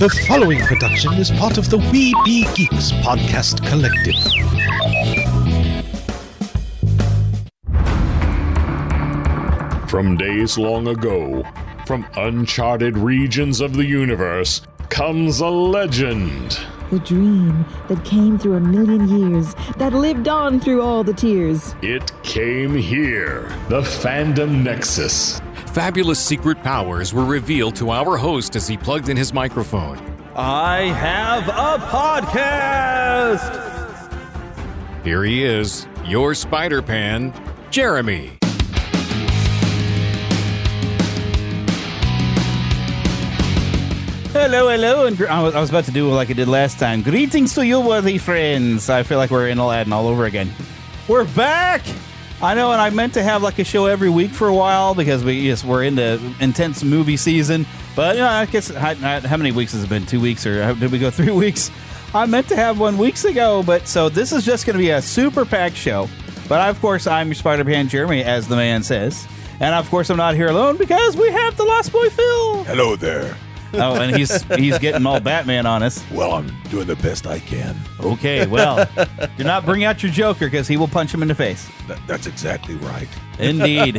The following production is part of the We Be Geeks podcast collective. From days long ago, from uncharted regions of the universe, comes a legend. The dream that came through a million years, that lived on through all the tears. It came here, the Fandom Nexus. Fabulous secret powers were revealed to our host as he plugged in his microphone. I have a podcast! Here he is, your Spider-Pan, Jeremy. Hello, and I was about to do like I did last time. Greetings to you, worthy friends. I feel like we're in Aladdin all over again. We're back! I know, and I meant to have like a show every week for a while because we're in the intense movie season. But I guess how many weeks has it been? 2 weeks, or did we go 3 weeks? I meant to have 1 week ago, but so this is just going to be a super packed show. But of course, I'm your Spider-Man Jeremy, as the man says, and of course, I'm not here alone because we have the Lost Boy Phil. Hello there. Oh, and he's getting all Batman on us. Well, I'm doing the best I can. Okay, well, do not bring out your Joker because he will punch him in the face. That's exactly right. Indeed.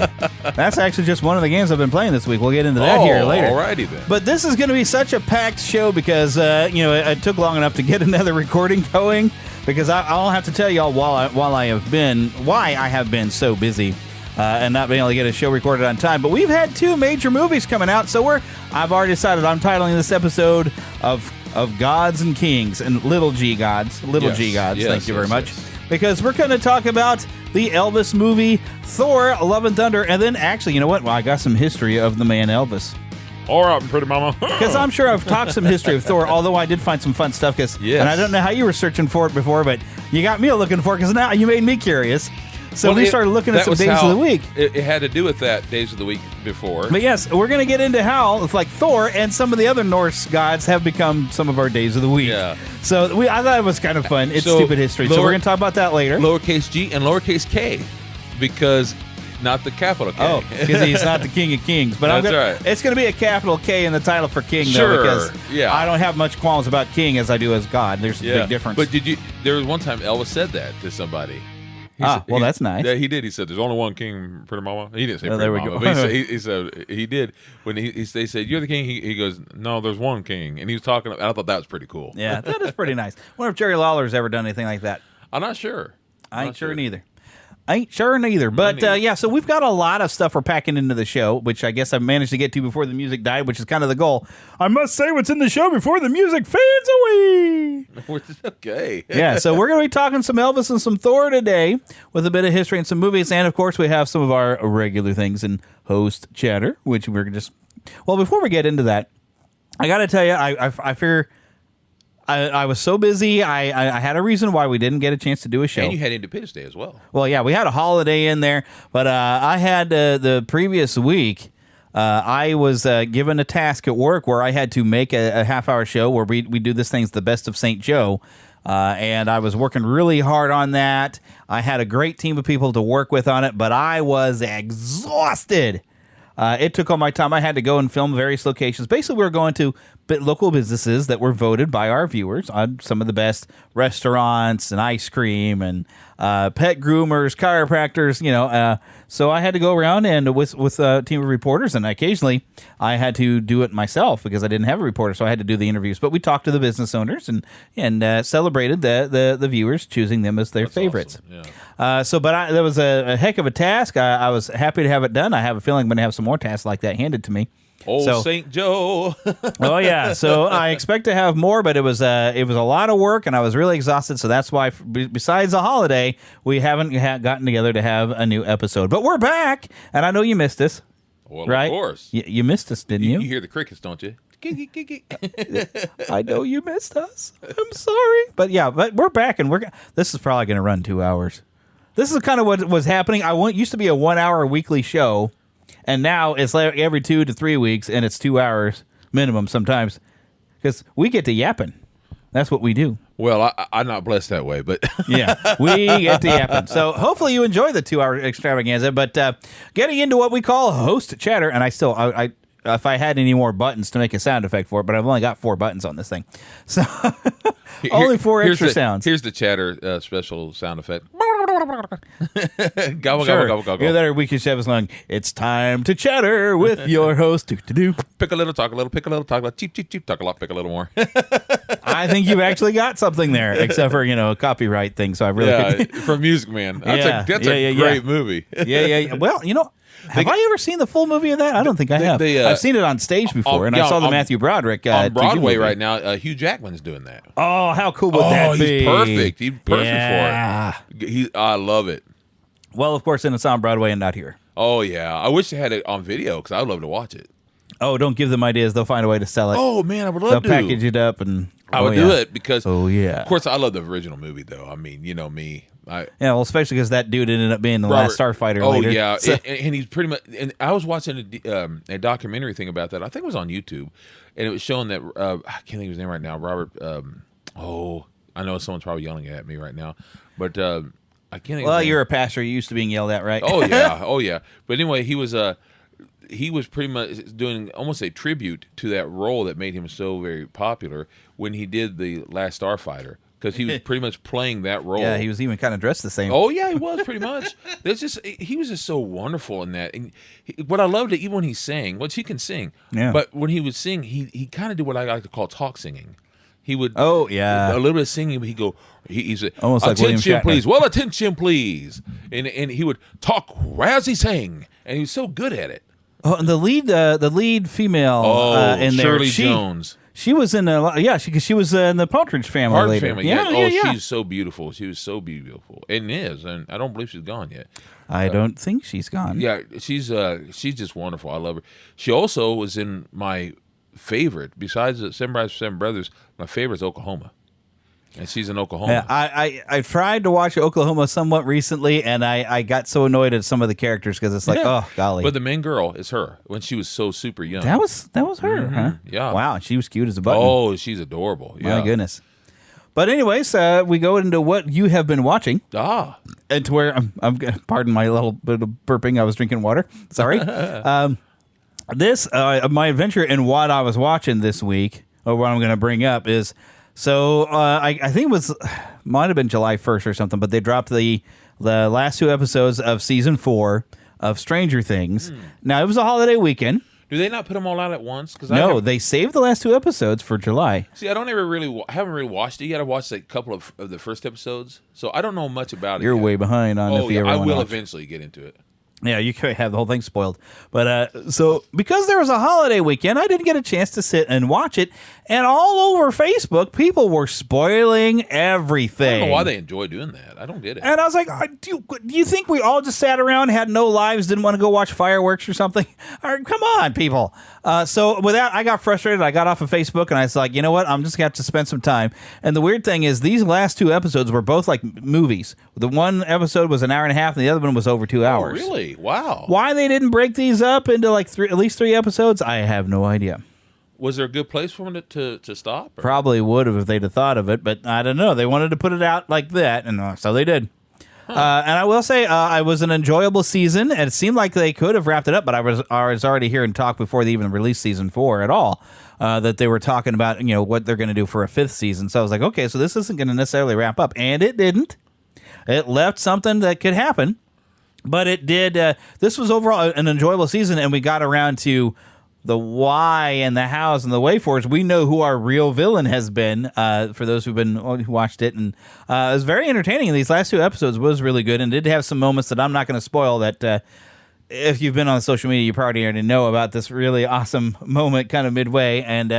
That's actually just one of the games I've been playing this week. We'll get into that here later. Alrighty then. But this is going to be such a packed show because, it took long enough to get another recording going because I'll have to tell y'all why I have been so busy. And not being able to get a show recorded on time. But we've had 2 major movies coming out, so I've already decided I'm titling this episode of Gods and Kings and Little G Gods. Thank you very much. Because we're going to talk about the Elvis movie, Thor, Love and Thunder, and then actually, you know what? Well, I got some history of the man Elvis. All right, pretty mama. Because I'm sure I've talked some history of Thor, although I did find some fun stuff. And I don't know how you were searching for it before, but you got me looking for it because now you made me curious. So we started looking at some days of the week. It had to do with that days of the week before. But yes, we're going to get into how it's like Thor and some of the other Norse gods have become some of our days of the week. Yeah. So I thought it was kind of fun. It's stupid history. So we're going to talk about that later. Lowercase g and lowercase k, because not the capital K. Oh, because he's not the King of Kings. But That's right. It's going to be a capital K in the title for King, Sure. though, because I don't have much qualms about King as I do as God. There's a big difference. But there was one time Elvis said that to somebody. That's nice. Yeah, he did. He said, "There's only one king, pretty mama." He didn't say Oh, pretty there we mama, go. but he said he did when they said, "You're the king." He goes, "No, there's one king," and he was talking. I thought that was pretty cool. Yeah, that is pretty nice. Wonder if Jerry Lawler's ever done anything like that. I'm not sure. I ain't sure neither. But, so we've got a lot of stuff we're packing into the show, which I guess I managed to get to before the music died, which is kind of the goal. I must say what's in the show before the music fades away. Okay. Yeah, so we're going to be talking some Elvis and some Thor today with a bit of history and some movies. And, of course, we have some of our regular things in host chatter, which we're just... Well, before we get into that, I got to tell you, I fear... I was so busy. I had a reason why we didn't get a chance to do a show. And you had Independence Day as well. Well, yeah, we had a holiday in there, but I had the previous week. I was given a task at work where I had to make a half-hour show where we do this thing's the Best of St. Joe, and I was working really hard on that. I had a great team of people to work with on it, but I was exhausted. It took all my time. I had to go and film various locations. Basically, we were going to local businesses that were voted by our viewers on some of the best restaurants and ice cream and pet groomers, chiropractors, so I had to go around and with a team of reporters, and occasionally I had to do it myself because I didn't have a reporter, so I had to do the interviews. But we talked to the business owners and celebrated the viewers, choosing them as their favorites. Awesome. Yeah. That was a heck of a task. I was happy to have it done. I have a feeling I'm going to have some more tasks like that handed to me. St. Joe. Oh yeah, so I expect to have more, but it was a lot of work, and I was really exhausted. So that's why, besides the holiday, we haven't gotten together to have a new episode. But we're back, and I know you missed us. Well, right? Of course. You missed us, didn't you? You hear the crickets, don't you? I know you missed us. I'm sorry, but we're back, and this is probably going to run 2 hours. This is kind of what was happening. Used to be a 1 hour weekly show. And now it's like every 2 to 3 weeks, and it's 2 hours minimum sometimes, because we get to yapping. That's what we do. Well, I'm not blessed that way, but yeah, we get to yapping. So hopefully you enjoy the 2 hour extravaganza. But getting into what we call host chatter, and I if I had any more buttons to make a sound effect for it, but I've only got 4 buttons on this thing, so only 4 extra sounds. Here's the chatter special sound effect. Gobble, Sure. gobble, gobble, gobble. Either that or we could have us going, it's time to chatter with your host. Do. Pick a little, talk a little, pick a little, talk a little, cheep, cheep, cheep, talk a lot, pick a little more. I think you've actually got something there, except for, a copyright thing. So I really from Music Man. That's a great movie. yeah. Well, have I ever seen the full movie of that? I don't think I have. I've seen it on stage before, and I saw the Matthew Broderick on TV Broadway movie. right now. Hugh Jackman's doing that. Oh, how cool would that be? He's perfect. He's perfect for it. I love it. Well, of course, then it's on Broadway and not here. Oh yeah, I wish they had it on video because I'd love to watch it. Oh, don't give them ideas. They'll find a way to sell it. Oh man, I would love They'll to package it up and I would do it because. Oh yeah. Of course, I love the original movie though. I mean, you know me. Well, especially because that dude ended up being the last Starfighter. Oh later. yeah, So- and he's pretty much. And I was watching a documentary thing about that. I think it was on YouTube, and it was showing that I can't think of his name right now. Robert. I know someone's probably yelling at me right now, but I can't think. Well, of his you're name. a pastor. You're used to being yelled at, right? Oh yeah. But anyway, he was pretty much doing almost a tribute to that role that made him so very popular when he did the Last Starfighter, because he was pretty much playing that role. Yeah, he was even kind of dressed the same. Oh yeah, he was pretty much. He was just so wonderful in that. And what I loved it, even when he sang, which he can sing, but when he would sing, he kind of did what I like to call talk singing. He would a little bit of singing, but he'd say almost like William attention Shatner. please, well attention please, and he would talk as he sang, and he was so good at it. Oh, and the lead female in there, Shirley Jones. She was in she was in the Partridge Family. Partridge later. Family. Yeah. She's so beautiful. She was so beautiful, and I don't believe she's gone yet. I don't think she's gone. Yeah, she's just wonderful. I love her. She also was in my favorite, besides the Seven Brothers, Seven Brothers. My favorite is Oklahoma, and she's in Oklahoma. Yeah, I tried to watch Oklahoma somewhat recently, and I got so annoyed at some of the characters because it's like, oh golly. But the main girl is her when she was so super young. That was her, huh? Yeah. Wow, she was cute as a button. Oh, she's adorable. Yeah. My goodness. But anyways, we go into what you have been watching. And to where I'm pardon my little bit of burping. I was drinking water. Sorry. My adventure in what I was watching this week, or what I'm going to bring up is, so I think it might have been July 1st or something, but they dropped the last 2 episodes of season 4 of Stranger Things. Now it was a holiday weekend. Do they not put them all out at once? No, they saved the last 2 episodes for July. See, I haven't really watched it yet. I watched a couple of the first episodes, so I don't know much about it. You're yet. way behind on if you ever I want to will watch. eventually get into it. Yeah, you could have the whole thing spoiled. But so because there was a holiday weekend, I didn't get a chance to sit and watch it. And all over Facebook, people were spoiling everything. I don't know why they enjoy doing that. I don't get it. And I was like, do you think we all just sat around, had no lives, didn't want to go watch fireworks or something? Come on, people. So with that, I got frustrated. I got off of Facebook, and I was like, you know what? I'm just going to have to spend some time. And the weird thing is these last 2 episodes were both like movies. The one episode was an hour and a half, and the other one was over 2 hours. Oh, really? Wow. Why they didn't break these up into like at least 3 episodes, I have no idea. Was there a good place for them to stop? Or? Probably would have if they'd have thought of it, but I don't know. They wanted to put it out like that, and so they did. And I will say, it was an enjoyable season, and it seemed like they could have wrapped it up, but I was already hearing talk before they even released season 4 at all, that they were talking about what they're going to do for a 5th season. So I was like, okay, so this isn't going to necessarily wrap up, and it didn't. It left something that could happen, but it did. This was overall an enjoyable season, and we got around to the why and the hows and the way forwards. We know who our real villain has been, for those who watched it, and it was very entertaining. And these last 2 episodes was really good, and did have some moments that I'm not going to spoil. That if you've been on social media, you probably already know about this really awesome moment, kind of midway, and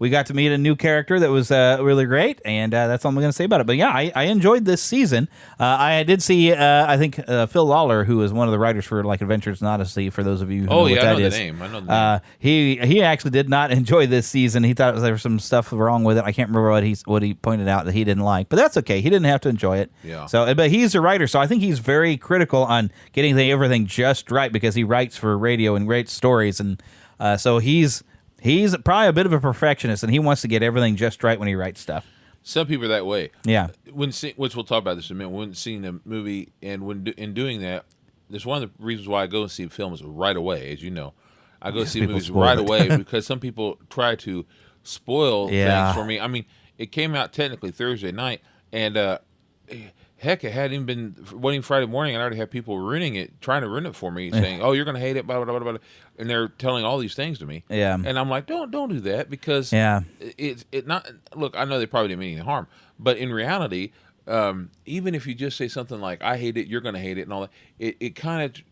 we got to meet a new character that was really great, and that's all I'm going to say about it. But yeah, I enjoyed this season. I did see, I think, Phil Lawler, who is one of the writers for like Adventures in Odyssey, for those of you who know what that is. I know the name. He actually did not enjoy this season. He thought there was some stuff wrong with it. I can't remember what he pointed out that he didn't like, but that's okay. He didn't have to enjoy it. Yeah. So, but he's a writer, so I think he's very critical on getting everything just right, because he writes for radio and writes stories, and so he's probably a bit of a perfectionist, and he wants to get everything just right when he writes stuff. Some people are that way. Yeah. Which we'll talk about this in a minute. When seeing a movie, and in doing that, there's one of the reasons why I go and see films right away, as you know. I go see movies right away because some people try to spoil things for me. I mean, it came out technically Thursday night, and heck, it hadn't even been waiting Friday morning, and I already had people ruining it, trying to ruin it for me, saying, "Oh, you're going to hate it," blah, blah, blah, blah, and they're telling all these things to me. Yeah, and I'm like, don't do that because it not. Look, I know they probably didn't mean any harm, but in reality, even if you just say something like, "I hate it," you're going to hate it, and all that, it kind of.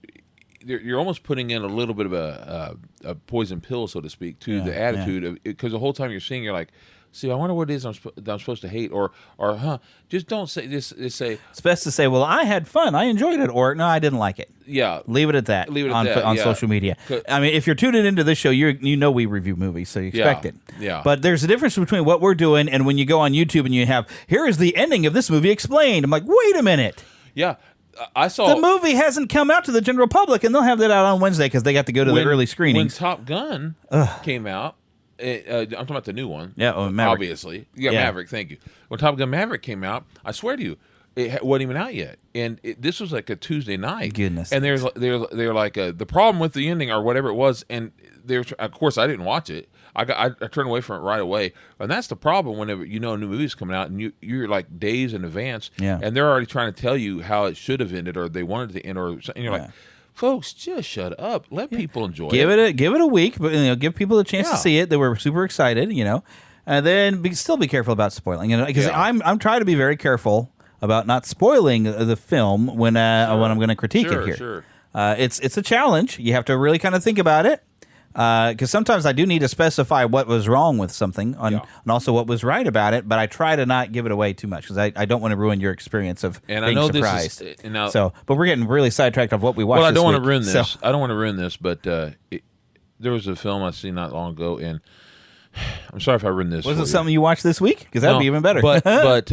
You're almost putting in a little bit of a poison pill, so to speak, to the attitude of because the whole time you're seeing, you're like, see, I wonder what it is I'm supposed to hate, or just don't say this. Just say it's best to say, well, I had fun, I enjoyed it, or no, I didn't like it. Yeah, leave it at that. Leave it on at that on social media. I mean, if you're tuning into this show, you know we review movies, so you expect it. Yeah. But there's a difference between what we're doing and when you go on YouTube and you have here is the ending of this movie explained. I'm like, wait a minute. Yeah. I saw the movie hasn't come out to the general public, and they'll have that out on Wednesday because they got to go to the early screenings. When Top Gun came out, I'm talking about the new one. Yeah, Maverick. Obviously. Yeah, Maverick. Thank you. When Top Gun Maverick came out, I swear to you, it wasn't even out yet, and this was like a Tuesday night. Goodness. And they're like the problem with the ending or whatever it was, and of course I didn't watch it. I turned away from it right away, and that's the problem. Whenever a new movie's coming out, and you're like days in advance, and they're already trying to tell you how it should have ended, or they wanted it to end, or and you're like, folks, just shut up, let people enjoy it. Give it a week, but give people a chance to see it. They were super excited, and then still be careful about spoiling, because I'm trying to be very careful about not spoiling the film when I'm going to critique it here. Sure. It's a challenge. You have to really kind of think about it. Because sometimes I do need to specify what was wrong with something and also what was right about it, but I try to not give it away too much because I don't want to ruin your experience of being surprised. But we're getting really sidetracked of what we watched. Well, I don't want to ruin this. I don't want to ruin this, but there was a film I seen not long ago, and I'm sorry if I ruined this. Was it something you watched this week? Because that'd be even better. But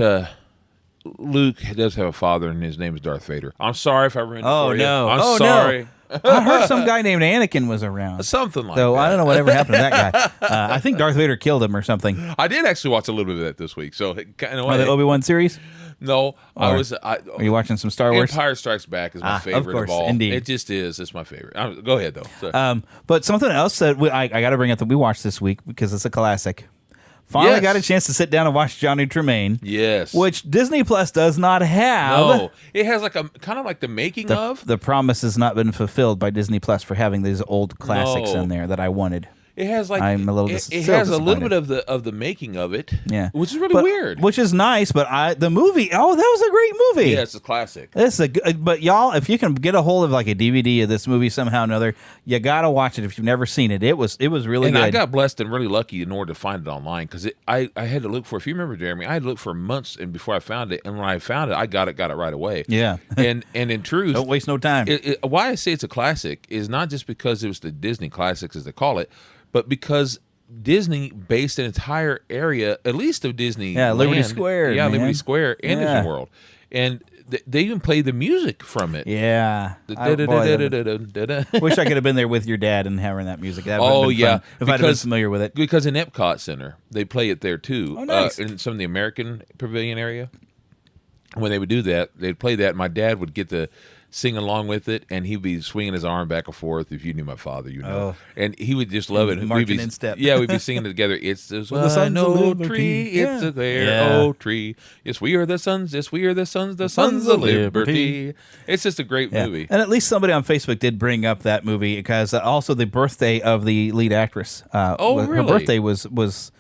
Luke does have a father, and his name is Darth Vader. I'm sorry if I ruined it for you. I'm sorry. No. I heard some guy named Anakin was around. Something like that. I don't know whatever happened to that guy. I think Darth Vader killed him or something. I did actually watch a little bit of that this week. So, the Obi-Wan series? No. Are you watching some Star Wars? Empire Strikes Back is my favorite of all. Indeed. It just is. It's my favorite. Go ahead, though. But something else that I got to bring up that we watched this week because it's a classic. Finally got a chance to sit down and watch Johnny Tremaine. Yes. Which Disney Plus does not have. No. It has like a kind of like the making of. The promise has not been fulfilled by Disney Plus for having these old classics in there that I wanted. It has like I'm a little it has a little bit of the making of it. Yeah. Which is really weird. Which is nice, but the movie, that was a great movie. Yeah, it's a classic. But y'all, if you can get a hold of like a DVD of this movie somehow or another, you gotta watch it if you've never seen it. It was really good. And I got blessed and really lucky in order to find it online because I had to look for. If you remember, Jeremy, I had to look for months and before I found it. And when I found it, I got it right away. Yeah. And in truth, don't waste no time. Why I say it's a classic is not just because it was the Disney classics as they call it, but because Disney based an entire area, at least of Disney, Liberty Square, Liberty Square and Disney World, and they even played the music from it. Yeah, wish I could have been there with your dad and having that music. That would have been fun if I'd been familiar with it. Because in Epcot Center, they play it there too. Oh, nice. In some of the American Pavilion area, when they would do that, they'd play that. My dad would get to sing along with it, and he'd be swinging his arm back and forth. If you knew my father, and he would just love it. Marching in step. Yeah, we'd be singing it together. It's the sons of liberty. Tree, it's a clear old tree. Yes, we are the sons. Yes, we are the sons of liberty. It's just a great movie. And at least somebody on Facebook did bring up that movie because also the birthday of the lead actress. Really? Her birthday was.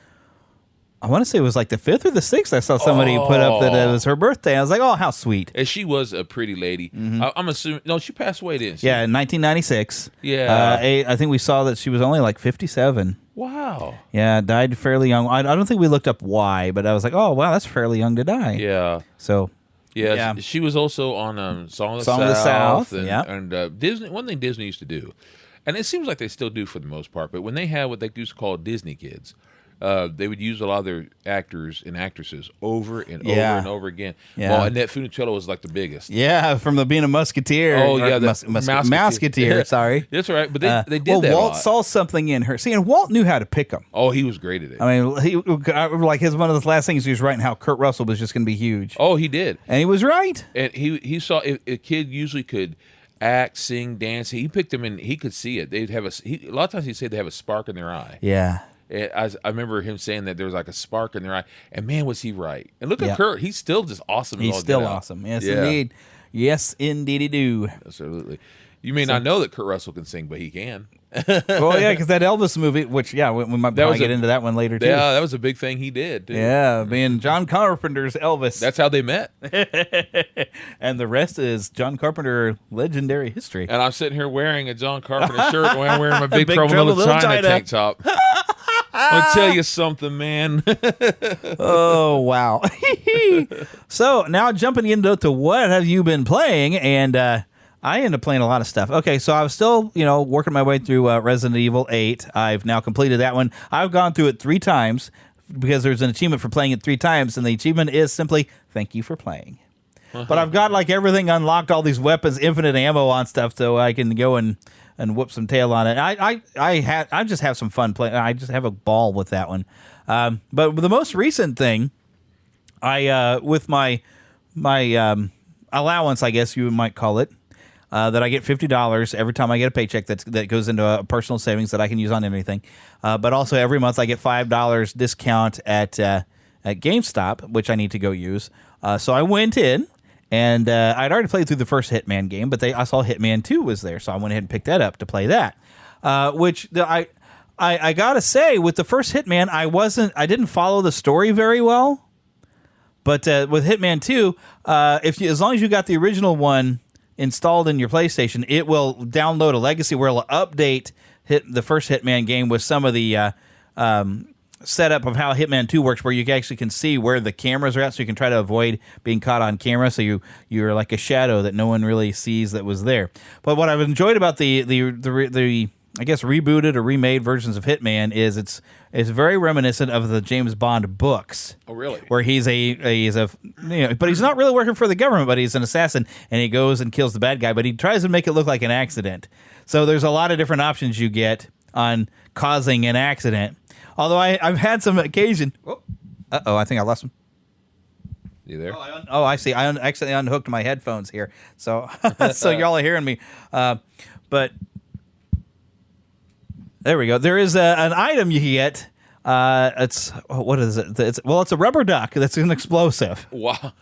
I want to say it was like the 5th or the 6th. I saw somebody put up that it was her birthday. I was like, oh, how sweet. And she was a pretty lady. Mm-hmm. I'm assuming. No, she passed away, didn't she? Yeah, in 1996. Yeah. I think we saw that she was only like 57. Wow. Yeah, died fairly young. I don't think we looked up why, but I was like, oh, wow, that's fairly young to die. Yeah. So. Yeah, she was also on Song of the South. And Disney. One thing Disney used to do, and it seems like they still do for the most part, but when they had what they used to call Disney Kids, they would use a lot of their actors and actresses over and over and over again. Yeah. Well, Annette Funicello was like the biggest. Yeah, from being a musketeer. Oh, yeah. Mouseketeer, sorry. That's right. But they did that Walt saw something in her. See, and Walt knew how to pick them. Oh, he was great at it. I mean, one of the last things he was writing how Kurt Russell was just going to be huge. Oh, he did. And he was right. And he saw if a kid usually could act, sing, dance. He picked them and he could see it. They'd have a lot of times he'd say they have a spark in their eye. Yeah. I remember him saying that there was like a spark in their eye, and man, was he right. And look at Kurt; he's still just awesome. He's still awesome. Yes, indeed. Yes, indeedy do. Absolutely. You may not know that Kurt Russell can sing, but he can. Well, yeah, because that Elvis movie, which we might probably get into that one later too. Yeah, that was a big thing he did. Too. Yeah, being John Carpenter's Elvis. That's how they met. And the rest is John Carpenter legendary history. And I'm sitting here wearing a John Carpenter shirt, while I'm wearing my Big Trouble in Little China tank top. I'll tell you something, man. Oh, wow. So now jumping into what have you been playing, and I ended up playing a lot of stuff. Okay, so I was still, working my way through Resident Evil 8. I've now completed that one. I've gone through it 3 times because there's an achievement for playing it 3 times, and the achievement is simply, thank you for playing. But I've got everything unlocked, all these weapons, infinite ammo on stuff, so I can go and whoop some tail on it. I just have some fun playing. I just have a ball with that one. But the most recent thing, I with my allowance, I guess you might call it, that I get $50 every time I get a paycheck that goes into a personal savings that I can use on anything. But also every month I get $5 discount at GameStop, which I need to go use. So I went in. And I'd already played through the first Hitman game, but I saw Hitman 2 was there, so I went ahead and picked that up to play that. Which I gotta say, with the first Hitman, I didn't follow the story very well. But with Hitman 2, as long as you got the original one installed in your PlayStation, it will download a legacy where it'll update the first Hitman game with some of the setup of how Hitman 2 works, where you actually can see where the cameras are at, so you can try to avoid being caught on camera, so you're like a shadow that no one really sees that was there. But what I've enjoyed about the I guess rebooted or remade versions of Hitman is it's very reminiscent of the James Bond books. Oh, really? Where he's but he's not really working for the government, but he's an assassin, and he goes and kills the bad guy, but he tries to make it look like an accident. So there's a lot of different options you get on causing an accident. Although I've had some occasion. I think I lost him. You there? I see. I accidentally unhooked my headphones here, so so y'all are hearing me. But there we go. There is an item you get. What is it? It's a rubber duck. That's an explosive. Wow.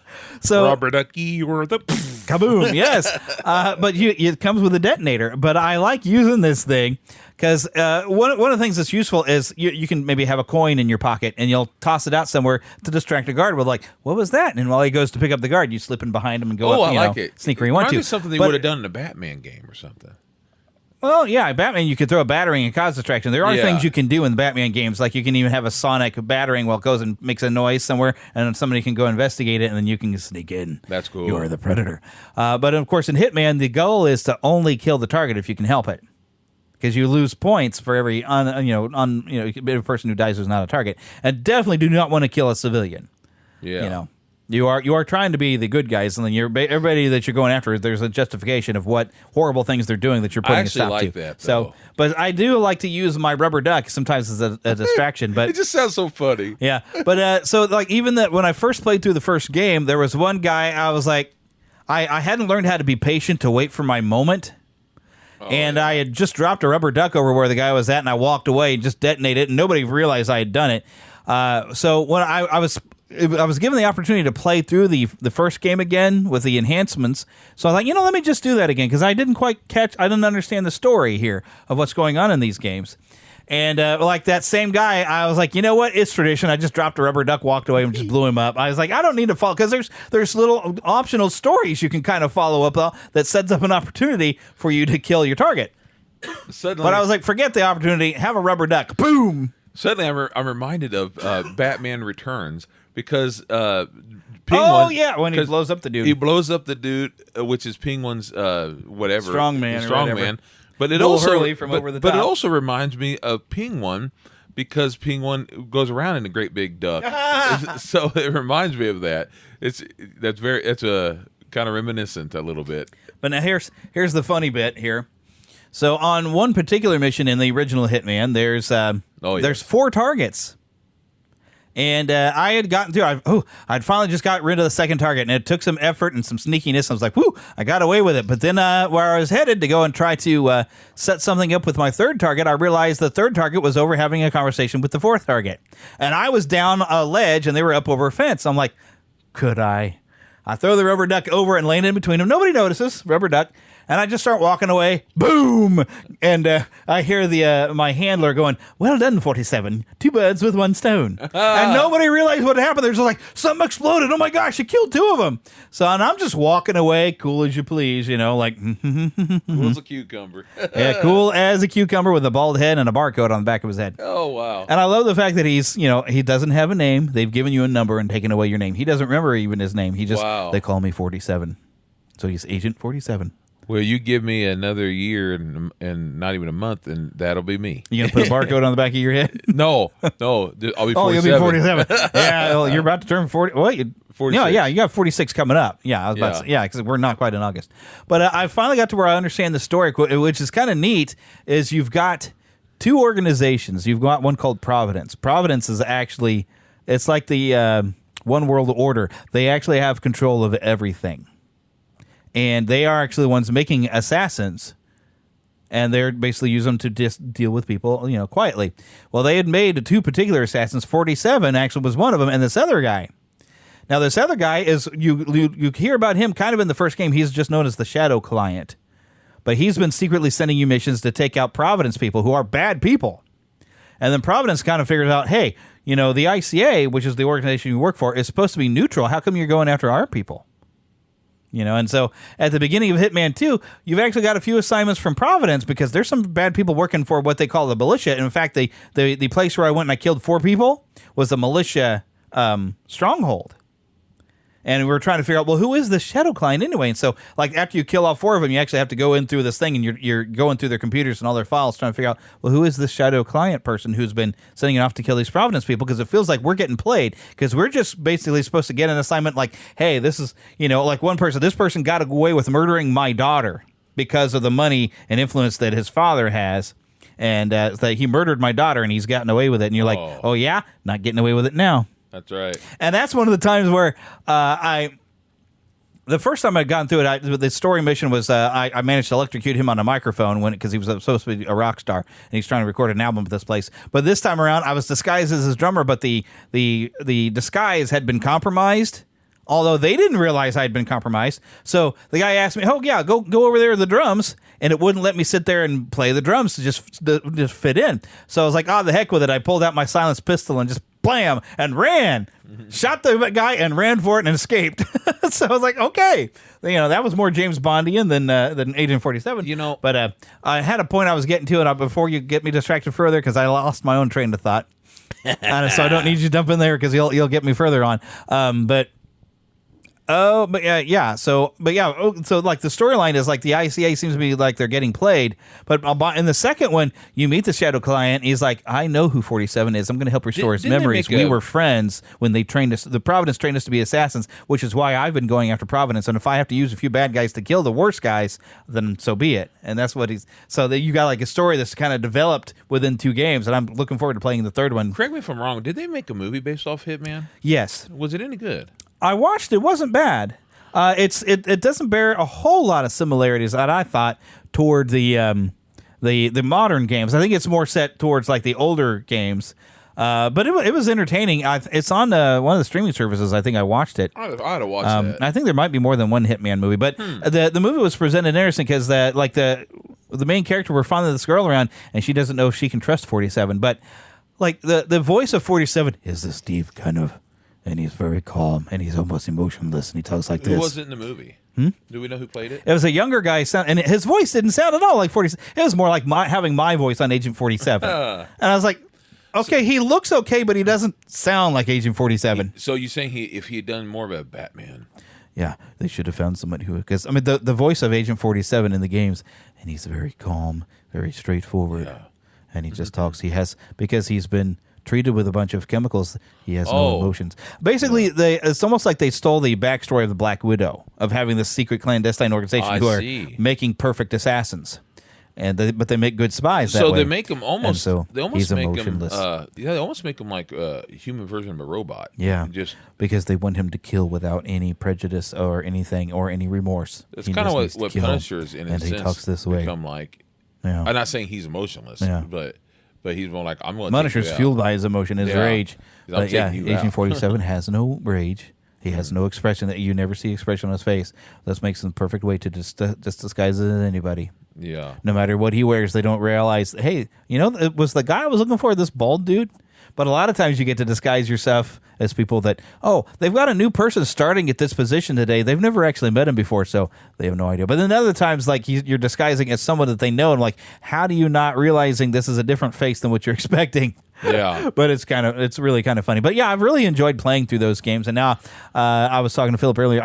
So rubber ducky, you're the kaboom. Yes. But it comes with a detonator. But I like using this thing because one of the things that's useful is you can maybe have a coin in your pocket and you'll toss it out somewhere to distract a guard with what was that? And while he goes to pick up the guard, you slip in behind him and go up. Sneak where you want to. It's something they would have done in a Batman game or something. Well, yeah, Batman, you could throw a battering and cause distraction. There are things you can do in the Batman games, like you can even have a sonic battering while it goes and makes a noise somewhere, and then somebody can go investigate it, and then you can sneak in. That's cool. You are the predator. But, of course, in Hitman, the goal is to only kill the target if you can help it, because you lose points for every person who dies who's not a target. And definitely do not want to kill a civilian. Yeah. You are trying to be the good guys, and then everybody that you're going after, there's a justification of what horrible things they're doing that you're putting a stop to. I actually like that, though. So, but I do like to use my rubber duck sometimes as a distraction. But it just sounds so funny. Yeah, but even that when I first played through the first game, there was one guy I was like, I hadn't learned how to be patient to wait for my moment. I had just dropped a rubber duck over where the guy was at, and I walked away and just detonated it, and nobody realized I had done it. So when I was given the opportunity to play through the first game again with the enhancements. So I was like, let me just do that again, because I didn't understand the story here of what's going on in these games. And like that same guy, I was like, you know what? It's tradition. I just dropped a rubber duck, walked away, and just blew him up. I was like, I don't need to follow, because there's little optional stories you can kind of follow up that sets up an opportunity for you to kill your target. Suddenly, but I was like, forget the opportunity. Have a rubber duck. Boom. Suddenly, I'm reminded of Batman Returns. Because Penguin, when he blows up the dude, which is Penguin's whatever strongman. But it also reminds me of Penguin, because Penguin goes around in a great big duck. So it reminds me of that. It's a kind of reminiscent a little bit. But now here's the funny bit here. So on one particular mission in the original Hitman, there's 4 targets. And I had gotten through. I'd finally just got rid of the second target, and it took some effort and some sneakiness. I was like, "Whoo!" I got away with it. But then, where I was headed to go and try to set something up with my third target, I realized the third target was over having a conversation with the fourth target, and I was down a ledge, and they were up over a fence. I'm like, "Could I?" I throw the rubber duck over and land in between them. Nobody notices. Rubber duck. And I just start walking away. Boom! And I hear my handler going, "Well done, 47. 2 birds with 1 stone." And nobody realized what happened. They're just like, something exploded. Oh my gosh, you killed 2 of them. So, and I'm just walking away, cool as you please, like. Cool as a cucumber. Yeah, cool as a cucumber with a bald head and a barcode on the back of his head. Oh, wow. And I love the fact that he's, he doesn't have a name. They've given you a number and taken away your name. He doesn't remember even his name. He just, They call me 47. So he's Agent 47. Well, you give me another year and not even a month, and that'll be me. You gonna put a barcode on the back of your head? No, I'll be 47. Oh, you'll be 47. Yeah, well, you're about to turn 40. What? 46. Yeah, you got 46 coming up. Yeah, I was about to say, because we're not quite in August. But I finally got to where I understand the story, which is kind of neat. Is you've got 2 organizations. You've got one called Providence. Providence is actually, it's like the One World Order. They actually have control of everything. And they are actually the ones making assassins, and they're basically use them to just deal with people, quietly. Well, they had made 2 particular assassins. 47 actually was one of them, and this other guy. Now, this other guy is you hear about him kind of in the first game. He's just known as the Shadow Client, but he's been secretly sending you missions to take out Providence people who are bad people. And then Providence kind of figures out, hey, the ICA, which is the organization you work for, is supposed to be neutral. How come you're going after our people? And so at the beginning of Hitman 2, you've actually got a few assignments from Providence because there's some bad people working for what they call the militia. And in fact, the place where I went and I killed 4 people was a militia stronghold. And we were trying to figure out, well, who is this Shadow Client anyway? And so, like, after you kill all 4 of them, you actually have to go in through this thing, and you're going through their computers and all their files trying to figure out, well, who is this Shadow Client person who's been sending it off to kill these Providence people? Because it feels like we're getting played, because we're just basically supposed to get an assignment like, hey, this is, like one person, this person got away with murdering my daughter because of the money and influence that his father has. And that he murdered my daughter, and he's gotten away with it. And you're like, oh, yeah? Not getting away with it now. That's right. And that's one of the times where the first time I'd gotten through it, the story mission was I managed to electrocute him on a microphone because he was supposed to be a rock star, and he's trying to record an album at this place. But this time around, I was disguised as his drummer, but the disguise had been compromised, although they didn't realize I had been compromised. So the guy asked me, oh, yeah, go over there to the drums, and it wouldn't let me sit there and play the drums to just fit in. So I was like, the heck with it. I pulled out my silenced pistol and just blam, and ran, shot the guy and ran for it and escaped. So I was like, okay, that was more James Bondian than Agent 47. But I had a point I was getting to it before you get me distracted further, because I lost my own train of thought. So I don't need you to jump in there because you'll get me further on. So like the storyline is like the ICA seems to be like they're getting played, but in the second one you meet the Shadow Client. He's like, I know who 47 is. I'm going to help restore his memories. We were friends when they trained us. The Providence trained us to be assassins, which is why I've been going after Providence. And if I have to use a few bad guys to kill the worst guys, then so be it. And that's what he's. So that you got like a story that's kind of developed within 2 games, and I'm looking forward to playing the third one. Correct me if I'm wrong. Did they make a movie based off Hitman? Yes. Was it any good? I watched it. It wasn't bad. It doesn't bear a whole lot of similarities that I thought toward the modern games. I think it's more set towards like the older games. But it was entertaining. It's on one of the streaming services. I think I watched it. I ought to watch that. I think there might be more than one Hitman movie, but the movie was presented interesting because the main character, we're following this girl around, and she doesn't know if she can trust 47. But like the voice of 47 is this deep kind of. And he's very calm, and he's almost emotionless, and he talks like this. Who was it in the movie? Do we know who played it? It was a younger guy, and his voice didn't sound at all like 47. It was more like having my voice on Agent 47. And I was like, okay, he looks okay, but he doesn't sound like Agent 47. So you're saying if he had done more of a Batman? Yeah, they should have found somebody who... Because, I mean, the voice of Agent 47 in the games, and he's very calm, very straightforward, and he just talks. Because he's been... treated with a bunch of chemicals, he has no emotions. Basically, it's almost like they stole the backstory of the Black Widow, of having this secret clandestine organization who are making perfect assassins. but they make good spies. That so way. they make him almost. So they almost he's make emotionless. him. They almost make him like a human version of a robot. Yeah, just because they want him to kill without any prejudice or anything or any remorse. It's kind of what Punisher's in a sense. And he talks this way. Become like. Yeah. I'm not saying he's emotionless, but he's more like I'm going. Punisher's fueled by his emotion, his rage. But yeah, Agent 47 has no rage. He has no expression. That you never see expression on his face. This makes him the perfect way to just disguise it as anybody. Yeah. No matter what he wears, they don't realize, hey, it was the guy I was looking for, this bald dude. But a lot of times you get to disguise yourself as people that, they've got a new person starting at this position today. They've never actually met him before, so they have no idea. But then other times, like, you're disguising as someone that they know, and like, how do you not realizing this is a different face than what you're expecting? Yeah. But it's really kind of funny. But yeah, I've really enjoyed playing through those games. And now I was talking to Philip earlier.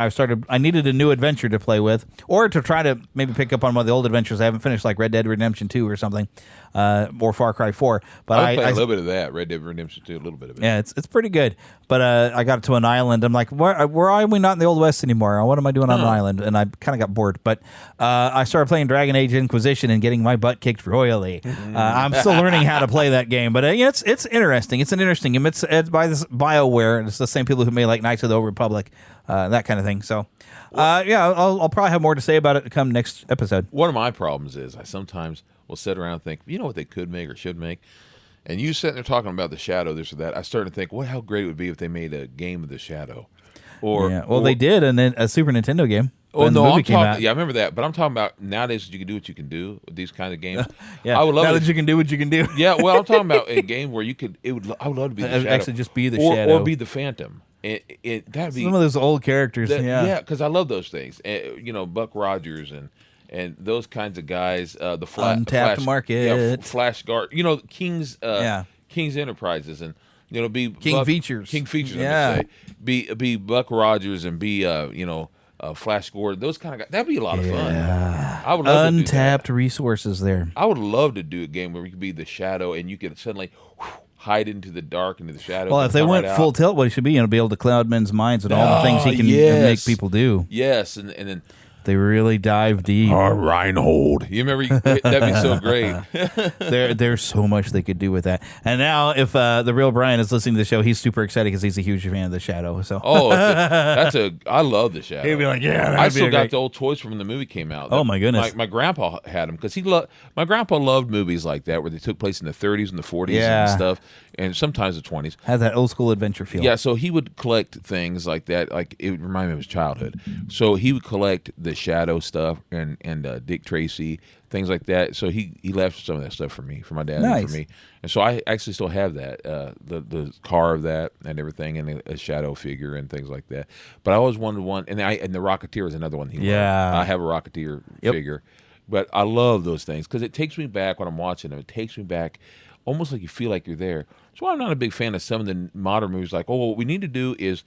I needed a new adventure to play with, or to try to maybe pick up on one of the old adventures I haven't finished, like Red Dead Redemption 2 or something, or Far Cry 4. But I played a little bit of that, Red Dead Redemption 2, a little bit of it. Yeah, it's pretty good. But I got to an island. I'm like, where are we not in the Old West anymore? What am I doing on an island? And I kind of got bored. But I started playing Dragon Age Inquisition and getting my butt kicked royally. I'm still learning how to play that game. But it's interesting. It's an interesting game. It's by this BioWare. It's the same people who made like Knights of the Old Republic, that kind of thing. So, I'll probably have more to say about it come next episode. One of my problems is I sometimes will sit around and think, what they could make or should make? And you sitting there talking about the Shadow, this or that. I started to think, how great it would be if they made a game of the Shadow. They did, and then a Super Nintendo game. Oh no, I'm talking. Yeah, I remember that. But I'm talking about nowadays. You can do what you can do with these kind of games. Yeah, I would love now that you can do what you can do. Yeah, well, I'm talking about a game where you could. I would love to be the Shadow. Actually, just be the Shadow, or be the Phantom. That'd be some of those old characters. Yeah, because I love those things. Buck Rogers and those kinds of guys. The Untapped Market, Flash Guard. King's Enterprises and. Be King Features. King Features. Yeah. Be Buck Rogers and be Flash Gordon. Those kind of guys. That'd be a lot of fun. I would love untapped resources there. I would love to do a game where you could be the Shadow and you could suddenly hide into the dark, into the shadows. Well, if they went full tilt, what he should be, be able to cloud men's minds and all the things he can make people do. Yes, and then. They really dive deep. Reinhold. You remember? That'd be so great. There's so much they could do with that. And now, if the real Brian is listening to the show, he's super excited because he's a huge fan of the Shadow. So, I love the Shadow. He'd be like, I still got the old toys from when the movie came out. Oh my goodness! My grandpa had them because my grandpa loved movies like that where they took place in the 30s and the 40s and stuff, and sometimes the 20s. Has that old school adventure feel. Yeah, so he would collect things like that. Like it would remind me of his childhood. So he would collect the Shadow stuff and Dick Tracy, things like that. So he left some of that stuff for me, for my dad, and for me. And so I actually still have that, the car of that and everything, and a Shadow figure and things like that. But I always wanted one, and the Rocketeer is another one he loved. I have a Rocketeer figure. But I love those things because it takes me back when I'm watching them. It takes me back almost like you feel like you're there. So I'm not a big fan of some of the modern movies like, what we need to do is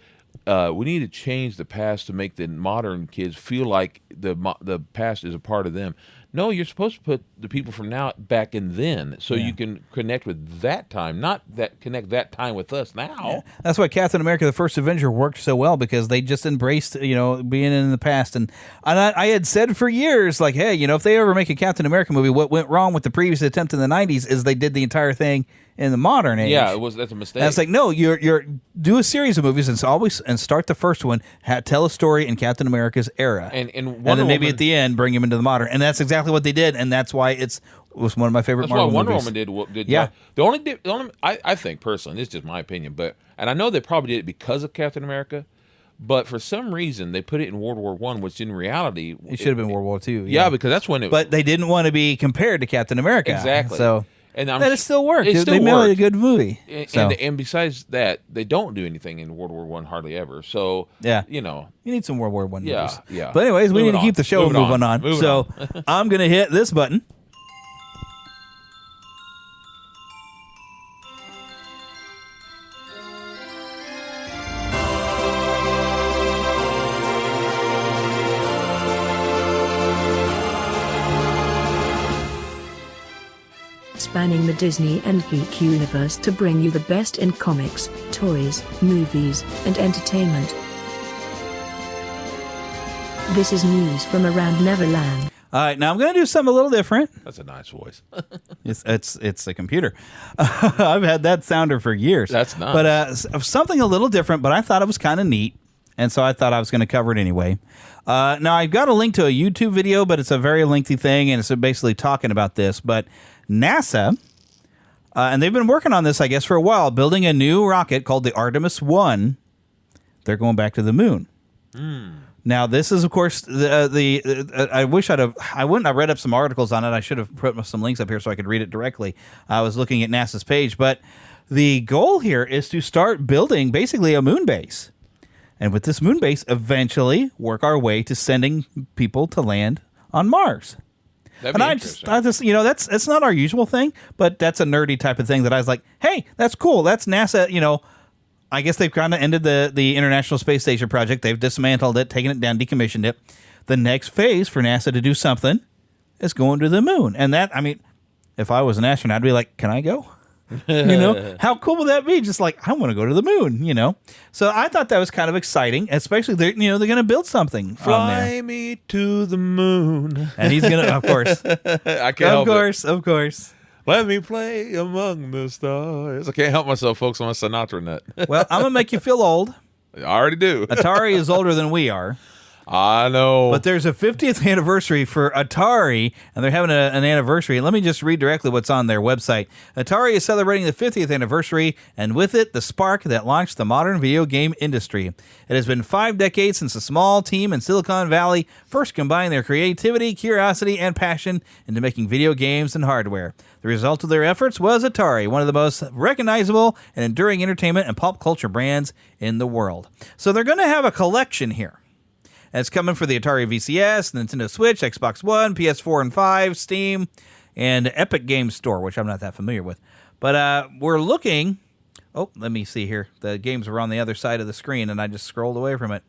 we need to change the past to make the modern kids feel like the past is a part of them. No, you're supposed to put the people from now back in then, so you can connect with that time, not connect that time with us now. Yeah. That's why Captain America: The First Avenger worked so well because they just embraced, being in the past. And I had said for years, like, hey, if they ever make a Captain America movie, what went wrong with the previous attempt in the '90s is they did the entire thing in the modern age. Yeah, that's a mistake. And it's like, no, you're do a series of movies and start the first one, tell a story in Captain America's era, and then maybe at the end bring him into the modern, and that's exactly what they did, and that's why it was one of my favorite Marvel movies. That's why Wonder Woman did. Yeah, the only I think personally, this is just my opinion, and I know they probably did it because of Captain America. But for some reason, they put it in World War I, which in reality it should have been World War II. Yeah, because that's when it. But they didn't want to be compared to Captain America. Exactly. So. And it still worked. They made a good movie. And besides that, they don't do anything in World War I hardly ever. So you need some World War I movies. Yeah. But anyways, we need to keep the show moving on. So I'm gonna hit this button. Spanning the Disney and geek universe to bring you the best in comics, toys, movies, and entertainment. This is news from around Neverland. All right, now I'm going to do something a little different. That's a nice voice. It's a computer. I've had that sounder for years. That's nice. But something a little different, but I thought it was kind of neat, and so I thought I was going to cover it anyway. Now, I've got a link to a YouTube video, but it's a very lengthy thing, and it's basically talking about this. But NASA, and they've been working on this, I guess, for a while, building a new rocket called the Artemis 1. They're going back to the moon. Now, this is, of course, I wish I wouldn't have read up some articles on it. I should have put some links up here so I could read it directly. I was looking at NASA's page, but the goal here is to start building basically a moon base. And with this moon base, eventually work our way to sending people to land on Mars. That'd be interesting. I just, that's not our usual thing, but that's a nerdy type of thing that I was like, hey, that's cool. That's NASA, I guess they've kind of ended the International Space Station project. They've dismantled it, taken it down, decommissioned it. The next phase for NASA to do something is going to the moon. And that, if I was an astronaut, I'd be like, can I go? How cool would that be? Just like, I want to go to the moon, So I thought that was kind of exciting, especially they're going to build something on there. Fly me to the moon. And he's going to, of course. I can't help it. Of course. Let me play among the stars. I can't help myself, folks. I'm a Sinatra nut. Well, I'm going to make you feel old. I already do. Atari is older than we are. I know. But there's a 50th anniversary for Atari, and they're having an anniversary. Let me just read directly what's on their website. Atari is celebrating the 50th anniversary, and with it, the spark that launched the modern video game industry. It has been 5 decades since a small team in Silicon Valley first combined their creativity, curiosity, and passion into making video games and hardware. The result of their efforts was Atari, one of the most recognizable and enduring entertainment and pop culture brands in the world. So they're going to have a collection here. And it's coming for the Atari VCS, Nintendo Switch, Xbox One, PS4 and 5, Steam, and Epic Games Store, which I'm not that familiar with. But we're looking... Oh, let me see here. The games were on the other side of the screen, and I just scrolled away from it.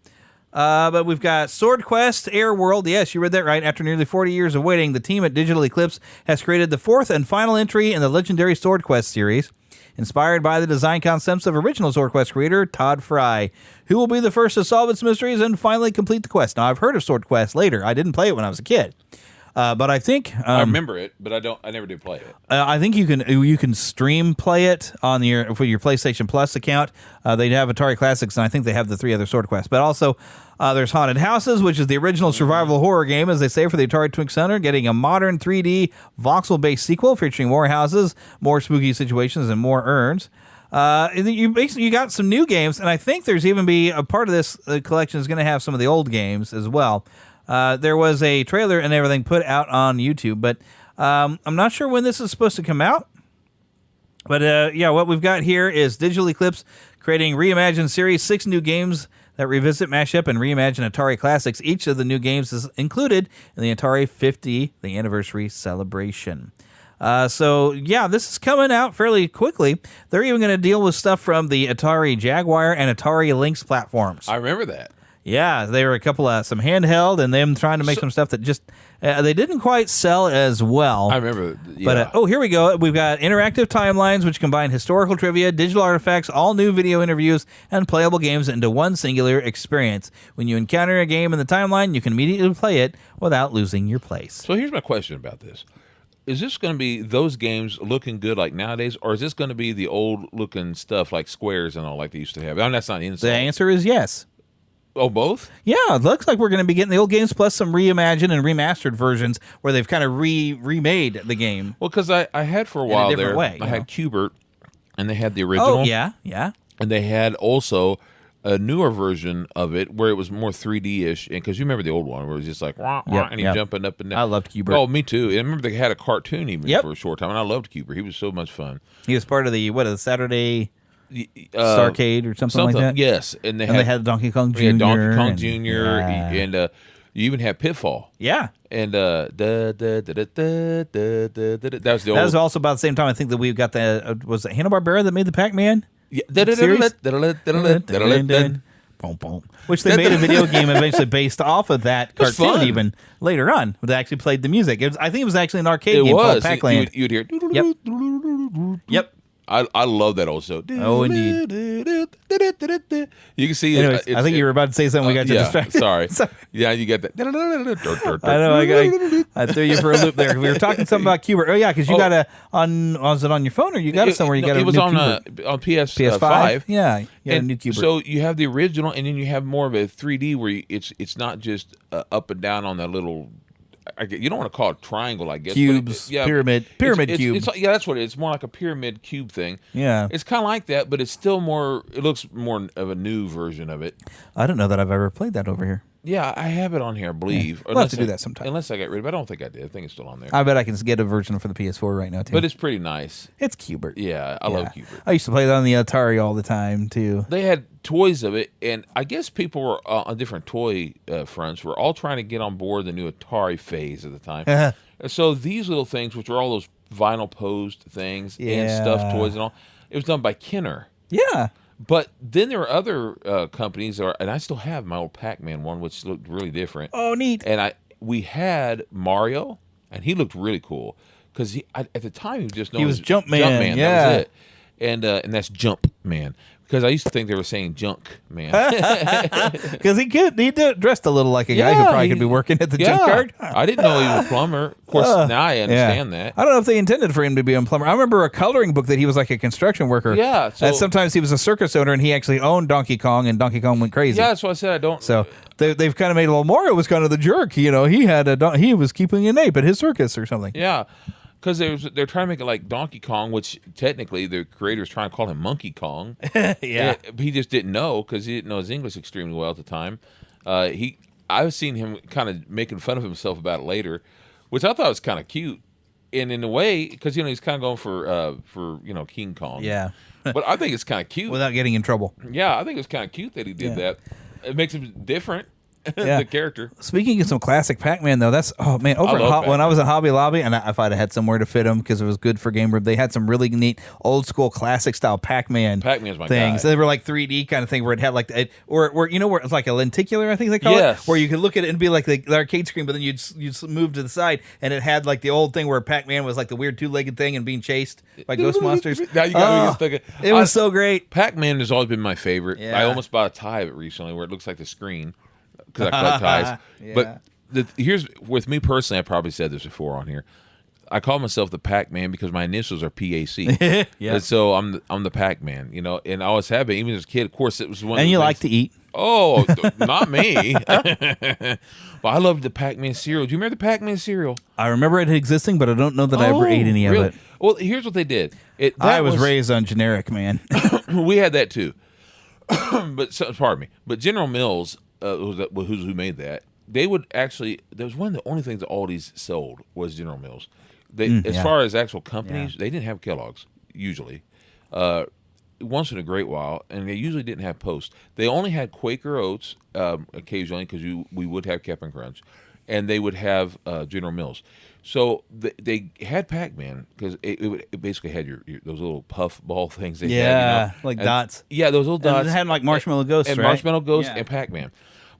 But we've got Sword Quest, Air World. Yes, you read that right. After nearly 40 years of waiting, the team at Digital Eclipse has created the fourth and final entry in the legendary Sword Quest series, inspired by the design concepts of original Sword Quest creator Todd Fry, who will be the first to solve its mysteries and finally complete the quest. Now, I've heard of Sword Quest later. I didn't play it when I was a kid. But I think I remember it, but I never did play it. I think you can stream play it on for your PlayStation Plus account. They have Atari Classics, and I think they have the 3 other Sword Quests. But also, there's Haunted Houses, which is the original survival horror game, as they say, for the Atari Twin Center, getting a modern 3D voxel-based sequel featuring more houses, more spooky situations, and more urns. You got some new games, and I think there's even be a part of this collection is going to have some of the old games as well. There was a trailer and everything put out on YouTube, but I'm not sure when this is supposed to come out. But what we've got here is Digital Eclipse creating Reimagined Series, 6 new games that revisit, mash up, and reimagine Atari classics. Each of the new games is included in the Atari 50th anniversary celebration. This is coming out fairly quickly. They're even going to deal with stuff from the Atari Jaguar and Atari Lynx platforms. I remember that. Yeah, they were a couple of some handheld, and them trying to make some stuff that just they didn't quite sell as well. I remember. Yeah. But here we go. We've got interactive timelines, which combine historical trivia, digital artifacts, all new video interviews, and playable games into one singular experience. When you encounter a game in the timeline, you can immediately play it without losing your place. So here's my question about this. Is this going to be those games looking good like nowadays, or is this going to be the old-looking stuff like Squares and all like they used to have? That's not insult. The answer is yes. Oh, both? Yeah, it looks like we're going to be getting the old games plus some reimagined and remastered versions where they've kind of remade the game. Well, because I had for a while there, way, I had Qbert, and they had the original. Oh, yeah. And they had also a newer version of it where it was more 3D-ish, because you remember the old one where it was just like, and he jumping up and down. I loved Qbert. Oh, me too. And I remember they had a cartoon even for a short time, and I loved Qbert. He was so much fun. He was part of the Saturday... Starcade or something like that. Yes, and they had Donkey Kong Jr. Donkey Kong Jr. And you even had Pitfall. Yeah, and that was the old. That was also about the same time. I think that we got the was it Hanna-Barbera that made the Pac-Man series? Which they made a video game eventually based off of that cartoon. Even later on, they actually played the music. I think it was actually an arcade game called Pac-Land. You'd hear. Yep. I love that also. Oh, indeed. You can see Anyways, I think you were about to say something. We got you distracted. Sorry. Yeah, you get that. I know. I threw you for a loop there. We were talking something about Q*bert. Oh yeah, because you got was it on your phone or you got it somewhere? You got it was on PS5. Yeah, you got a new Q*bert. So you have the original, and then you have more of a 3D where it's not just up and down on that little. You don't want to call it triangle, I guess. Cubes, pyramid cube. It's yeah, that's what it is. It's more like a pyramid cube thing. Yeah. It's kind of like that, but it's still more, it looks more of a new version of it. I don't know that I've ever played that over here. Yeah, I have it on here, I believe. Yeah. We'll have to do that sometime. Unless I got rid of it. I don't think I did. I think it's still on there. I bet I can get a version for the PS4 right now, too. But it's pretty nice. It's Q*bert. Yeah, I love Q*bert. I used to play that on the Atari all the time, too. They had toys of it, and I guess people were on different toy fronts were all trying to get on board the new Atari phase at the time. So these little things, which were all those vinyl posed things and stuffed toys and all, it was done by Kenner. Yeah. But then there were other companies, and I still have my old Pac-Man one, which looked really different. Oh, neat. And we had Mario, and he looked really cool because at the time he was just known as Jumpman. Yeah, that was it. And that's Jumpman. Because I used to think they were saying junk man. Because he dressed a little like a guy who probably could be working at the junkyard. I didn't know he was a plumber. Of course, now I understand that. I don't know if they intended for him to be a plumber. I remember a coloring book that he was like a construction worker. Yeah. And sometimes he was a circus owner and he actually owned Donkey Kong and Donkey Kong went crazy. Yeah, that's what I said. I don't. So they've kind of made a little Mario was kind of the jerk. You know, he was keeping an ape at his circus or something. Yeah. Because they're trying to make it like Donkey Kong, which technically the creator is trying to call him Monkey Kong. Yeah. He just didn't know because he didn't know his English extremely well at the time. I've seen him kind of making fun of himself about it later, which I thought was kind of cute. And in a way, because he's kind of going for King Kong. Yeah. But I think it's kind of cute. Without getting in trouble. Yeah, I think it's kind of cute that he did that. It makes him different. The character. Speaking of some classic Pac-Man, though, when I was at Hobby Lobby, and if I'd have had somewhere to fit them because it was good for Game Room, they had some really neat old school classic style Pac-Man's my things. Guy. They were like 3D kind of thing where it had like where it's like a lenticular, I think they call it, where you could look at it and be like the arcade screen, but then you'd move to the side, and it had like the old thing where Pac-Man was like the weird two-legged thing and being chased by ghost monsters. Now you got me thinking. It was so great. Pac-Man has always been my favorite. Yeah. I almost bought a tie of it recently where it looks like the screen. Because I collect ties. But here's, with me personally, I probably said this before on here. I call myself the Pac-Man because my initials are PAC. And so I'm the Pac-Man, and I always have been, even as a kid. Of course, it was one. And you like to eat? Oh, not me. But I loved the Pac-Man cereal. Do you remember the Pac-Man cereal? I remember it existing, but I don't know that I ever ate any of it. Well, here's what they did. I was raised on generic, man. We had that too. Pardon me. But General Mills. Who made that? They would actually. There was one of the only things that Aldi's sold was General Mills. As far as actual companies, they didn't have Kellogg's usually. Once in a great while, and they usually didn't have Post. They only had Quaker Oats occasionally because we would have Cap'n Crunch, and they would have General Mills. So they had Pac-Man because it basically had your those little puff ball things. Dots. Yeah, those little dots. And it had like Marshmallow Ghosts, and right? Marshmallow Ghosts and Pac-Man.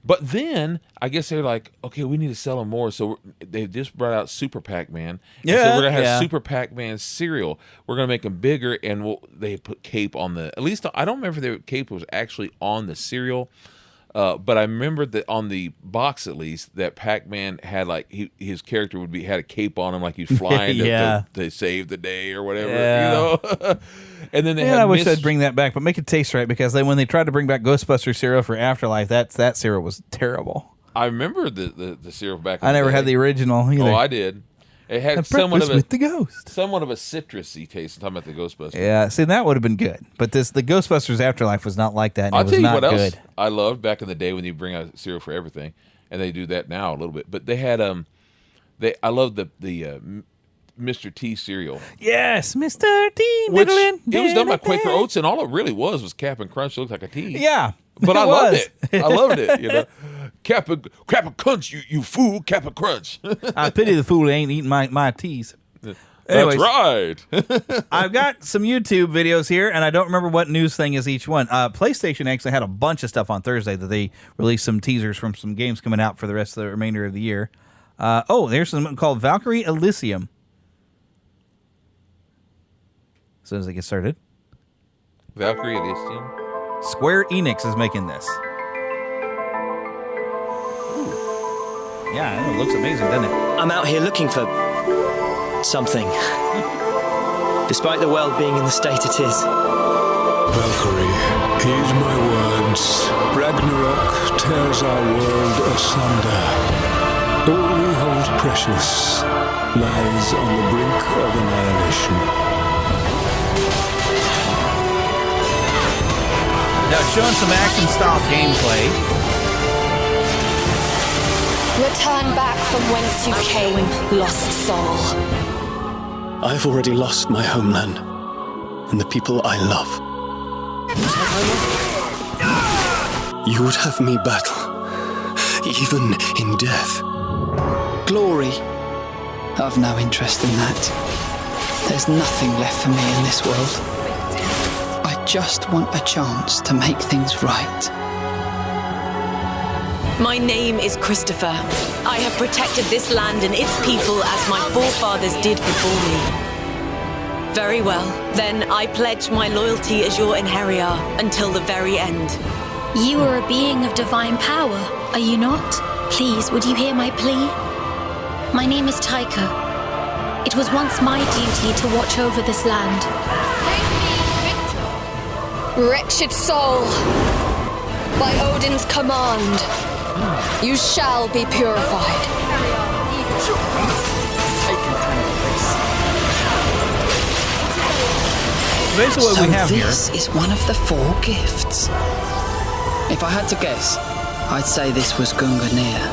But then I guess they're like, okay, we need to sell them more. So they just brought out Super Pac-Man. So we're gonna have Super Pac-Man cereal. We're gonna make them bigger, and they put Cape on the. At least I don't remember if the Cape was actually on the cereal. But I remember that on the box, at least, that Pac-Man had like his character had a cape on him, like he's flying to save the day or whatever, And then I wish they'd bring that back, but make it taste right because when they tried to bring back Ghostbuster cereal for Afterlife, that cereal was terrible. I remember the cereal back. I never had the original either. Oh, I did. It had somewhat of a citrusy taste. I'm talking about the Ghostbusters. Yeah, see, that would have been good. But the Ghostbusters Afterlife was not like that. And I'll it was tell you not what good. else I loved back in the day when you bring out cereal for everything, and they do that now a little bit. But they had I loved the Mr. T cereal. Yes, Mr. T. Which it was done by Quaker Oats, and all it really was Cap'n Crunch. It looked like a T. Yeah, but I loved it. I loved it. Cap'n Crunch, you fool, Cap'n Crunch. I pity the fool who ain't eating my teas. Anyways, that's right. I've got some YouTube videos here, and I don't remember what news thing is each one. PlayStation actually had a bunch of stuff on Thursday that they released some teasers from some games coming out for the rest of the remainder of the year. There's something called Valkyrie Elysium. As soon as I get started. Valkyrie Elysium? Square Enix is making this. Yeah, I know, it looks amazing, doesn't it? I'm out here looking for something. Despite the world being in the state it is. Valkyrie, heed my words. Ragnarok tears our world asunder. All we hold precious lies on the brink of annihilation. Now, showing some action-style gameplay. Return back from whence you came, lost soul. I've already lost my homeland and the people I love. You would have me battle, even in death. Glory. I've no interest in that. There's nothing left for me in this world. I just want a chance to make things right. My name is Christopher. I have protected this land and its people as my forefathers did before me. Very well. Then I pledge my loyalty as your inheritor until the very end. You are a being of divine power, are you not? Please, would you hear my plea? My name is Taika. It was once my duty to watch over this land. Wretched soul, by Odin's command, you shall be purified. Basically what so we have this here is one of the 4 gifts. If I had to guess, I'd say this was Gungnir.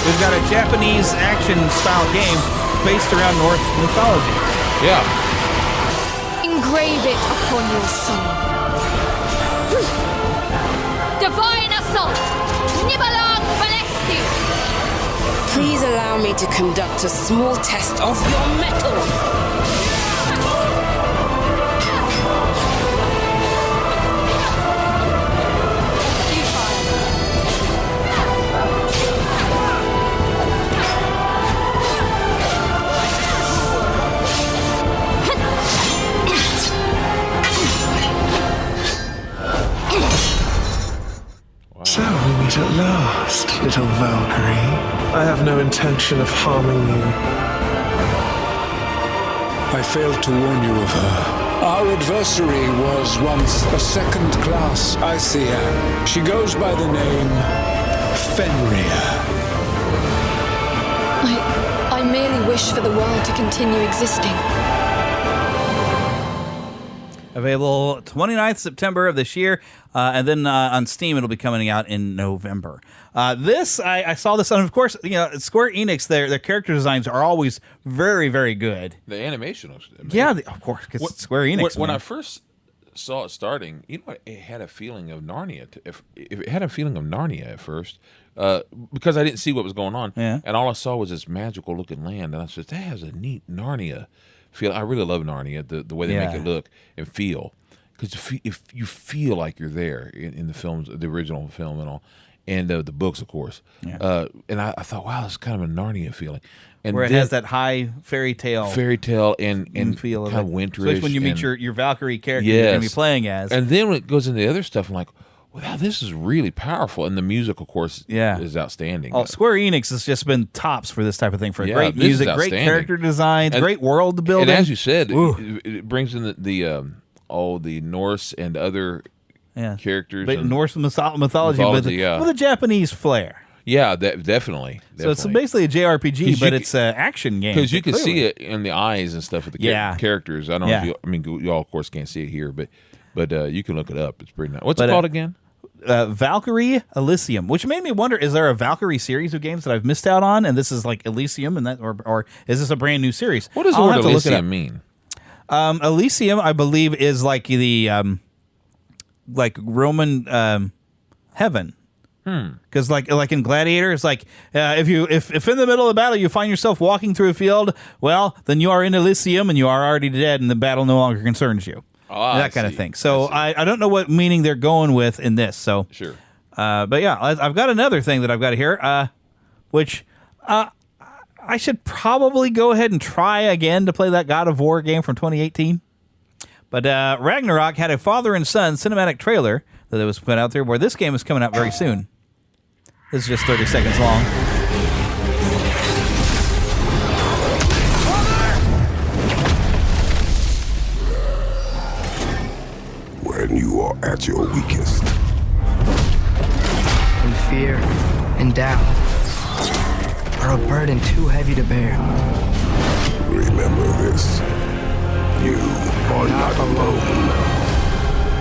We've got a Japanese action-style game based around Norse mythology. Yeah. Engrave it upon your soul. Divine assault! Nibelung bless you! Please allow me to conduct a small test of your metal. So we meet at last, little Valkyrie. I have no intention of harming you. I failed to warn you of her. Our adversary was once a second-class Aesir. She goes by the name Fenrir. I merely wish for the world to continue existing. Available 29th September of this year, and then on Steam it'll be coming out in November. I saw this, and of course, Square Enix, their character designs are always very, very good. The animation was amazing. Yeah, of course, because Square Enix. When I first saw it starting, it had a feeling of Narnia. If it had a feeling of Narnia at first, because I didn't see what was going on, and all I saw was this magical looking land, and I said, that has a neat Narnia feel. I really love Narnia, the way they make it look and feel, because if you feel like you're there in the films, the original film and all, and the books, of course. And I thought, wow, it's kind of a Narnia feeling, and where it has that high fairy tale and feel kind of winterish. Especially when you meet your Valkyrie character you're going to be playing as, and then when it goes into the other stuff, I'm like, wow, this is really powerful. And the music, of course, is outstanding. Oh, Square Enix has just been tops for this type of thing, for great music, great character designs, great world building. And as you said, it brings in the Norse and other characters. But Norse mythology with a Japanese flair. Yeah, definitely. So it's basically a JRPG, but it's an action game. Because you can see it in the eyes and stuff of the characters. I don't know if you all, of course, can't see it here, but you can look it up. It's pretty nice. What's it called again? Valkyrie Elysium, which made me wonder: is there a Valkyrie series of games that I've missed out on, and this is like Elysium, and that, or is this a brand new series? What does the word Elysium mean? Elysium, I believe, is like the like Roman heaven. Because like in Gladiator, it's like if in the middle of the battle you find yourself walking through a field, well, then you are in Elysium and you are already dead, and the battle no longer concerns you. That kind of thing. So I don't know what meaning they're going with in this. So sure. But yeah, I've got another thing that I've got here, which I should probably go ahead and try again to play that God of War game from 2018. But Ragnarok had a father and son cinematic trailer that was put out there where this game is coming out very soon. This is just 30 seconds long. When you are at your weakest. When fear and doubt are a burden too heavy to bear. Remember this. You are not alone.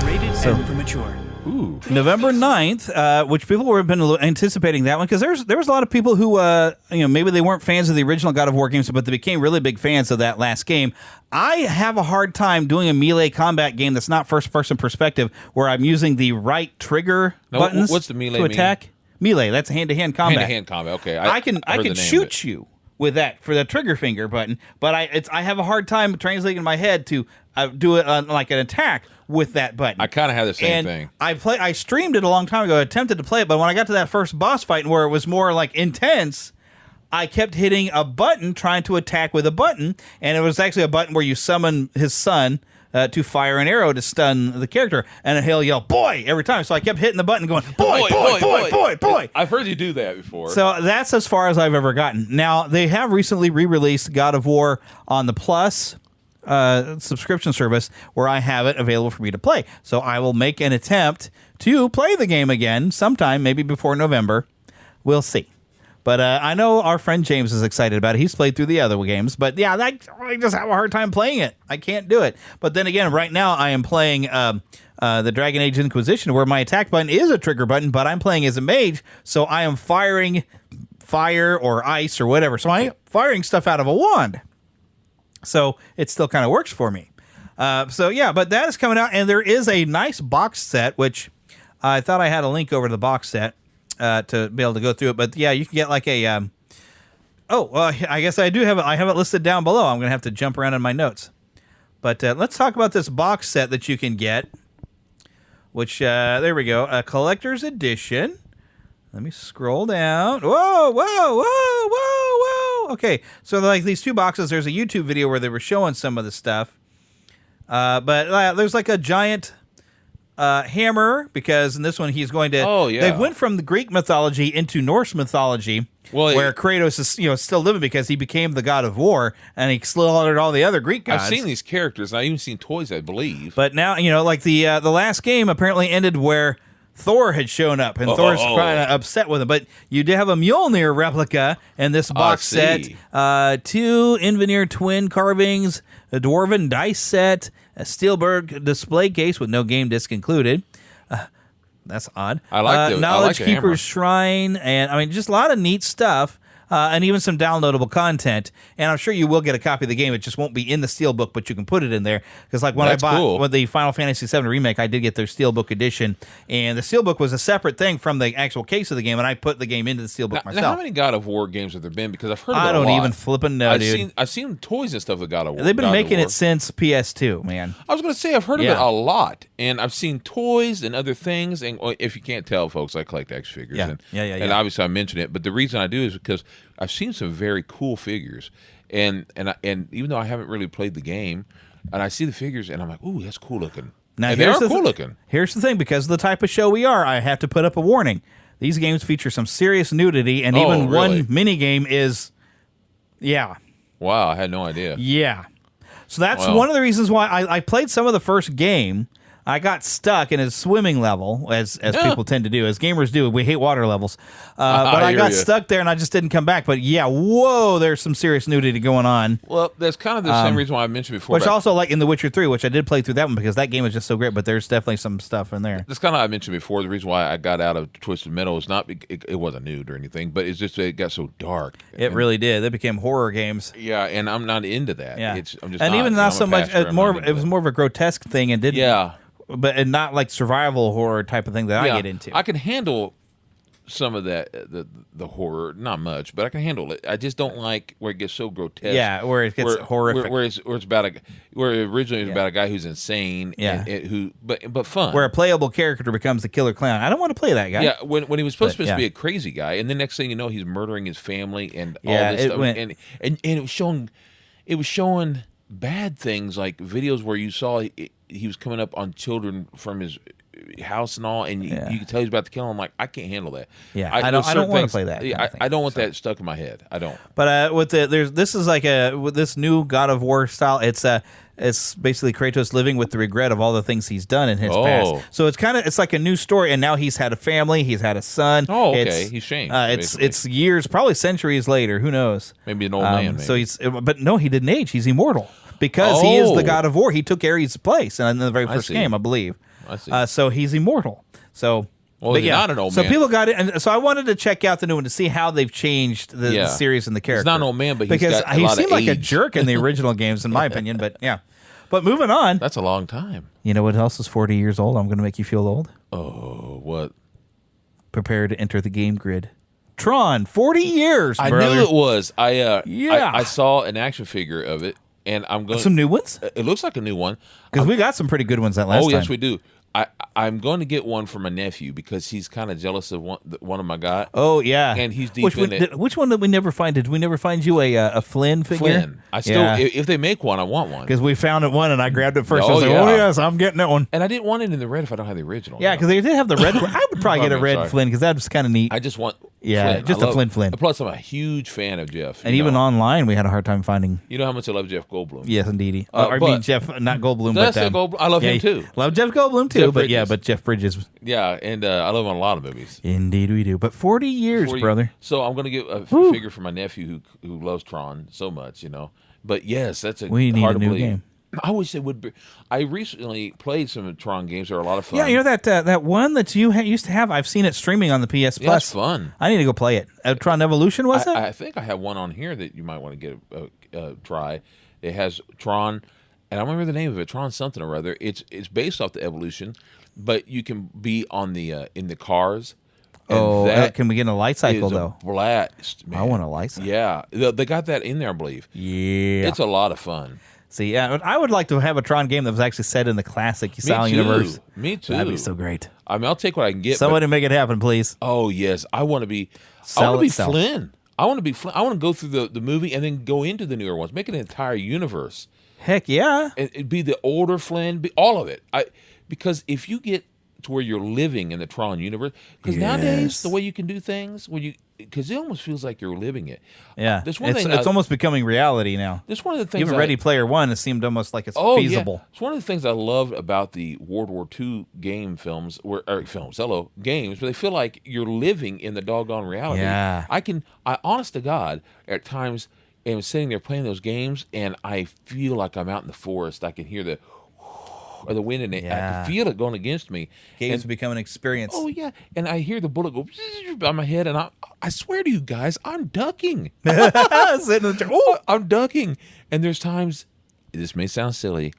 Rated M for mature. Ooh. November 9th, which people have been anticipating that one because there was a lot of people who, maybe they weren't fans of the original God of War games, but they became really big fans of that last game. I have a hard time doing a melee combat game that's not first-person perspective where I'm using the right trigger buttons what's the melee to attack. mean? Melee, that's hand-to-hand combat. Hand-to-hand combat, okay. I can shoot you with that for the trigger finger button, but I have a hard time translating in my head to do it like an attack with that button. I kind of have the same thing. I streamed it a long time ago. I attempted to play it, but when I got to that first boss fight where it was more like intense, I kept hitting a button trying to attack with a button, and it was actually a button where you summon his son to fire an arrow to stun the character, and he'll yell "boy" every time. So I kept hitting the button, going "boy." I've heard you do that before. So that's as far as I've ever gotten. Now they have recently re-released God of War on the Plus subscription service, where I have it available for me to play. So I will make an attempt to play the game again sometime, maybe before November. We'll see. But I know our friend James is excited about it. He's played through the other games. But yeah, I just have a hard time playing it. I can't do it. But then again, right now I am playing the Dragon Age Inquisition, where my attack button is a trigger button, but I'm playing as a mage, so I am firing fire or ice or whatever. So I'm firing stuff out of a wand. So it still kind of works for me. So yeah, but that is coming out, and there is a nice box set, which I thought I had a link over to the box set to be able to go through it. But yeah, you can get like a I guess I do have it. I have it listed down below. I'm gonna have to jump around in my notes. But let's talk about this box set that you can get, which there we go, a collector's edition. Let me scroll down. Whoa. Okay, so like these two boxes, there's a YouTube video where they were showing some of the stuff. But there's like a giant hammer, because in this one he's going to... Oh, yeah. They went from the Greek mythology into Norse mythology, where Kratos is still living because he became the god of war, and he slaughtered all the other Greek gods. I've seen these characters, and I've even seen toys, I believe. But now, like the last game apparently ended where Thor had shown up, and Thor's kind of upset with him. But you did have a Mjolnir replica in this box set, 2 Invenir twin carvings, a Dwarven dice set, a Steelberg display case with no game disc included. That's odd. I like the Knowledge the hammer. Keeper's Shrine, and just a lot of neat stuff. And even some downloadable content. And I'm sure you will get a copy of the game. It just won't be in the Steelbook, but you can put it in there. Because like when I bought with the Final Fantasy VII Remake, I did get their Steelbook edition. And the Steelbook was a separate thing from the actual case of the game, and I put the game into the Steelbook myself. Now, how many God of War games have there been? Because I've heard of I it don't a lot. even flipping know, dude. I've seen toys and stuff of God of War. They've been making it since PS2, man. I was going to say, I've heard of it a lot. And I've seen toys and other things. And if you can't tell, folks, I collect action figures. Yeah. And obviously I mentioned it. But the reason I do is because I've seen some very cool figures, and even though I haven't really played the game, and I see the figures, and I'm like, ooh, that's cool looking. Now, and they are cool looking. Here's the thing: because of the type of show we are, I have to put up a warning. These games feature some serious nudity, and even one mini game is, Wow, I had no idea. Yeah. So that's one of the reasons why I played some of the first game. I got stuck in a swimming level, as people tend to do, as gamers do. We hate water levels. But I got stuck there, and I just didn't come back. But there's some serious nudity going on. Well, that's kind of the same reason why I mentioned before. Which also, like in The Witcher 3, which I did play through that one because that game is just so great, but there's definitely some stuff in there. That's kind of I mentioned before. The reason why I got out of Twisted Metal is not it wasn't nude or anything, but it's just it got so dark. It really did. They became horror games. Yeah, and I'm not into that. Yeah. I'm just and not, even not so much. It was more of a grotesque thing, and didn't. Yeah. But not like survival horror type of thing that I get into. I can handle some of that, the horror, not much, but I can handle it. I just don't like where it gets so grotesque. Yeah, where it gets horrific. Where it's about where originally it was about a guy who's insane. Yeah. But fun. Where a playable character becomes the killer clown. I don't want to play that guy. Yeah, when he was supposed to be a crazy guy, and the next thing you know, he's murdering his family and all this stuff. And it was showing bad things like videos where you saw he was coming up on children from his house and all, and you can tell he's about to kill them. I'm like, I can't handle that. Yeah, I don't want to play that. I don't want that stuck in my head. I don't. But this is like with this new God of War style. It's basically Kratos living with the regret of all the things he's done in his past. So it's like a new story, and now he's had a family, he's had a son. Oh, okay, he's changed. It's years, probably centuries later. Who knows? Maybe an old man. Maybe. So but no, he didn't age. He's immortal because he is the God of War. He took Ares' place in the very first game, I believe. I see. So he's immortal. So. Well, he's not an old man. So people got it, and so I wanted to check out the new one to see how they've changed the series and the character. He's not an old man, but because he seemed like a jerk in the original games, in my opinion. But yeah, but moving on. That's a long time. You know what else is 40 years old? I'm going to make you feel old. Oh, what? Prepare to enter the game grid. Tron, 40 years. I brother. knew it was. I saw an action figure of it, and I'm going. Some new ones. It looks like a new one because we got some pretty good ones that last time. Oh yes, we do. I'm going to get one for my nephew because he's kind of jealous of one of my guys. Oh yeah, and he's deep in it. Which one did we never find? Did we never find you a Flynn figure? Flynn. I still, if they make one, I want one because we found it one and I grabbed it first. I was like, oh yes, I'm getting that one. And I didn't want it in the red if I don't have the original. Yeah, because they did have the red. I would probably get a red Flynn because that's kind of neat. I just want. Yeah, Flynn. just a Flynn. Plus, I'm a huge fan of Jeff. And even online, we had a hard time finding. You know how much I love Jeff Goldblum. Yes, indeed. I mean, Jeff, not Goldblum, but Goldblum. I love him too. Love Jeff Goldblum too, but Jeff Bridges. Yeah, and I love him on a lot of movies. Indeed, we do. But 40 years, brother. So I'm going to get a figure for my nephew who loves Tron so much, But yes, that's we need a new game. I wish it would be. I recently played some Tron games. They're a lot of fun. Yeah, you know that one that you used to have? I've seen it streaming on the PS Plus. Yeah, it's fun. I need to go play it. Tron Evolution, was it? I think I have one on here that you might want to get a try. It has Tron, and I don't remember the name of it. Tron something or other. It's based off the Evolution, but you can be on the in the cars. Can we get a light cycle is though? A blast, man. I want a light cycle. Yeah, they got that in there, I believe. Yeah, it's a lot of fun. See, I would like to have a Tron game that was actually set in the classic style universe. Me too. That'd be so great. I mean, I'll take what I can get. Somebody make it happen, please. Oh yes, I want to be. I want to be Flynn. I want to be Flynn. I want to go through the movie and then go into the newer ones. Make an entire universe. Heck yeah! It'd be the older Flynn. Be all of it. Because if you get to where you're living in the Tron universe, because nowadays the way you can do things, because it almost feels like you're living it. Yeah, it's almost becoming reality now. That's one of the things. Even Ready Player One, it seemed almost like it's feasible. Yeah. It's one of the things I love about the World War II games, where they feel like you're living in the doggone reality. Yeah, I honest to God, at times am sitting there playing those games, and I feel like I'm out in the forest. I can hear the wind in it. I can feel it going against me. Games become an experience. Oh yeah, and I hear the bullet go by my head, and I swear to you guys, I'm ducking. I'm ducking. And there's times, this may sound silly,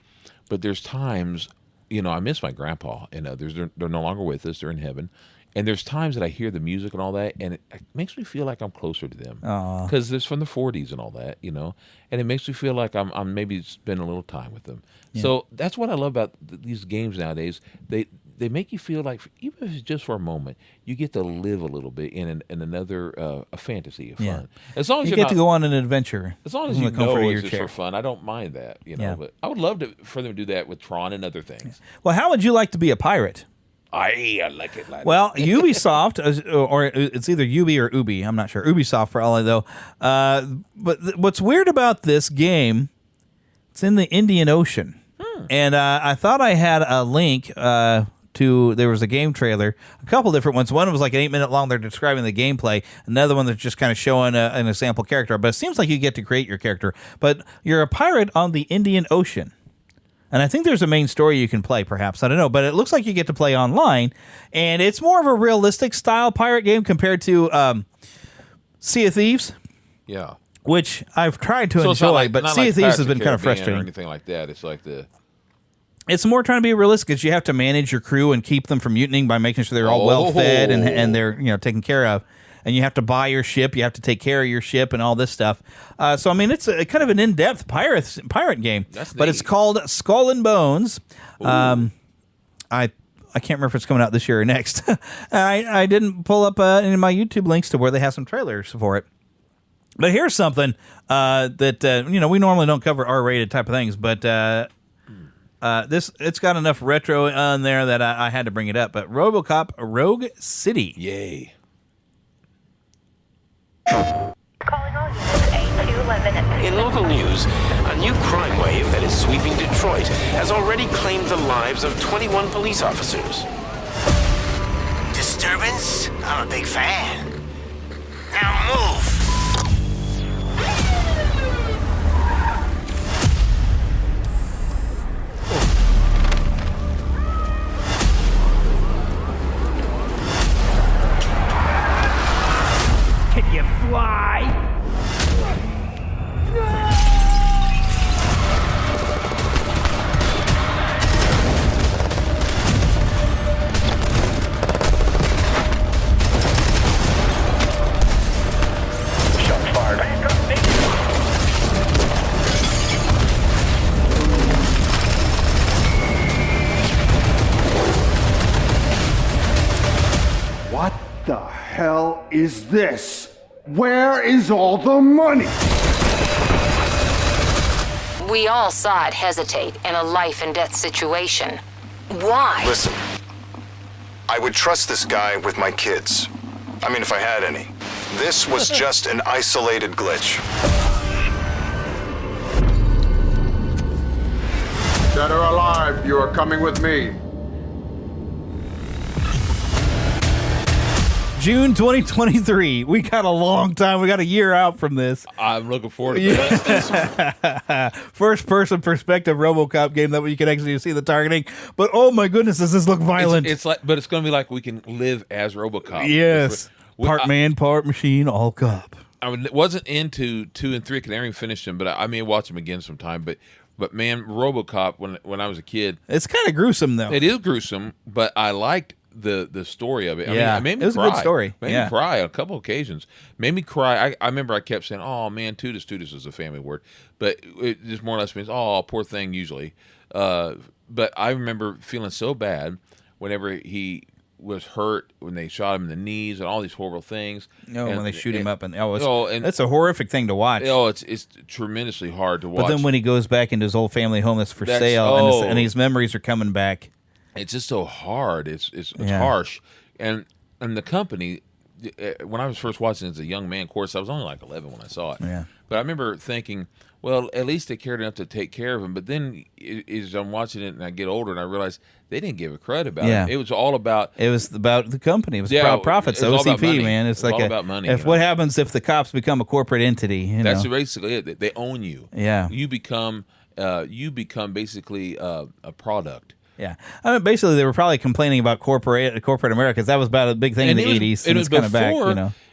but there's times, I miss my grandpa, and they're no longer with us. They're in heaven. And there's times that I hear the music and all that, and it makes me feel like I'm closer to them. Because it's from the 40s and all that, and it makes me feel like I'm maybe spending a little time with them. Yeah. So that's what I love about these games nowadays. They make you feel like, even if it's just for a moment, you get to live a little bit in another a fantasy of fun. Yeah. As long as you get to go on an adventure. As long as you know it's just for fun, I don't mind that. But I would love for them to do that with Tron and other things. Yeah. Well, how would you like to be a pirate? I like it. Well, Ubisoft, or it's either Ubi or Ubi. I'm not sure. Ubisoft for all I know. But what's weird about this game, it's in the Indian Ocean. And I thought I had a link there was a game trailer, a couple different ones. One was like an 8-minute long. They're describing the gameplay. Another one that's just kind of showing an example character. But it seems like you get to create your character. But you're a pirate on the Indian Ocean. And I think there's a main story you can play, perhaps. I don't know. But it looks like you get to play online. And it's more of a realistic style pirate game compared to Sea of Thieves. Yeah. Which I've tried to enjoy, but Sea of Thieves has been kind of frustrating. Or anything like that. It's like It's more trying to be realistic because you have to manage your crew and keep them from mutinying by making sure they're all well fed and they're taken care of. And you have to buy your ship, you have to take care of your ship and all this stuff. So I mean, it's a kind of an in-depth pirate game. But it's called Skull and Bones. I can't remember if it's coming out this year or next. I didn't pull up any of my YouTube links to where they have some trailers for it. But here's something that we normally don't cover R-rated type of things, but it's got enough retro on there that I had to bring it up. But RoboCop Rogue City. Yay. In local news, a new crime wave that is sweeping Detroit has already claimed the lives of 21 police officers. Disturbance? I'm a big fan. Now move! Can you fly? What the hell is this? Where is all the money? We all saw it hesitate in a life and death situation. Why? Listen, I would trust this guy with my kids. I mean, if I had any. This was just an isolated glitch. Dead or alive, you are coming with me. June 2023. We got a long time. We got a year out from this. I'm looking forward to that. First person perspective RoboCop game that you can actually see the targeting. But oh my goodness, does this look violent? It's like, but it's going to be like we can live as RoboCop. Yes. Part man, part machine, all cop. I wasn't into 2 and 3. I never even finished them, but I may watch them again sometime. But man, RoboCop when I was a kid, it's kind of gruesome though. It is gruesome, but I liked the story of it. I mean, it made me it was cry. a good story. Made me cry on a couple occasions. Made me cry. I remember I kept saying, "Oh man, Tootus is a family word," but it just more or less means, "Oh, poor thing." Usually, but I remember feeling so bad whenever he was hurt, when they shot him in the knees and all these horrible things. No, when they shoot him up and that's a horrific thing to watch. Oh, it's tremendously hard to watch. But then when he goes back into his old family home that's for sale, and his memories are coming back. It's just so hard. It's harsh, and the company. When I was first watching it as a young man, of course, I was only like 11 when I saw it. Yeah. But I remember thinking, well, at least they cared enough to take care of him. But then, as I'm watching it and I get older, and I realize they didn't give a crud about it. It was all about. It was about the company. It was profits. OCP, man. It's like all about money. What happens if the cops become a corporate entity? That's basically it. They own you. Yeah. You become basically a product. Yeah, I mean, basically, they were probably complaining about corporate America because that was about a big thing in the 80s. And it was kind of back,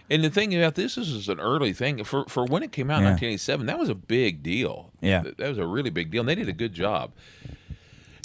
And the thing about this is an early thing for when it came out in 1987. That was a big deal. Yeah, that was a really big deal, and they did a good job.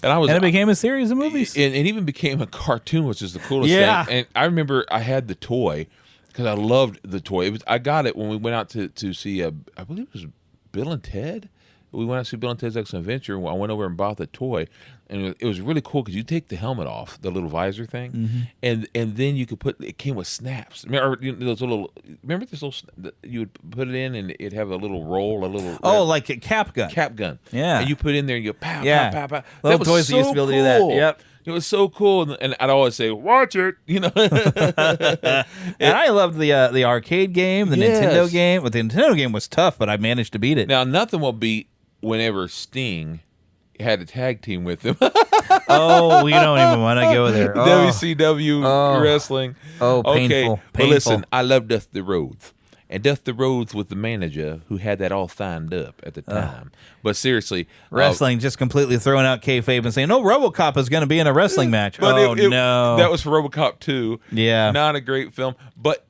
And it became a series of movies. And it even became a cartoon, which is the coolest thing. And I remember I had the toy because I loved the toy. I got it when we went out to see I believe it was Bill and Ted. We went out to see Bill and Ted's Excellent Adventure. I went over and bought the toy, and it was really cool because you take the helmet off, the little visor thing, and then you could it came with snaps. Remember those little? Remember this little? You would put it in, and it'd have a little roll, like a cap gun. Cap gun. Yeah. And you put it in there, and you pow, pow, pow, pow. Little toys that used to be able to do that. Yep. It was so cool, and I'd always say, "Watch it," And I loved the arcade game, the Nintendo game. But the Nintendo game was tough, but I managed to beat it. Now nothing will beat whenever Sting had a tag team with him. Oh, we don't even want to go there. WCW wrestling. Oh, painful. Okay, but listen, I love Dusty Rhodes. And Dusty Rhodes was the manager who had that all signed up at the time. But seriously, wrestling just completely throwing out kayfabe and saying, "No, RoboCop is going to be in a wrestling match." But no, that was for RoboCop 2. Yeah, not a great film. But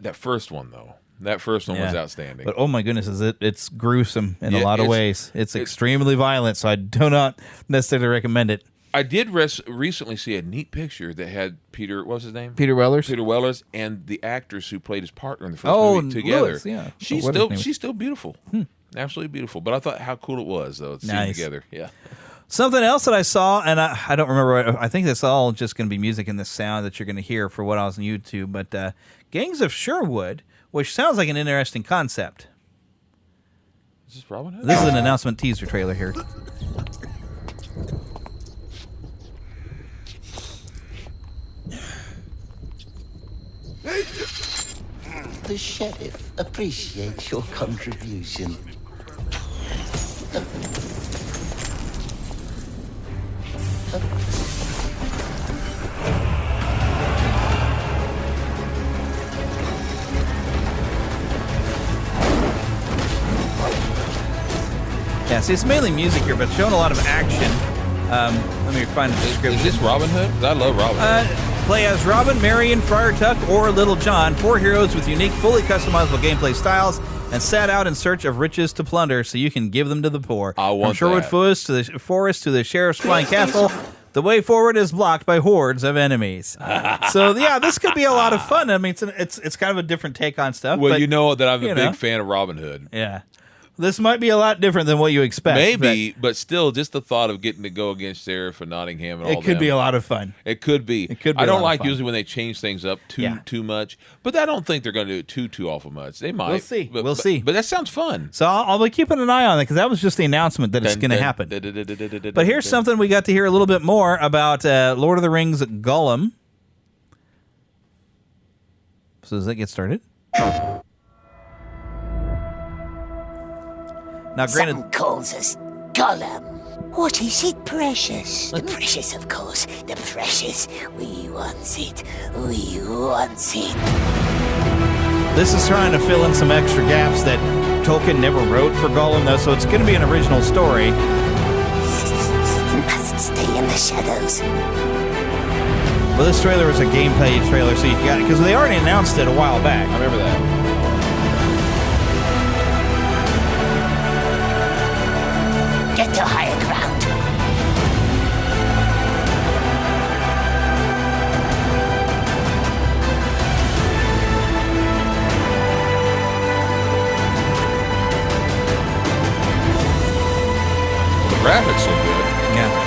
that first one though. That first one was outstanding. But oh my goodness, it's gruesome in a lot of ways. It's extremely violent, so I do not necessarily recommend it. I did recently see a neat picture that had what's his name? Peter Wellers. Peter Wellers and the actress who played his partner in the first movie together. Lewis, yeah. She's still beautiful. Absolutely beautiful. But I thought how cool it was though, seeing together. Yeah. Something else that I saw, and I don't remember, I think that's all just going to be music in this sound that you're going to hear for what I was on YouTube, but Gangs of Sherwood, which sounds like an interesting concept. Is this Robin Hood? This is an announcement teaser trailer here. The sheriff appreciates your contribution. Yeah, see, it's mainly music here, but showing a lot of action. Let me find the description. Is this Robin Hood? I love Robin Hood. Play as Robin, Marion, Friar Tuck, or Little John, 4 heroes with unique, fully customizable gameplay styles, and set out in search of riches to plunder so you can give them to the poor. I want From Sherwood Forest to the Sheriff's Flying Castle, the way forward is blocked by hordes of enemies. So, yeah, this could be a lot of fun. I mean, it's kind of a different take on stuff. Well, but, you know that I'm a big fan of Robin Hood. Yeah. This might be a lot different than what you expect. Maybe, but still, just the thought of getting to go against Sheriff of Nottingham and all that. It could be a lot of fun. It could be. It could be. I don't a lot like of fun. usually when they change things up too much, but I don't think they're going to do it too awful much. They might. We'll see. But, We'll see. But that sounds fun. So I'll be keeping an eye on it because that was just the announcement that it's going to happen. But here's something we got to hear a little bit more about Lord of the Rings Gollum. So does that get started? Now, granted, Some calls us Gollum. What is it, precious? The precious, of course. The precious. We want it. We want it. this is trying to fill in some extra gaps that Tolkien never wrote for Gollum, though, so it's going to be an original story. Must stay in the shadows. Well, this trailer is a gameplay trailer, so you got it because they already announced it a while back. I remember that. Get to higher ground. The graphics look good. Yeah.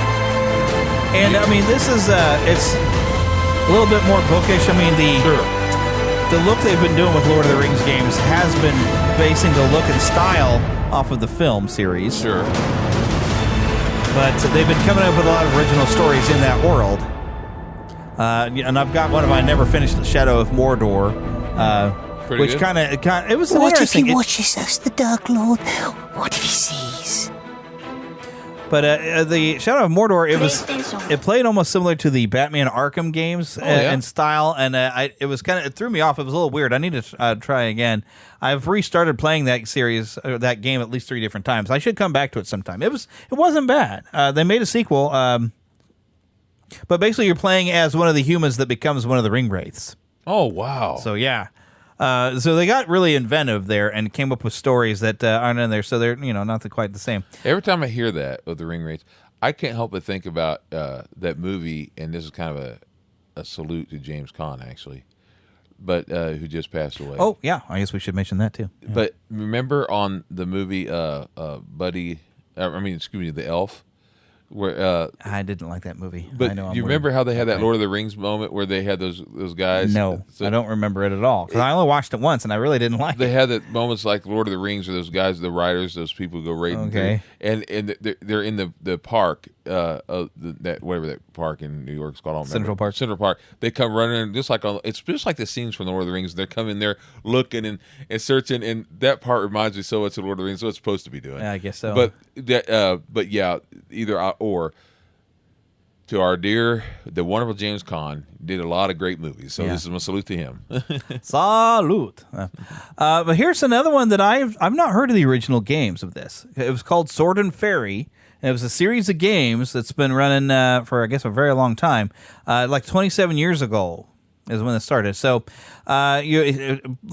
And, I mean, this is, it's a little bit more bookish. I mean, the look they've been doing with Lord of the Rings games has been basing the look and style off of the film series. Sure. But they've been coming up with a lot of original stories in that world. And I've got one of I never finished The Shadow of Mordor, which kind of it was What if interesting. he watches us, the Dark Lord? What if he sees? But the Shadow of Mordor, it played almost similar to the Batman Arkham games in style, and it threw me off. It was a little weird. I need to try again. I've restarted playing that series, or that game, at least 3 different times. I should come back to it sometime. It wasn't bad. They made a sequel, but basically you're playing as one of the humans that becomes one of the ring wraiths. Oh wow! So yeah. So they got really inventive there and came up with stories that aren't in there, so they're not quite the same. Every time I hear that with the ring wraiths, I can't help but think about that movie, and this is kind of a salute to James Caan, actually, but who just passed away. Oh yeah, I guess we should mention that too. Yeah. But remember on the movie The Elf, where I didn't like that movie. But you remember how they had that Lord of the Rings moment where they had those guys? No, I don't remember it at all because I only watched it once and I really didn't like it. They had that moments like Lord of the Rings, or those guys, the writers, those people go raiding. Okay. And they're in the park, that whatever that park in New York is called. I don't remember. Central Park. They come running it's just like the scenes from the Lord of the Rings. They're coming there looking and searching, and that part reminds me so much of Lord of the Rings. So it's supposed to be doing. Yeah, I guess so. But yeah, either or. To our the wonderful James Caan, did a lot of great movies. So this is my salute to him. Salute. But here's another one that I've not heard of the original games of this. It was called Sword and Fairy. And it was a series of games that's been running for, I guess, a very long time, like 27 years ago. is when it started. So let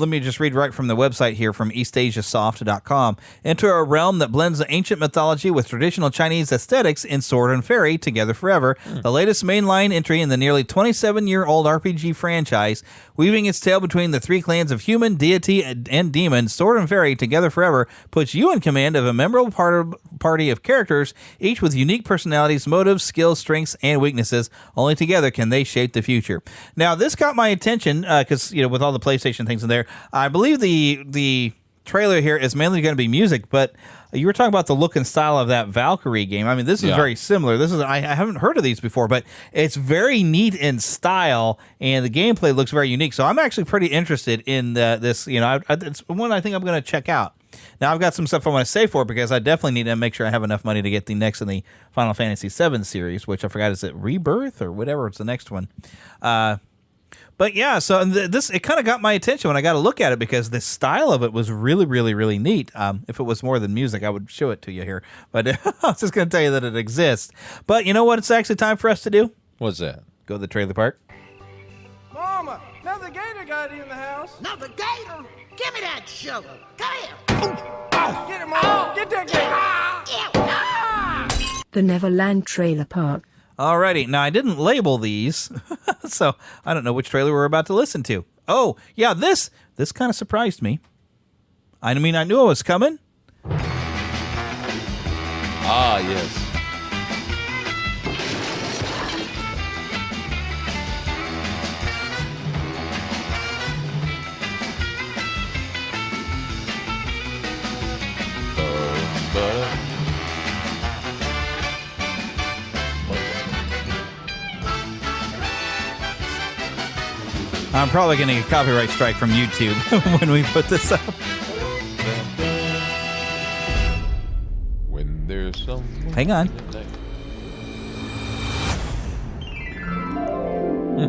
me just read right from the website here from eastasiasoft.com. Enter a realm that blends the ancient mythology with traditional Chinese aesthetics in Sword and Fairy Together Forever, the latest mainline entry in the nearly 27-year-old RPG franchise. Weaving its tale between the three clans of human, deity, and demon, Sword and Fairy Together Forever puts you in command of a memorable party of characters, each with unique personalities, motives, skills, strengths, and weaknesses. Only together can they shape the future. Now, this got my attention because, with all the PlayStation things in there, I believe the trailer here is mainly going to be music, but you were talking about the look and style of that Valkyrie game. I mean, this is very similar. I haven't heard of these before, but it's very neat in style, and the gameplay looks very unique. So I'm actually pretty interested in this. It's one I think I'm going to check out. Now, I've got some stuff I want to save for because I definitely need to make sure I have enough money to get the next in the Final Fantasy VII series, which I forgot, is it Rebirth or whatever? It's the next one. But yeah, so it kind of got my attention when I got to look at it because the style of it was really, really, really neat. If it was more than music, I would show it to you here. But I was just going to tell you that it exists. But you know what it's actually time for us to do? What's that? Go to the trailer park. Mama, another gator got in the house. Another gator? Give me that sugar. Come here. Get him, Mom. Get that gator. The Neverland Trailer Park. Alrighty, now I didn't label these, so I don't know which trailer we're about to listen to. Oh, yeah, this kind of surprised me. I mean, I knew it was coming. Ah, yes. I'm probably going to get a copyright strike from YouTube when we put this up. When there's some... Hang on.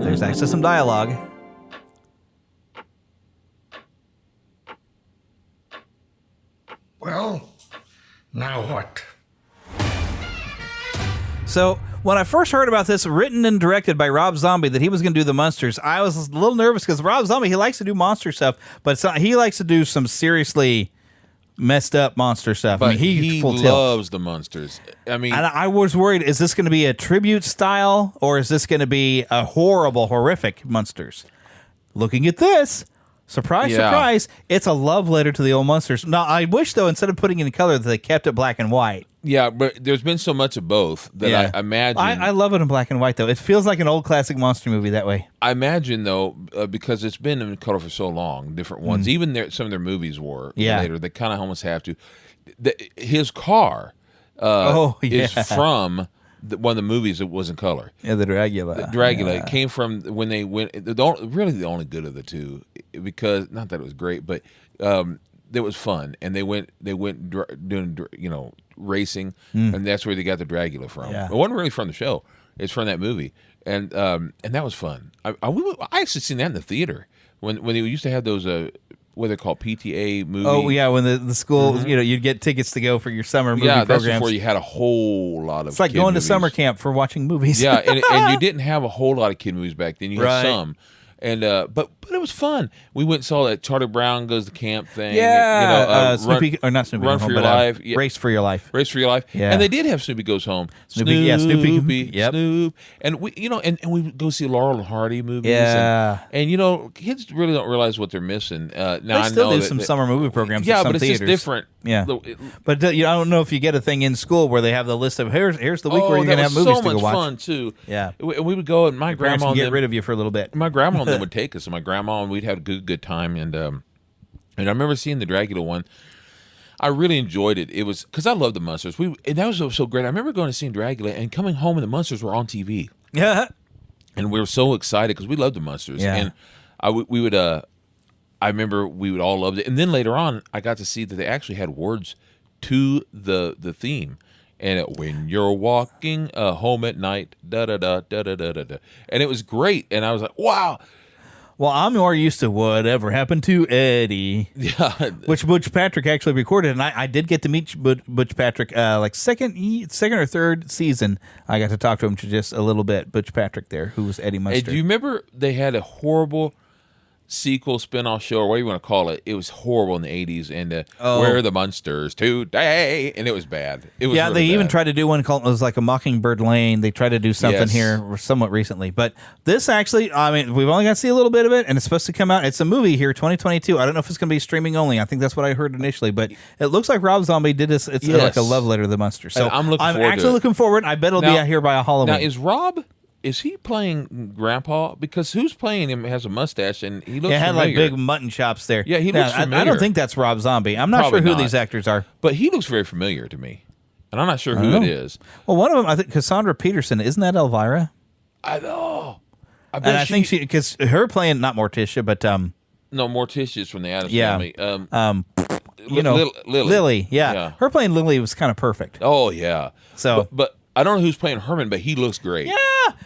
There's actually some dialogue. Well, now what? So, when I first heard about this, written and directed by Rob Zombie, that he was going to do the monsters, I was a little nervous because Rob Zombie, he likes to do monster stuff, but he likes to do some seriously messed up monster stuff. But I mean, he full loves the monsters. I mean, and I was worried, is this going to be a tribute style, or is this going to be a horrific monsters? Looking at this, surprise, surprise, it's a love letter to the old monsters. Now, I wish, though, instead of putting it in color, that they kept it black and white. Yeah, but there's been so much of both that I imagine... I love it in black and white, though. It feels like an old classic monster movie that way. I imagine, though, because it's been in color for so long, different ones, even some of their movies were later, they kind of almost have to. His car is from one of the movies that was in color. Yeah, the Dragula. The Dragula. It came from when they went... really the only good of the two, because, not that it was great, but... it was fun, and they went doing racing, and that's where they got the Dragula from. Yeah. It wasn't really from the show; it's from that movie, and that was fun. I actually seen that in the theater when they used to have those what they're called PTA movies. Oh yeah, when the school you'd get tickets to go for your summer movie that's programs. before you had a whole lot of. It's like kid going movies. to summer camp for watching movies. Yeah, and you didn't have a whole lot of kid movies back then. You had some. And but it was fun. We went and saw that Charlie Brown Goes to Camp thing. Yeah, Snoopy, or not Snoopy, Run for Your Life, Race for Your Life, Race for Your Life. Yeah. And they did have Snoopy Goes Home. Snoopy, yep. Snoop, and we, and we would go see Laurel and Hardy movies. Yeah, and kids really don't realize what they're missing. Now they I still know do some summer movie programs. Yeah, at some but it's theaters. just different. Yeah, but I don't know if you get a thing in school where they have the list of here's the week where you're going to have movies to go watch. So much fun too. Yeah, and we would go, and my grandma get rid of you for a little bit. My grandma and them would take us, and my grandma and we'd have a good time, and I remember seeing the Dragula one. I really enjoyed it. It was because I love the monsters. And that was so great. I remember going to see Dragula and coming home, and the monsters were on TV. Yeah, and we were so excited because we loved the monsters. Yeah, and we would. I remember we would all love it, and then later on, I got to see that they actually had words to the theme. And when you're walking home at night, da da da da da da da, and it was great. And I was like, wow. Well, I'm more used to whatever happened to Eddie. Yeah. Which Butch Patrick actually recorded, and I did get to meet Butch Patrick like second or third season. I got to talk to him just a little bit. Butch Patrick there, who was Eddie Munster. Hey, do you remember they had a horrible sequel spinoff show, or what do you want to call it? It was horrible in the 80s, and Where are the Munsters today? And it was bad. It was really they even bad. tried to do one called, it was like a Mockingbird Lane. They tried to do something Yes. here somewhat recently. But this actually, I mean, we've only got to see a little bit of it, and it's supposed to come out. It's a movie here, 2022. I don't know if it's going to be streaming only. I think that's what I heard initially. But it looks like Rob Zombie did this. It's like a love letter to the Munsters. So I'm actually looking forward. I bet it'll be out here by Halloween. Now, is Rob... Is he playing Grandpa? Because who's playing him has a mustache and he looks had familiar. like big mutton chops there. Yeah, he looks familiar. I don't think that's Rob Zombie. I'm not Probably sure who not. these actors are. But he looks very familiar to me. And I'm not sure I who don't it know. is. Well, one of them, I think Cassandra Peterson. Isn't that Elvira? I know. I bet And I think because her playing, not Morticia, but no, Morticia's from the Addams Family. Lily. Yeah. Her playing Lily was kind of perfect. Oh yeah. So, but I don't know who's playing Herman, but he looks great. Yeah,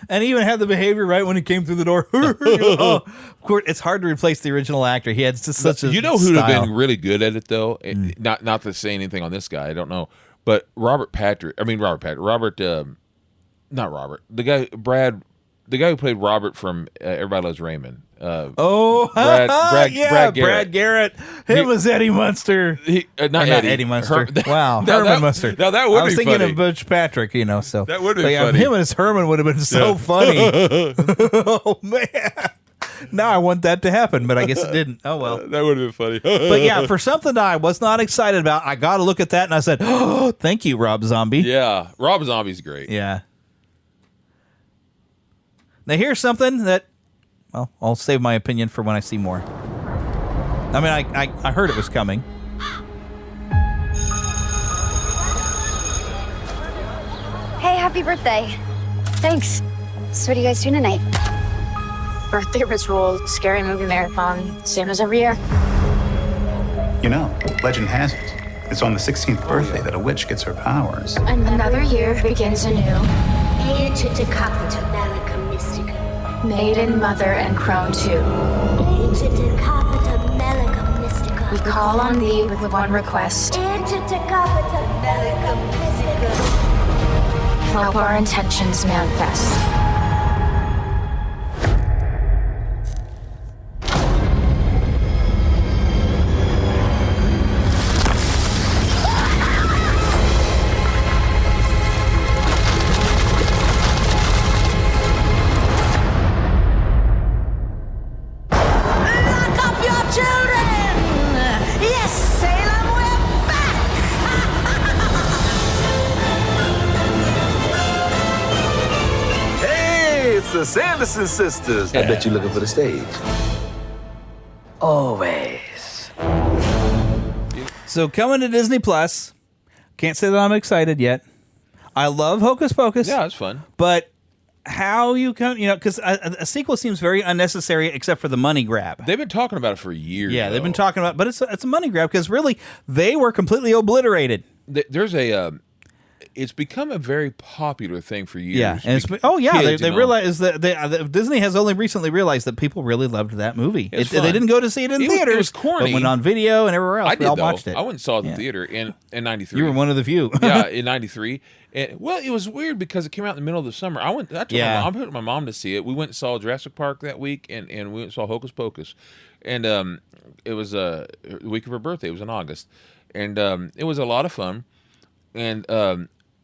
and he even had the behavior right when he came through the door. Of course, it's hard to replace the original actor. He had just such a You know who'd have style. been really good at it though? Not to say anything on this guy, I don't know, but not Robert. The guy who played Robert from Everybody Loves Raymond. Brad Garrett. Brad Garrett. Him was Eddie Munster. Not Eddie Munster. Wow, Now Herman that- Munster. now that would I was be thinking funny. of Butch Patrick. So That would be But funny. Him as Herman would have been so funny. Oh man. Now I want that to happen, but I guess it didn't. Oh well. That would have been funny. But yeah, for something that I was not excited about, I got to look at that, and I said, "Oh, thank you, Rob Zombie." Yeah, Rob Zombie's great. Yeah. Now here's something that, well, I'll save my opinion for when I see more. I mean, I heard it was coming. Hey, happy birthday. Thanks. So what are you guys doing tonight? Birthday ritual, scary movie marathon, same as every year. You know, legend has it. It's on the 16th birthday that a witch gets her powers. Another year begins anew. Maiden, mother, and crone too. We call on thee with one request. Help our intentions manifest. Lock up your children! Yes, Salem, we're back! Hey, it's the Sanderson sisters. I bet you're looking for the stage. Always. So coming to Disney Plus, can't say that I'm excited yet. I love Hocus Pocus. Yeah, it's fun. But how you come, because a sequel seems very unnecessary except for the money grab. They've been talking about it for years. Yeah, they've been talking about, but it's a money grab because really they were completely obliterated. There's it's become a very popular thing for years. Yeah, and Kids, they realized that Disney has only recently realized that people really loved that movie. It's They fun. didn't go to see it in theaters. It was corny. But went on video and everywhere else. I We did all though. watched it. I went and saw it in Yeah. the theater in '93. You were one of the few. Yeah, in '93. And well, it was weird because it came out in the middle of the summer. I took my mom to see it. We went and saw Jurassic Park that week, and we went and saw Hocus Pocus. And it was the week of her birthday. It was in August, and it was a lot of fun. And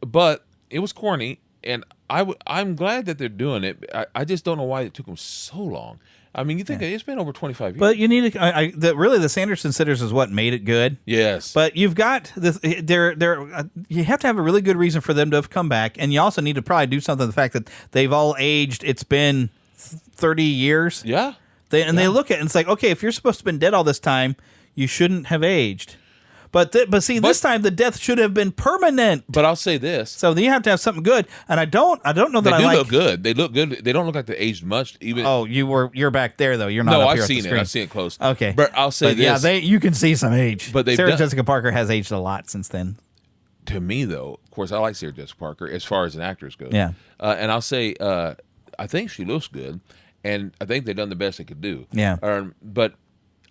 but it was corny, and I'm glad that they're doing it. I just don't know why it took them so long. I mean, you think it's been over 25 years. But you need to. Really, the Sanderson sisters is what made it good. Yes. But you've got this. You have to have a really good reason for them to have come back, and you also need to probably do something. The fact that they've all aged. It's been 30 years. Yeah. They look at it and it's like, okay, if you're supposed to have been dead all this time, you shouldn't have aged. But this time the death should have been permanent. But I'll say this: so you have to have something good, and I don't know that they I like. look good. They look good. They don't look like they aged much. Even you're back there though. You're not. No, up I've here seen at the it. screen. I've seen it close. Okay, but I'll say this: yeah, you can see some age. But Sarah Jessica Parker has aged a lot since then. To me, though, of course, I like Sarah Jessica Parker as far as an actress goes. Yeah, and I'll say I think she looks good. and I think they've done the best they could do. Yeah. But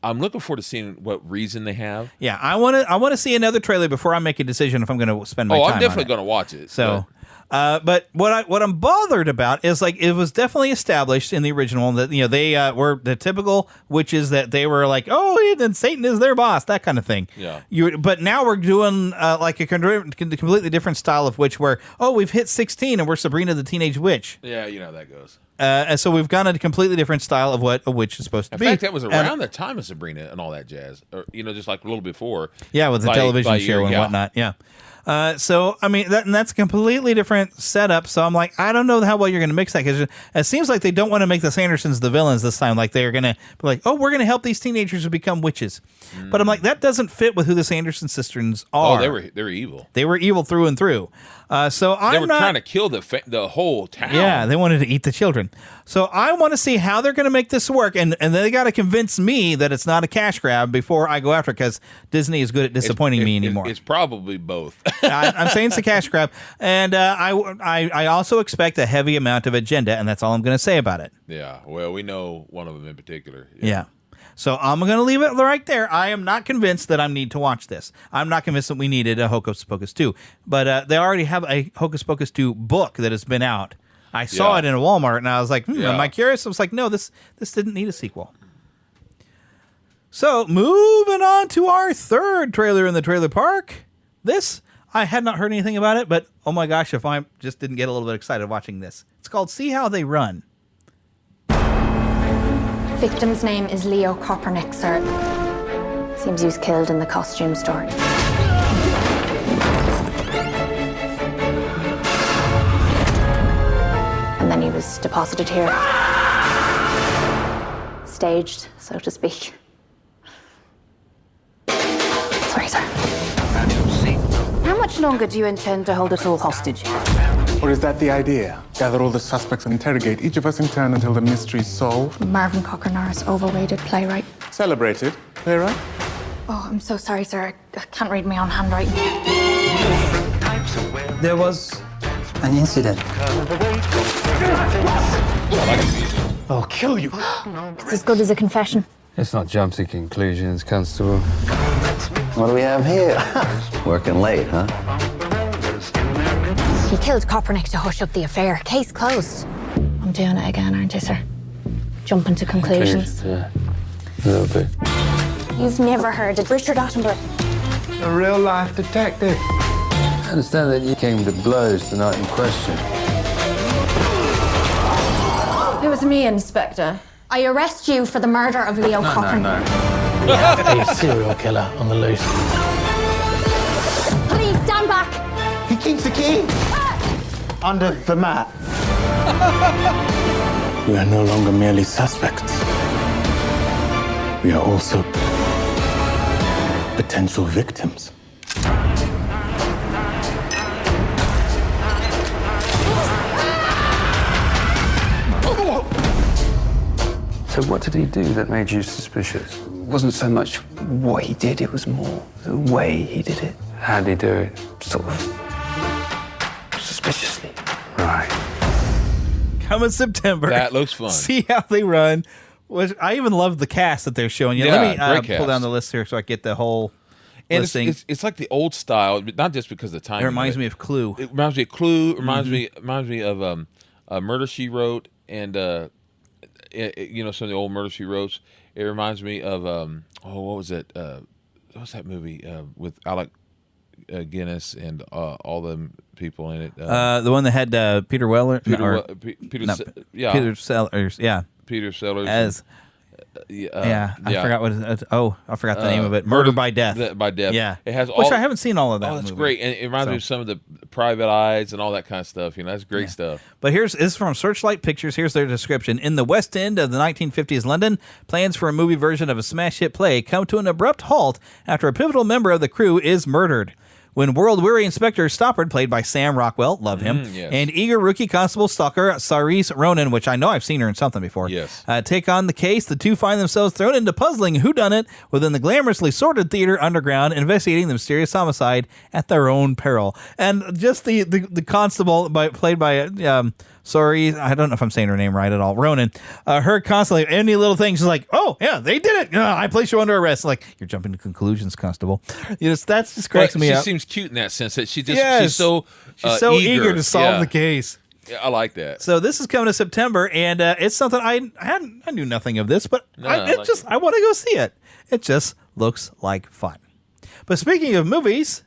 I'm looking forward to seeing what reason they have. Yeah, I want to see another trailer before I make a decision if I'm going to spend my time. I'm definitely on it. going to watch it. So. But what I'm bothered about is like it was definitely established in the original that they were the typical witches, that they were like, oh, then Satan is their boss, that kind of thing. Yeah. But now we're doing like a completely different style of witch where we've hit 16 and we're Sabrina the Teenage Witch. Yeah, you know how that goes. And so we've gone a completely different style of what a witch is supposed to be. In fact, that was around the time of Sabrina and all that jazz, or just like a little before. Yeah, with the television show and whatnot. Yeah. So, I mean, that's a completely different setup. So I'm like, I don't know how well you're going to mix that, because it seems like they don't want to make the Sandersons the villains this time. Like they're going to be like, we're going to help these teenagers to become witches. But I'm like, that doesn't fit with who the Sanderson sisters are. Oh, they were evil. They were evil through and through. So they were trying to kill the whole town. Yeah, they wanted to eat the children. So I want to see how they're going to make this work, and they got to convince me that it's not a cash grab before I go after it, because Disney is good at disappointing me anymore. It's probably both. I'm saying it's a cash grab, and I also expect a heavy amount of agenda, and that's all I'm going to say about it. Yeah, well, we know one of them in particular. Yeah. So I'm going to leave it right there. I am not convinced that I need to watch this. I'm not convinced that we needed a Hocus Pocus 2. But they already have a Hocus Pocus 2 book that has been out. I saw it in a Walmart, and I was like, am I curious? I was like, no, this didn't need a sequel. So moving on to our third trailer in the trailer park. This, I had not heard anything about it, but oh my gosh, if I just didn't get a little bit excited watching this. It's called See How They Run. Victim's name is Leo Kopernik, sir. Seems he was killed in the costume store. And then he was deposited here. Staged, so to speak. Sorry, sir. How much longer do you intend to hold us all hostage? Or is that the idea? Gather all the suspects and interrogate each of us in turn until the mystery's solved? Marvin Cocker-Norris, overrated playwright. Celebrated playwright? Oh, I'm so sorry, sir. I can't read my own handwriting. There was an incident. I'll kill you. It's as good as a confession. Let's not jump to conclusions, Constable. What do we have here? Working late, huh? He killed Kopernik to hush up the affair. Case closed. I'm doing it again, aren't you, sir? Jumping to conclusions. A little bit. You've never heard of Richard Attenborough. A real-life detective. I understand that you came to blows the night in question. It was me, Inspector. I arrest you for the murder of Leo Kopernik. A serial killer on the loose. Please, stand back! He keeps the key. Under the mat. We are no longer merely suspects. We are also potential victims. So what did he do that made you suspicious? It wasn't so much what he did, it was more the way he did it. How'd he do it? Sort of suspiciously. Right. Coming September. That looks fun. See How They Run. Which I even love the cast that they're showing you. Let me pull down the list here so I get the whole listing. It's like the old style, but not just because of the time. It reminds me of Clue. It reminds me of Clue. It reminds me of Murder, She Wrote, and some of the old Murder, She Wrote. It reminds me of what was it? What's that movie with Alec Guinness and all the people in it? The one that had Peter Weller. Peter Sellers. Yeah. Peter Sellers. As I forgot I forgot the name of it. Murder by Death. By Death. Yeah, it has. Which I haven't seen all of that. Oh, that's movie. great, and it reminds me of some of the Private Eyes and all that kind of stuff. That's great stuff. But this is from Searchlight Pictures. Here's their description: in the West End of the 1950s London, plans for a movie version of a smash hit play come to an abrupt halt after a pivotal member of the crew is murdered. When world-weary Inspector Stoppard, played by Sam Rockwell, love him, and eager rookie constable stalker Saoirse Ronan, which I know I've seen her in something before, take on the case, the two find themselves thrown into puzzling whodunit within the glamorously sordid theater underground, investigating the mysterious homicide at their own peril. And just the constable played by sorry, I don't know if I'm saying her name right at all, Ronan, her constantly, any little thing, she's like, oh, yeah, they did it. I place you under arrest. Like, you're jumping to conclusions, Constable. That just cracks me up. She seems cute in that sense that she's so eager to solve the case. Yeah, I like that. So this is coming to September, and it's something I knew nothing of this, but I want to go see it. It just looks like fun. But speaking of movies...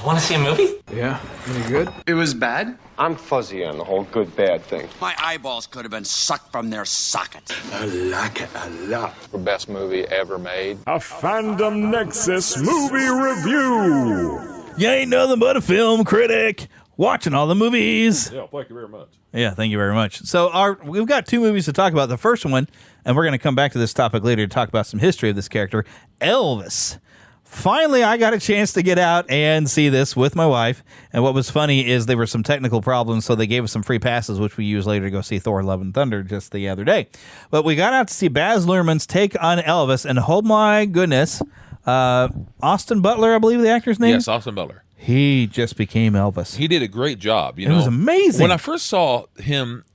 Want to see a movie? Yeah. Any good? It was bad? I'm fuzzy on the whole good-bad thing. My eyeballs could have been sucked from their sockets. I like it a lot. The best movie ever made. A Fandom Nexus movie review. You ain't nothing but a film critic. Watching all the movies. Yeah, thank you very much. Yeah, thank you very much. So we've got 2 movies to talk about. The first one, and we're going to come back to this topic later to talk about some history of this character, Elvis. Finally, I got a chance to get out and see this with my wife. And what was funny is there were some technical problems, so they gave us some free passes, which we used later to go see Thor: Love and Thunder just the other day. But we got out to see Baz Luhrmann's take on Elvis, and oh my goodness, Austin Butler, I believe the actor's name? Yes, Austin Butler. He just became Elvis. He did a great job. It was amazing. When I first saw him,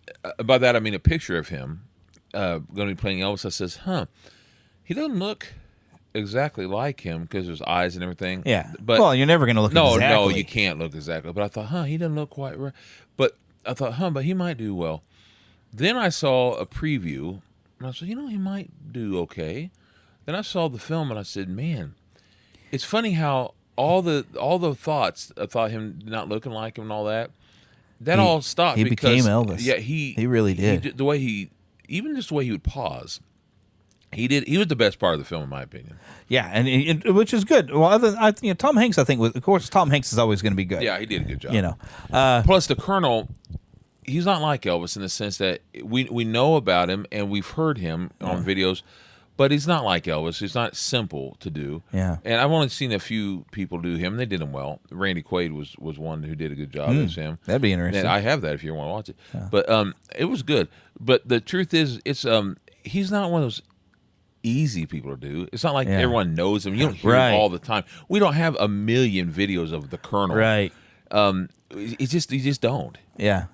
by that I mean a picture of him going to be playing Elvis, I says, he doesn't look exactly like him because his eyes and everything. Yeah. But well, you're never going to look exactly. No, you can't look exactly. But I thought, he doesn't look quite right. But I thought, but he might do well. Then I saw a preview, and I said, he might do okay. Then I saw the film, and I said, man, it's funny how all the thoughts, I thought him not looking like him and all that, all stopped. He because, became Elvis. Yeah, he really did. The way even just the way he would pause. He was the best part of the film, in my opinion. Yeah, and which is good. Well, Tom Hanks, I think, of course, Tom Hanks is always going to be good. Yeah, he did a good job. Plus, the Colonel, he's not like Elvis in the sense that we know about him and we've heard him on videos, but he's not like Elvis. He's not simple to do. Yeah. And I've only seen a few people do him, and they did him well. Randy Quaid was one who did a good job as him. That'd be interesting. And I have that if you want to watch it. Yeah. But it was good. But the truth is, it's he's not one of those easy people to do. It's not like everyone knows him. You don't hear him all the time. We don't have a million videos of the Colonel. Right. You just don't. Yeah.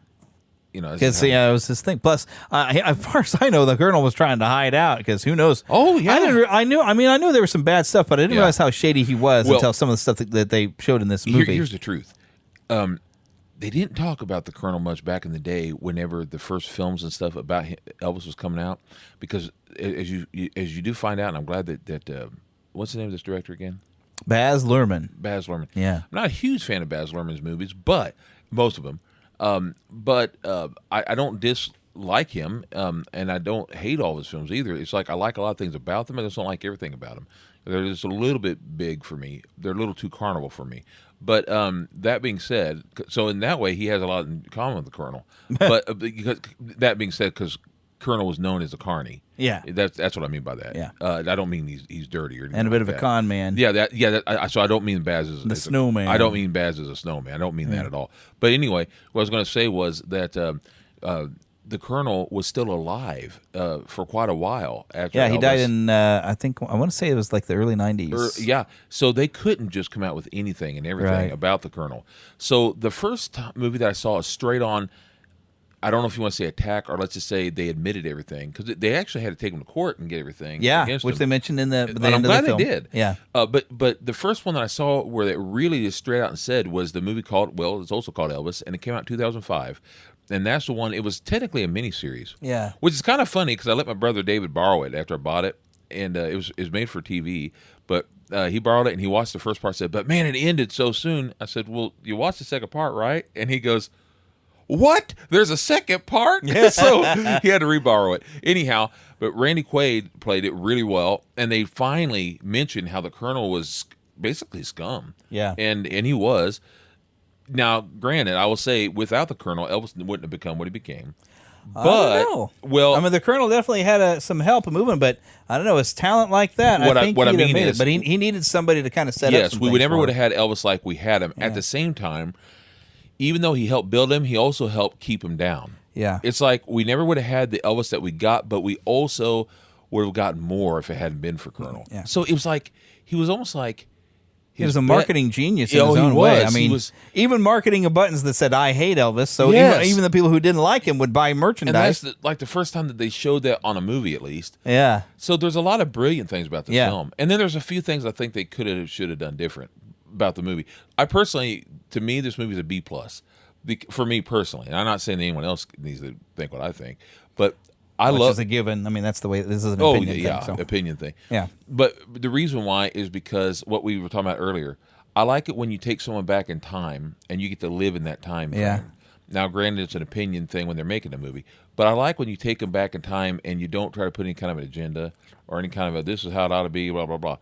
Because it was this thing. Plus, as far as I know, the Colonel was trying to hide out because who knows? Oh yeah. I knew there was some bad stuff, but I didn't realize how shady he was until some of the stuff that they showed in this movie. Here's the truth. They didn't talk about the Colonel much back in the day. Whenever the first films and stuff about Elvis was coming out, because as you do find out, and I'm glad that what's the name of this director again? Baz Luhrmann. Baz Luhrmann. Yeah. I'm not a huge fan of Baz Luhrmann's movies, but most of them. I don't dislike him, and I don't hate all his films either. It's like I like a lot of things about them, I just don't like everything about them. They're just a little bit big for me. They're a little too carnival for me. But that being said, so in that way, he has a lot in common with the Colonel. But because that being said, because Colonel was known as a carny. Yeah, that's what I mean by that. Yeah, I don't mean he's dirty or anything and a bit like of a con man. Yeah, so I don't mean Baz as the snowman. I don't mean Baz as a snowman. I don't mean that at all. But anyway, what I was going to say was that the Colonel was still alive for quite a while after. Yeah, he Elvis. died in I want to say it was like the early 90s. Yeah, so they couldn't just come out with anything and everything about the Colonel. So the first movie that I saw is straight on. I don't know if you want to say attack or let's just say they admitted everything because they actually had to take him to court and get everything. Yeah, against which him. they mentioned in the And end I'm of the glad film. they did. Yeah, but the first one that I saw where they really just straight out and said was the movie called it's also called Elvis, and it came out in 2005. And that's the one. It was technically a miniseries. Yeah, which is kind of funny because I let my brother David borrow it after I bought it, and it was made for TV. But he borrowed it and he watched the first part. Said, "But man, it ended so soon." I said, "Well, you watched the second part, right?" And he goes, "What? There's a second part?" So he had to reborrow it. Anyhow, but Randy Quaid played it really well, and they finally mentioned how the Colonel was basically scum. Yeah, and he was. Now, granted, I will say, without the Colonel, Elvis wouldn't have become what he became. But, I don't know. Well, I mean, the Colonel definitely had some help moving, but I don't know, his talent like that. What I mean made is, it, but he needed somebody to kind of set up. Yes, we never would have had Elvis like we had him. Yeah. At the same time, even though he helped build him, he also helped keep him down. Yeah, it's like we never would have had the Elvis that we got, but we also would have gotten more if it hadn't been for Colonel. Yeah. So it was like he was almost like He was a marketing genius in his own way. I mean, even marketing buttons that said "I hate Elvis," so even the people who didn't like him would buy merchandise. And that's like the first time that they showed that on a movie, at least. Yeah. So there's a lot of brilliant things about the film, and then there's a few things I think they should have done different about the movie. To me, this movie is a B+. For me personally, and I'm not saying anyone else needs to think what I think, but Which is a given. I mean, that's the way. This is an opinion thing. So. Opinion thing. Yeah. But the reason why is because what we were talking about earlier. I like it when you take someone back in time and you get to live in that time frame. Yeah. Now, granted, it's an opinion thing when they're making a movie, but I like when you take them back in time and you don't try to put any kind of an agenda or any kind of this is how it ought to be, blah, blah, blah.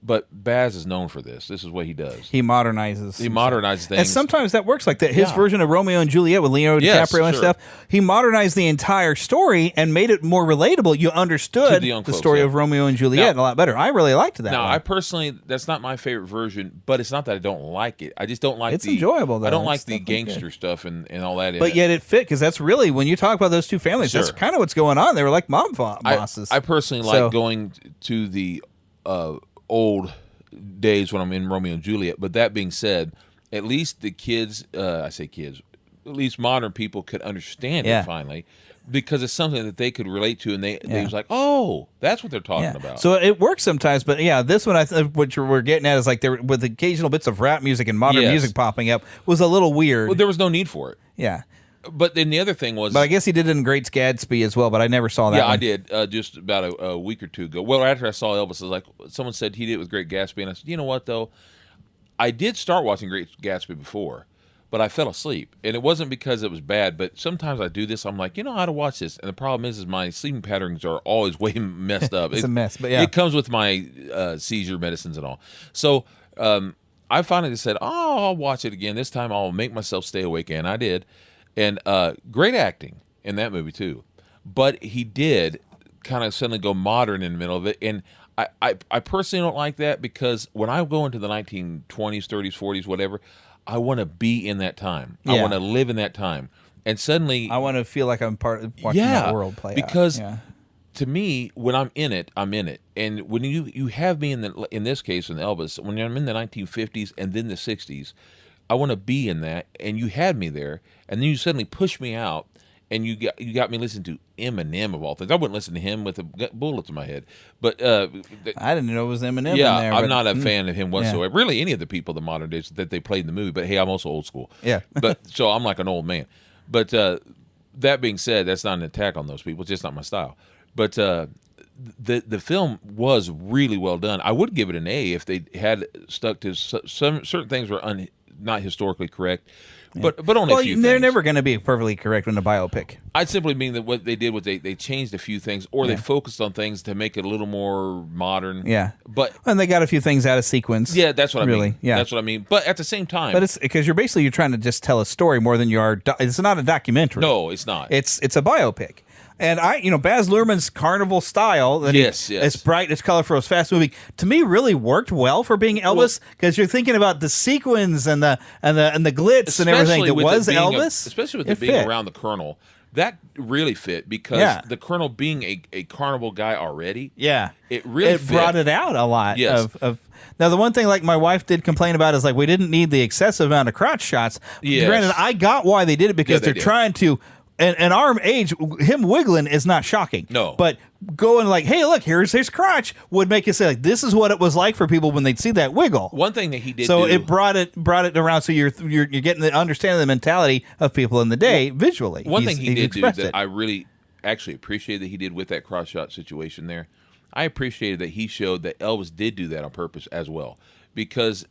But Baz is known for this. This is what he does. He modernizes. Things. And sometimes that works like that. His version of Romeo and Juliet with Leonardo DiCaprio and stuff, he modernized the entire story and made it more relatable. You understood the story of Romeo and Juliet a lot better. I really liked that Now, one. I personally, that's not my favorite version, but it's not that I don't like it. I just don't like It's enjoyable, though. I don't like the gangster stuff and all that. But yet it fit, because that's really, when you talk about those two families, that's kind of what's going on. They were like mob bosses. I personally like going to the old days when I'm in Romeo and Juliet. But that being said, at least the kids, at least modern people could understand it finally, because it's something that they could relate to, and they was like, oh, that's what they're talking about. So it works sometimes, but this one, what we're getting at is like there with occasional bits of rap music and modern music popping up was a little weird. Well, there was no need for it. Yeah. But then the other thing was... But I guess he did it in Great Gatsby as well, but I never saw that one. I did, just about a week or two ago. Well, after I saw Elvis, I was like, someone said he did it with Great Gatsby, and I said, you know what, though? I did start watching Great Gatsby before, but I fell asleep. And it wasn't because it was bad, but sometimes I do this, I'm like, I ought to watch this. And the problem is my sleeping patterns are always way messed up. It's a mess, but It comes with my seizure medicines and all. So I finally said, I'll watch it again. This time I'll make myself stay awake, and I did. And great acting in that movie, too. But he did kind of suddenly go modern in the middle of it. And I personally don't like that, because when I go into the 1920s, 30s, 40s, whatever, I want to be in that time. Yeah. I want to live in that time. And suddenly... I want to feel like I'm part of watching that world play because out. to me, when I'm in it, I'm in it. And when you have me in this case, in Elvis, when I'm in the 1950s and then the 60s, I want to be in that, and you had me there, and then you suddenly push me out, and you got me listening to Eminem of all things. I wouldn't listen to him with a bullet to my head, but I didn't know it was Eminem. Yeah, in there, I'm not a fan of him whatsoever. Really, any of the people of the modern days that they played in the movie. But hey, I'm also old school. Yeah, but so I'm like an old man. But that being said, that's not an attack on those people. It's just not my style. But the film was really well done. I would give it an A if they had stuck to some certain things were not historically correct, but only a few things. They're never going to be perfectly correct in a biopic. I simply mean that what they did was they changed a few things, or they focused on things to make it a little more modern. Yeah, and they got a few things out of sequence. Yeah, that's what I really mean. Yeah, that's what I mean. But at the same time, but it's because you're trying to just tell a story more than you are. It's not a documentary. No, it's not. It's a biopic. And Baz Luhrmann's carnival style, that it's bright, it's colorful, it's fast moving, to me really worked well for being Elvis, because you're thinking about the sequins and the glitz and everything that was Elvis. Especially with it being around the Colonel. That really fit, because the Colonel being a carnival guy already. Yeah. It really fit. Brought it out a lot. Yes. Now, the one thing like my wife did complain about is like we didn't need the excessive amount of crotch shots. Yes. Granted, I got why they did it, because they're trying to... And our age, him wiggling is not shocking. No. But going like, hey, look, here's his crotch, would make you say, like, this is what it was like for people when they'd see that wiggle. One thing that he did so it brought it around, so you're getting the understanding the mentality of people in the day visually. One thing he did do that I really actually appreciated that he did with that cross shot situation there, I appreciated that he showed that Elvis did do that on purpose as well, because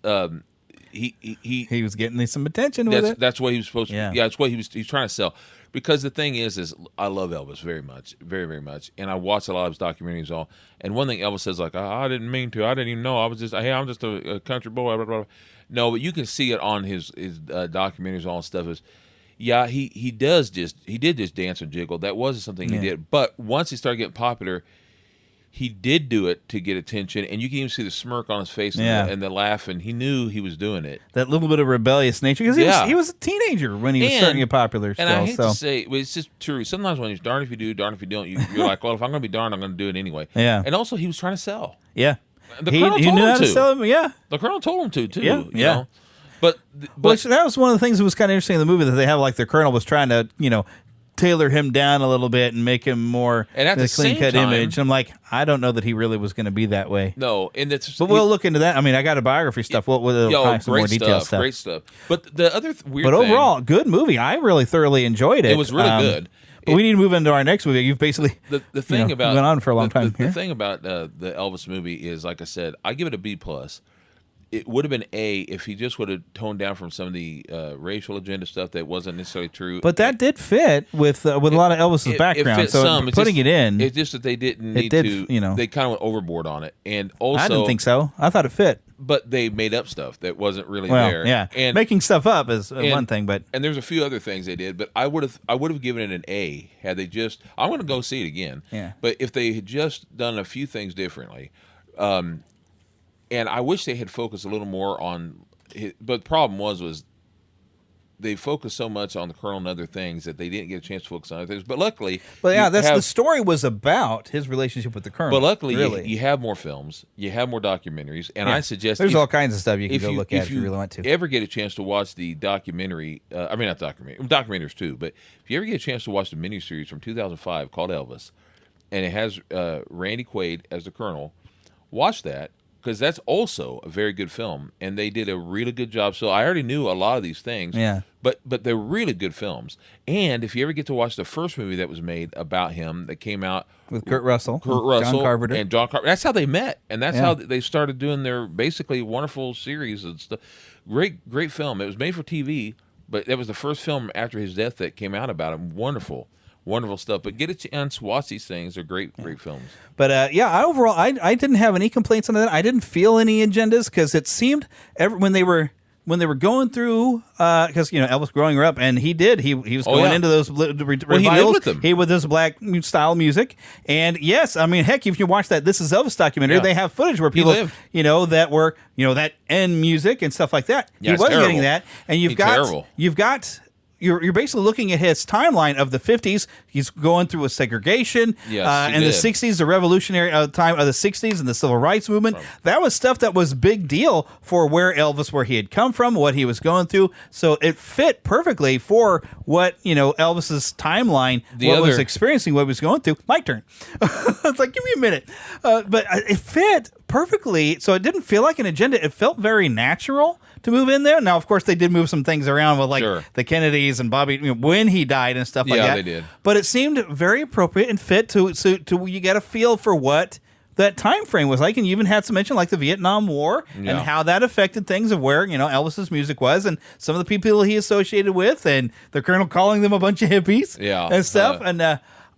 he was getting some attention with it. That's what he was supposed to. Yeah, that's what he's trying to sell. Because the thing is I love Elvis very much, very, very much, and I watch a lot of his documentaries. All, and one thing Elvis says, like, I didn't mean to, I didn't even know, I'm just a country boy. Blah, blah, blah. No, but you can see it on his documentaries, all stuff. Is he did just dance and jiggle. That wasn't something he did. But once he started getting popular, he did do it to get attention, and you can even see the smirk on his face and the laugh, and he knew he was doing it. That little bit of rebellious nature, because he was a teenager when he was starting to get popular. And I hate to say, but it's just true. Sometimes when you're darned if you do, darned if you don't, you're like, well, if I'm going to be darned, I'm going to do it anyway. Yeah. And also, he was trying to sell. Yeah. The Colonel he told knew him how to to. sell them. Yeah, the Colonel told him to too. Yeah, you yeah. know? But Which that was one of the things that was kind of interesting in the movie, that they have like their Colonel was trying to tailor him down a little bit and make him more And at the clean same cut time- image. I'm like, I don't know that he really was going to be that way. no, and it's But we'll look into that. I mean, I got a biography stuff. We'll some more great detailed stuff. Great stuff. But the other weird But thing, overall, good movie. I really thoroughly enjoyed it. It was really good. But we need to move into our next movie. You've basically the thing about been on for a long time. The thing about the Elvis movie is, like I said, I give it a B+. It would have been A if he just would have toned down from some of the racial agenda stuff that wasn't necessarily true. But that did fit with a lot of Elvis's background. It fit so some. putting it in, it's just that they didn't it need did, to. They kind of went overboard on it, and also I didn't think so. I thought it fit. But they made up stuff that wasn't really Well, there. yeah, and making stuff up is one thing, but there's a few other things they did. But I would have given it an A had they just. I'm going to go see it again. Yeah. But if they had just done a few things differently, and I wish they had focused a little more on. But the problem was they focused so much on the Colonel and other things that they didn't get a chance to focus on other things. But luckily, the story was about his relationship with the Colonel. But luckily, really. you have more films, you have more documentaries, and Yeah. I suggest there's all kinds of stuff you can go look at if you really want to. Ever get a chance to watch the documentary? Not documentary, documentaries too. But if you ever get a chance to watch the miniseries from 2005 called Elvis, and it has Randy Quaid as the Colonel, watch that. Because that's also a very good film, and they did a really good job. So I already knew a lot of these things, but they're really good films. And if you ever get to watch the first movie that was made about him that came out with Kurt Russell, John Carpenter, and John Carpenter, that's how they met, and that's how they started doing their basically wonderful series and stuff. Great film. It was made for TV, but that was the first film after his death that came out about him. Wonderful stuff. But get a chance, watch these things. They're great films. But overall, I didn't have any complaints on that. I didn't feel any agendas because it seemed when they were going through because Elvis growing up, and he was going into those revivals. He lived with them. He with his black style music, and yes, I mean, heck, if you watch that This Is Elvis documentary, they have footage where people that were that end music and stuff like that. Yeah, he was terrible. getting that, and you've got. You're basically looking at his timeline of the 50s. He's going through a segregation. Yes, and the 60s, the revolutionary time of the 60s and the civil rights movement. That was stuff that was big deal for where he had come from, what he was going through. So it fit perfectly for what, Elvis's timeline, was experiencing, what he was going through. My turn. It's like, give me a minute. But it fit perfectly. So it didn't feel like an agenda. It felt very natural to move in there. Now, of course, they did move some things around with the Kennedys and Bobby when he died and stuff like that. Yeah, they did. But it seemed very appropriate and fit to you get a feel for what that time frame was like. And you even had some mention like the Vietnam War and how that affected things of where, Elvis's music was and some of the people he associated with and the Colonel calling them a bunch of hippies and stuff.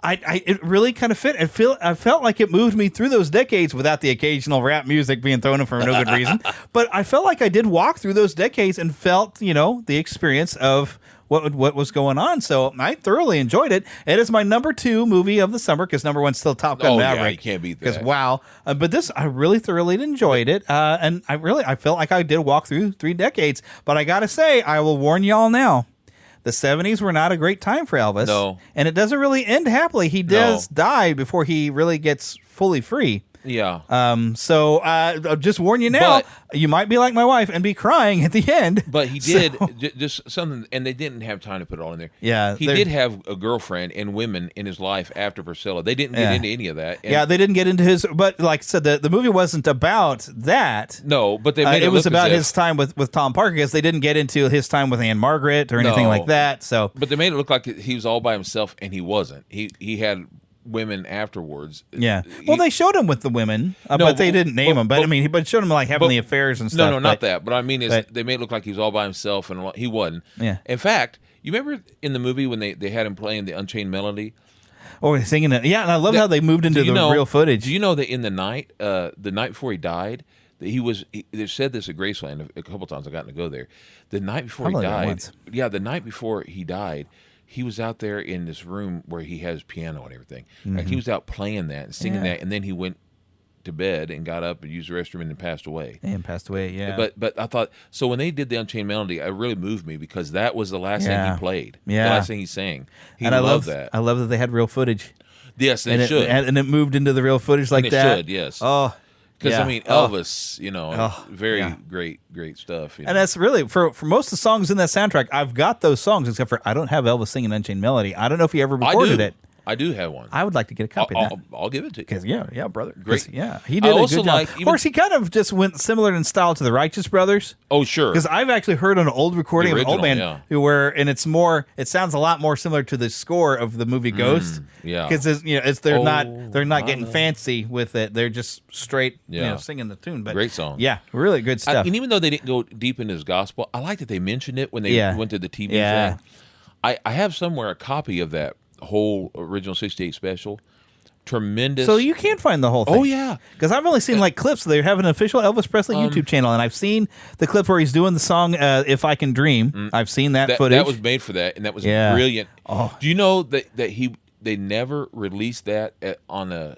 It really kind of fit. I felt like it moved me through those decades without the occasional rap music being thrown in for no good reason. But I felt like I did walk through those decades and felt, the experience of what was going on. So I thoroughly enjoyed it. It is my number 2 movie of the summer because number 1's still Top Gun Maverick. Yeah, you can't beat that. Because wow. But this, I really thoroughly enjoyed it. And I felt like I did walk through 3 decades. But I got to say, I will warn y'all now. The 70s were not a great time for Elvis. No. And it doesn't really end happily. He does die before he really gets fully free. Yeah. So I'll just warn you now, you might be like my wife and be crying at the end. But he did just something, and they didn't have time to put it all in there. Yeah. He did have a girlfriend and women in his life after Priscilla. They didn't get into any of that. And they didn't get into his, but like I said, the movie wasn't about that. No, but they made it was about his time with Tom Parker because they didn't get into his time with Anne Margaret or anything like that. So, but they made it look like he was all by himself, and he wasn't. He had women afterwards. Yeah. Well, they showed him with the women, but they didn't name him. But I mean, but showed him like having the affairs and stuff. No, not that. But I mean, they made it look like he was all by himself, and he wasn't. Yeah. In fact, you remember in the movie when they had him playing the Unchained Melody? Oh, singing it. Yeah, and I love how they moved into the real footage. Do you know that in the night before he died, that they said this at Graceland a couple times. I gotten to go there. The night before he died. Yeah, the night before he died. He was out there in this room where he has piano and everything. Mm-hmm. Like he was out playing that and singing that, and then he went to bed and got up and used the restroom and then passed away. And passed away, yeah. But I thought, so when they did the Unchained Melody, it really moved me because that was the last thing he played. Yeah. The last thing he sang. And I love that. I love that they had real footage. Yes, they should. And it moved into the real footage like and that. It should, yes. Oh, Because I mean, Elvis, very great stuff. And that's really for most of the songs in that soundtrack. I've got those songs, except for I don't have Elvis singing Unchained Melody. I don't know if he ever recorded it. I do have one. I would like to get a copy of that. I'll give it to you. Because yeah, brother. Great. Yeah, he did a good job. Of course, he kind of just went similar in style to the Righteous Brothers. Oh, sure. Because I've actually heard an old recording of an old band and it sounds a lot more similar to the score of the movie Ghost. Yeah. Because they're not getting fancy with it. They're just straight singing the tune. But great song. Yeah, really good stuff. And even though they didn't go deep into his gospel, I like that they mentioned it when they went to the TV thing. I have somewhere a copy of that whole original 68 special. Tremendous. So you can find the whole thing. Oh, yeah. Because I've only seen clips. They have an official Elvis Presley YouTube channel, and I've seen the clip where he's doing the song If I Can Dream. I've seen that footage. That was made for that, and that was brilliant. Oh. Do you know that they never released that on an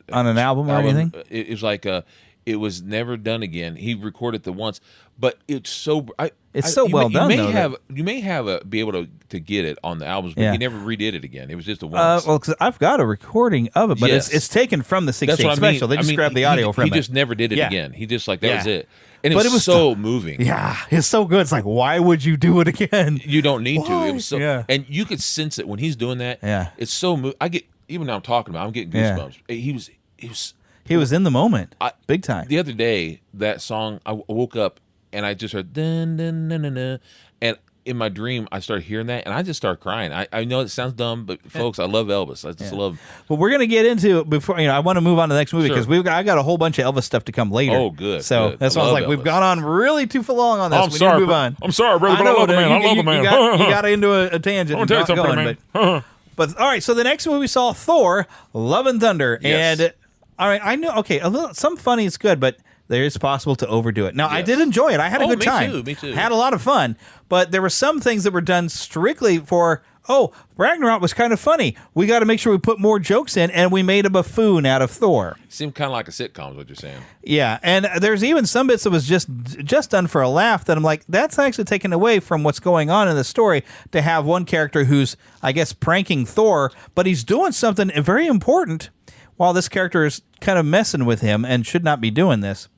album or anything? It was like it was never done again. He recorded it once, but it's so well done. You may be able to get it on the albums, but he never redid it again. It was just a once. Well, because I've got a recording of it, but it's taken from the 68 special. They just grabbed the audio from it. He just never did it again. He just that was it. And it was so moving. Yeah, it's so good. It's like, why would you do it again? You don't need to. It was so, and you could sense it when he's doing that. Yeah, it's so moving. I get even now I'm talking about. I'm getting goosebumps. He was in the moment, big time. The other day, that song, I woke up and I just heard dun dun dun dun dun, and in my dream, I started hearing that, and I just started crying. I know it sounds dumb, but folks, I love Elvis. I just love. Well, we're gonna get into before I want to move on to the next movie because I got a whole bunch of Elvis stuff to come later. Oh, good. So good. that's why I was like, we've gone on really too long on this. I'm sorry. Move on. I'm sorry, brother, but I love the man. I love the man. You got into a tangent. I'm gonna tell you something, man. But all right, so the next movie we saw Thor: Love and Thunder, and all right, I know. Okay, some funny is good, but there is possible to overdo it. Now, I did enjoy it. I had a good time. Me too. Had a lot of fun, but there were some things that were done strictly for. Oh, Ragnarok was kind of funny. We got to make sure we put more jokes in, and we made a buffoon out of Thor. Seemed kind of like a sitcom, is what you're saying. Yeah, and there's even some bits that was just done for a laugh that I'm like, that's actually taken away from what's going on in the story to have one character who's, I guess, pranking Thor, but he's doing something very important while this character is kind of messing with him and should not be doing this.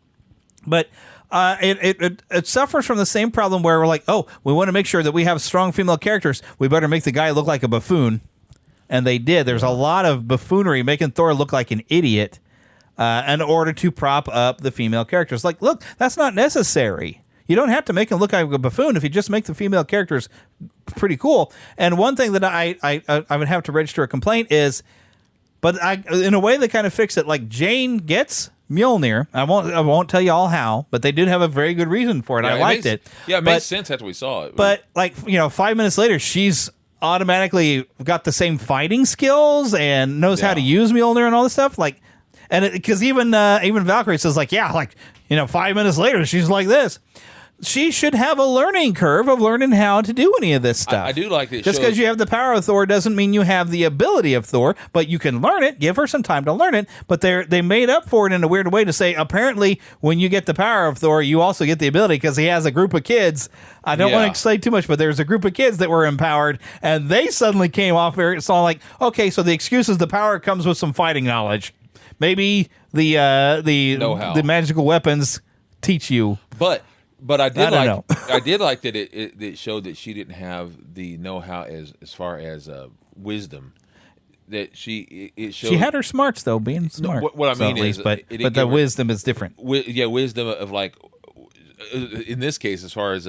But it suffers from the same problem where we're like, oh, we want to make sure that we have strong female characters. We better make the guy look like a buffoon. And they did. There's a lot of buffoonery making Thor look like an idiot in order to prop up the female characters. Like, look, that's not necessary. You don't have to make him look like a buffoon if you just make the female characters pretty cool. And one thing that I would have to register a complaint is, but in a way they kind of fix it. Like Jane gets Mjolnir. I won't tell you all how, but they did have a very good reason for it. I liked it. Yeah, it made sense after we saw it. But 5 minutes later, she's automatically got the same fighting skills and knows how to use Mjolnir and all this stuff. Like, and because even Valkyrie says 5 minutes later, she's like this. She should have a learning curve of learning how to do any of this stuff. I do like it. Just because you have the power of Thor doesn't mean you have the ability of Thor, but you can learn it. Give her some time to learn it. But they made up for it in a weird way to say, apparently, when you get the power of Thor, you also get the ability because he has a group of kids. I don't want to say too much, but there's a group of kids that were empowered, and they suddenly came off very so like, okay, so the excuse is the power comes with some fighting knowledge. Maybe the magical weapons teach you. But I did like that it showed that she didn't have the know-how as far as wisdom. That she had her smarts though, being smart. No, what I mean is, but the wisdom is different. Wisdom of like in this case, as far as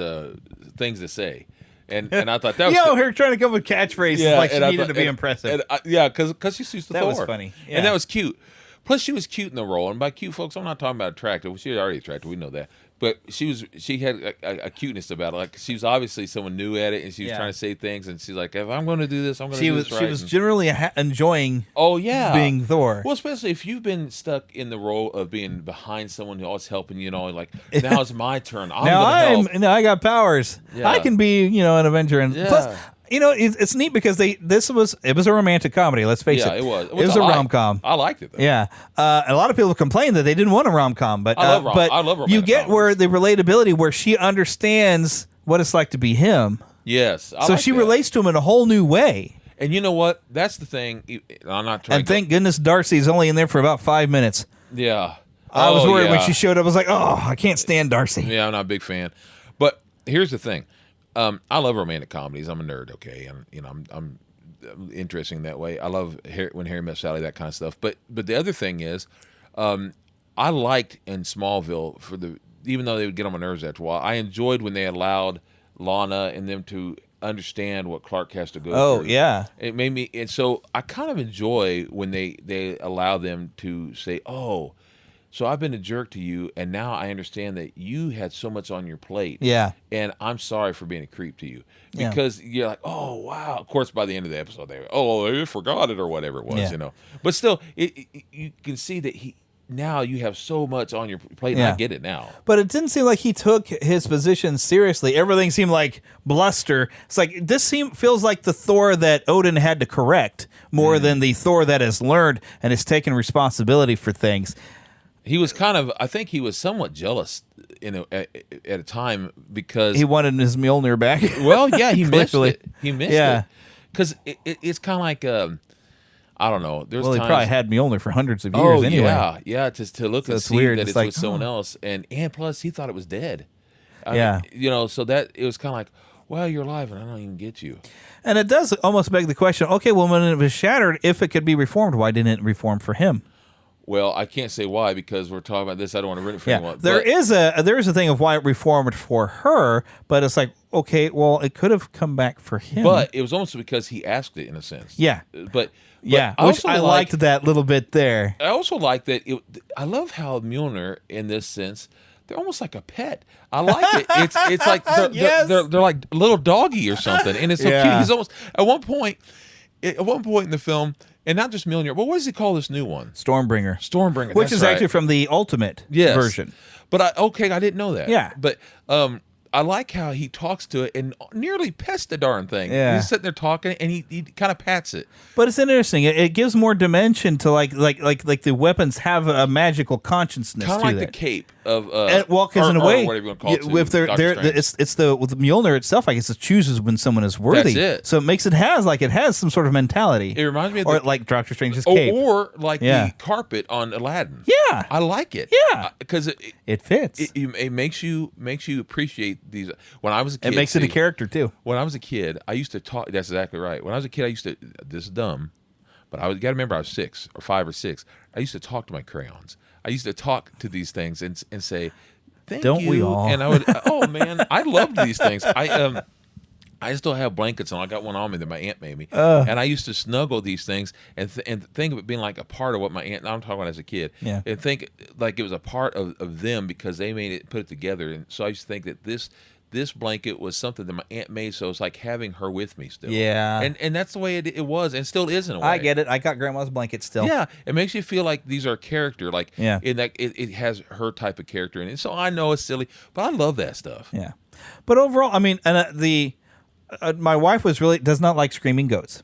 things to say. And I thought that was her trying to come with catchphrases like she needed to be impressive. Because she's used to Thor. That was funny, and that was cute. Plus, she was cute in the role, and by cute, folks, I'm not talking about attractive. She was already attractive, we know that. But she had a cuteness about it. Like she was obviously someone new at it, and she was trying to say things. And she's like, "If I'm going to do this, I'm going to do this right." She was generally enjoying. Being Thor. Well, especially if you've been stuck in the role of being behind someone who's always helping you. Like now it's my turn. Now I got powers. Yeah. I can be an Avenger. And plus, it's neat because it was a romantic comedy. Let's face it. Yeah, it was. It was a rom-com. I liked it, though. Yeah. A lot of people complained that they didn't want a rom-com, but I love romantic you get comedies. where the relatability, where she understands what it's like to be him. Yes. So she relates to him in a whole new way. And you know what? That's the thing. I'm not trying. And thank goodness Darcy's only in there for about 5 minutes. Yeah. I was worried when she showed up. I was like, oh, I can't stand Darcy. Yeah, I'm not a big fan. But here's the thing. I love romantic comedies. I'm a nerd, okay? And, I'm interesting that way. I love When Harry Met Sally, that kind of stuff. But the other thing is, I liked in Smallville, even though they would get on my nerves after a while, I enjoyed when they allowed Lana and them to understand what Clark has to go through. Oh, yeah. It made me, and so I kind of enjoy when they allow them to say, oh, so I've been a jerk to you, and now I understand that you had so much on your plate. Yeah. And I'm sorry for being a creep to you. Because you're like, oh, wow. Of course, by the end of the episode, they forgot it or whatever it was, But still, you can see that now you have so much on your plate, and I get it now. But it didn't seem like he took his position seriously. Everything seemed like bluster. It's like, this feels like the Thor that Odin had to correct more than the Thor that has learned and has taken responsibility for things. He was I think he was somewhat jealous at a time because... He wanted his Mjolnir back. Well, yeah, he missed it. He missed it. Because it's kind of like... I don't know. There's he times, probably had Mjolnir for hundreds of years anyway. Yeah, to look and see weird. that It's it's like, with someone else, and plus he thought it was dead. I mean, so that it was kind of like, well, you're alive, and I don't even get you. And it does almost beg the question: okay, well, when it was shattered, if it could be reformed, why didn't it reform for him? Well, I can't say why because we're talking about this. I don't want to ruin it for anyone. There is a thing of why it reformed for her, but it's like, okay, well, it could have come back for him. But it was almost because he asked it in a sense. Yeah. But which I liked that little bit there. I also like that. I love how Mjolnir, in this sense, they're almost like a pet. I like it. It's like they're like a little doggy or something, and it's so cute. He's almost at one point in the film, and not just Mjolnir, but what does he call this new one? Stormbringer, which is actually from the Ultimate version. But I didn't know that. Yeah, but I like how he talks to it and nearly pets the darn thing. Yeah. He's sitting there talking, and he kind of pats it. But it's interesting. It gives more dimension to like the weapons have a magical consciousness. Kind of like the cape of because in a way, whatever you want to call it. If they're it's with the Mjolnir itself, I guess it chooses when someone is worthy. That's it. So it makes it has some sort of mentality. It reminds me of like Doctor Strange's cape, or like the carpet on Aladdin. Yeah, I like it. Yeah, because it fits. It makes you appreciate these. When I was a kid, it makes it a character too. When I was a kid, I used to talk. That's exactly right. When I was a kid, I used to. This is dumb, but I got to remember I was 6 or 5 or 6. I used to talk to my crayons. I used to talk to these things and say, "Thank you." Don't we all? And I would. Oh man, I loved these things. I still have blankets, and I got one on me that my aunt made me. And I used to snuggle these things and think of it being like a part of what my aunt, I'm talking about as a kid, and think like it was a part of them because they made it, put it together. And so I used to think that this blanket was something that my aunt made, so it's like having her with me still. Yeah. And that's the way it was and still is in a way. I get it. I got grandma's blanket still. Yeah. It makes you feel like these are character, like in that it has her type of character in it. So I know it's silly, but I love that stuff. Yeah. But overall, I mean, and my wife does not like screaming goats.